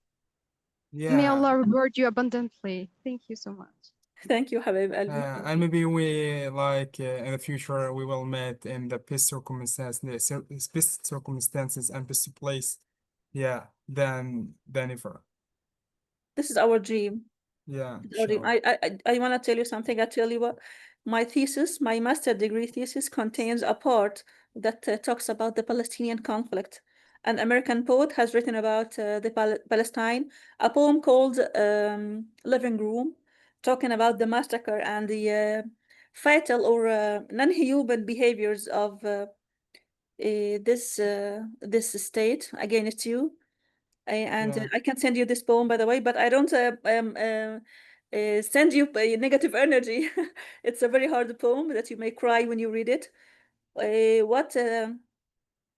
May Yeah. Allah reward you abundantly. Thank you so much. Thank you, Habib Albi. And maybe we like in the future we will meet in the best circumstances, best circumstances and best place. Yeah, than ever. This is our dream. Yeah, It's our dream. sure. I want to tell you something. I tell you what, my thesis, my master degree thesis contains a part that talks about the Palestinian conflict. An American poet has written about the Palestine, a poem called Living Room, talking about the massacre and the fatal or non-human behaviors of this state against you. And Yeah. I can send you this poem, by the way, but I don't send you negative energy. It's a very hard poem that you may cry when you read it.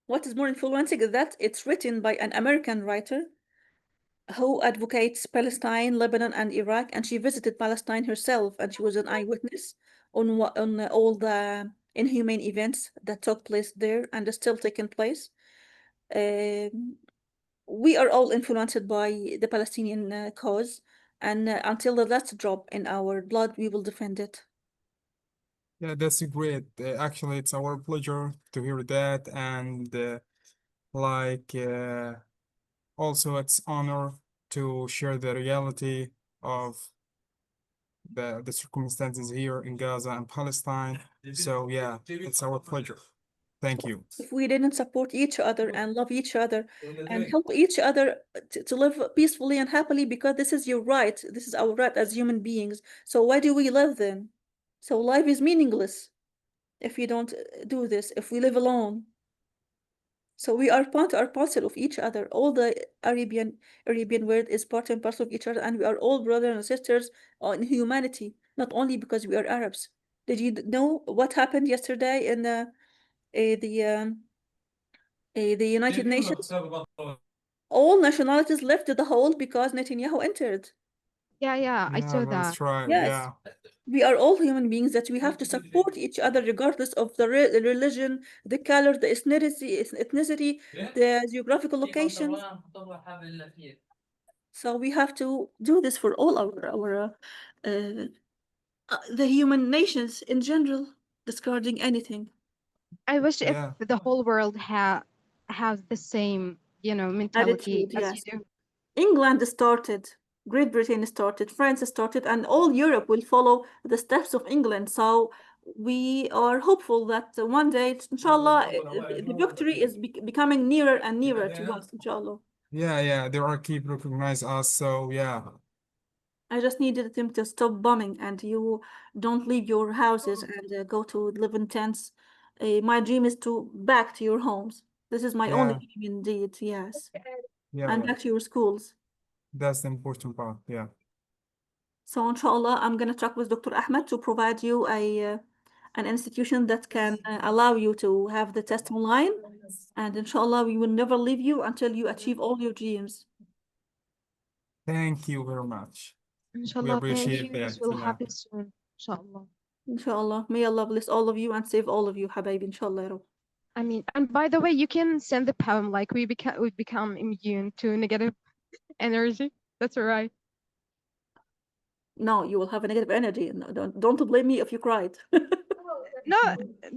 What is more influencing is that it's written by an American writer who advocates Palestine, Lebanon, and Iraq, and she visited Palestine herself, and she was an eyewitness on all the inhumane events that took place there and are still taking place. Um, we are all influenced by the Palestinian cause, and until the last drop in our blood, we will defend it. Yeah, that's great. Actually, it's our pleasure to hear that, and like also it's honor to share the reality of the circumstances here in Gaza and Palestine. So yeah, it's our pleasure. Thank you. If we didn't support each other and love each other and help each other to live peacefully and happily, because this is your right, this is our right as human beings. So why do we live then? So life is meaningless if we don't do this, if we live alone. So we are part or parcel of each other. All the Arabian world is part and parcel of each other, and we are all brothers and sisters in humanity, not only because we are Arabs. Did you know what happened yesterday in the the United Nations? All nationalities left the hall because Netanyahu entered. Yeah, I Yeah, saw that. that's right. Yes, Yeah, we are all human beings that we have to support each other regardless of the religion, the color, the ethnicity, the geographical location. So we have to do this for all the human nations in general, discarding anything. I wish if yeah, the whole world has the same, mentality Attitude, as you yes. do. England started, Great Britain started, France started, and all Europe will follow the steps of England. So we are hopeful that one day, inshallah, the victory is becoming nearer and nearer to us, inshallah. yeah. There are keep recognize us. So yeah, I just needed them to stop bombing and you don't leave your houses and go to live in tents. My dream is to back to your homes. This is my only yeah, dream indeed, yes. And yeah. back to your schools. That's the important part. Yeah. So inshallah, I'm gonna talk with Dr. Ahmed to provide you an institution that can allow you to have the test online. And inshallah, we will never leave you until you achieve all your dreams. Thank you very much. We Inshallah, thank appreciate you. This that. will Yeah. happen soon. Inshallah. Inshallah. May Allah bless all of you and save all of you, Habaib, inshallah. Ya Rabb. I mean, and by the way, you can send the poem like we become immune to negative energy. That's right. No, you will have a negative energy. No, don't blame me if you cried. No,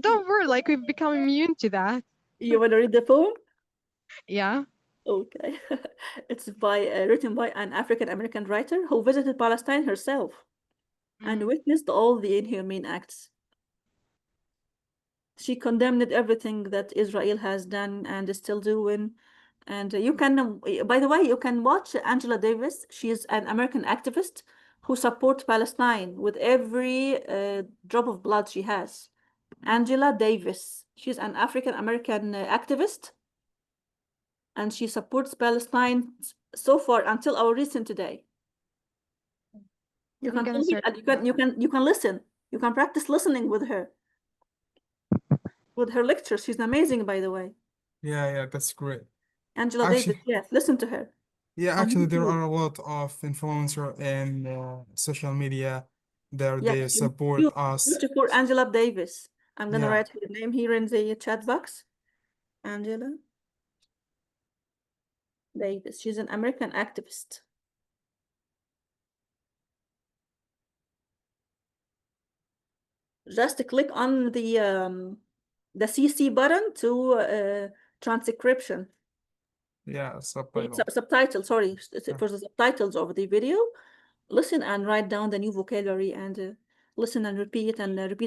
don't worry. Like we've become immune to that. You want to read the poem? Yeah. Okay. It's written by an African American writer who visited Palestine herself and Mm. witnessed all the inhumane acts. She condemned everything that Israel has done and is still doing. And you can, by the way, you can watch Angela Davis. She is an American activist who supports Palestine with every drop of blood she has. Angela Davis. She's an African American activist and she supports Palestine so far until our recent today. You I'm can gonna tell me, search and for that. you can listen. You can practice listening with her lectures. She's amazing, by the way. Yeah, that's great. Angela Davis, Actually, yes, listen to her yeah, on actually, there YouTube. are a lot of influencer in social media there Yes, they support you us. search for Angela Davis. I'm gonna Yeah, write her name here in the chat box. Angela Davis. She's an American activist. Just click on the CC button to transcription. yeah, subtitle. Subtitle, sorry, Yeah, for the subtitles of the video. Listen and write down the new vocabulary and listen and repeat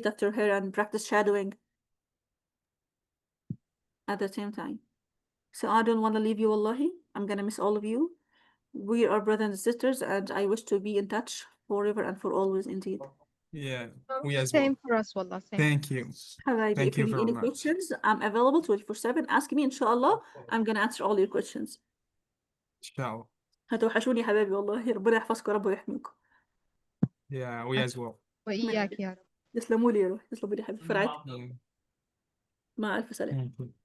after her and practice shadowing at the same time. So I don't want to leave you, wallahi. I'm gonna miss all of you. We are brothers and sisters, and I wish to be in touch forever and for always, indeed. yeah, we as Same well. for us, wallah. Same. Thank you. Habibi, Thank if you you need very any much. questions, I'm available 24/7. Ask me, inshallah. I'm gonna answer all your questions. Ciao. هتوحشوني يا حبايبي والله ربنا يحفظكم يا رب ويحميكم. Yeah, we as well. وإياك يا رب. تسلموا لي يا روحي تسلموا لي يا حبيبي فرعتك Yeah. مع ألف سلامة. Thank you.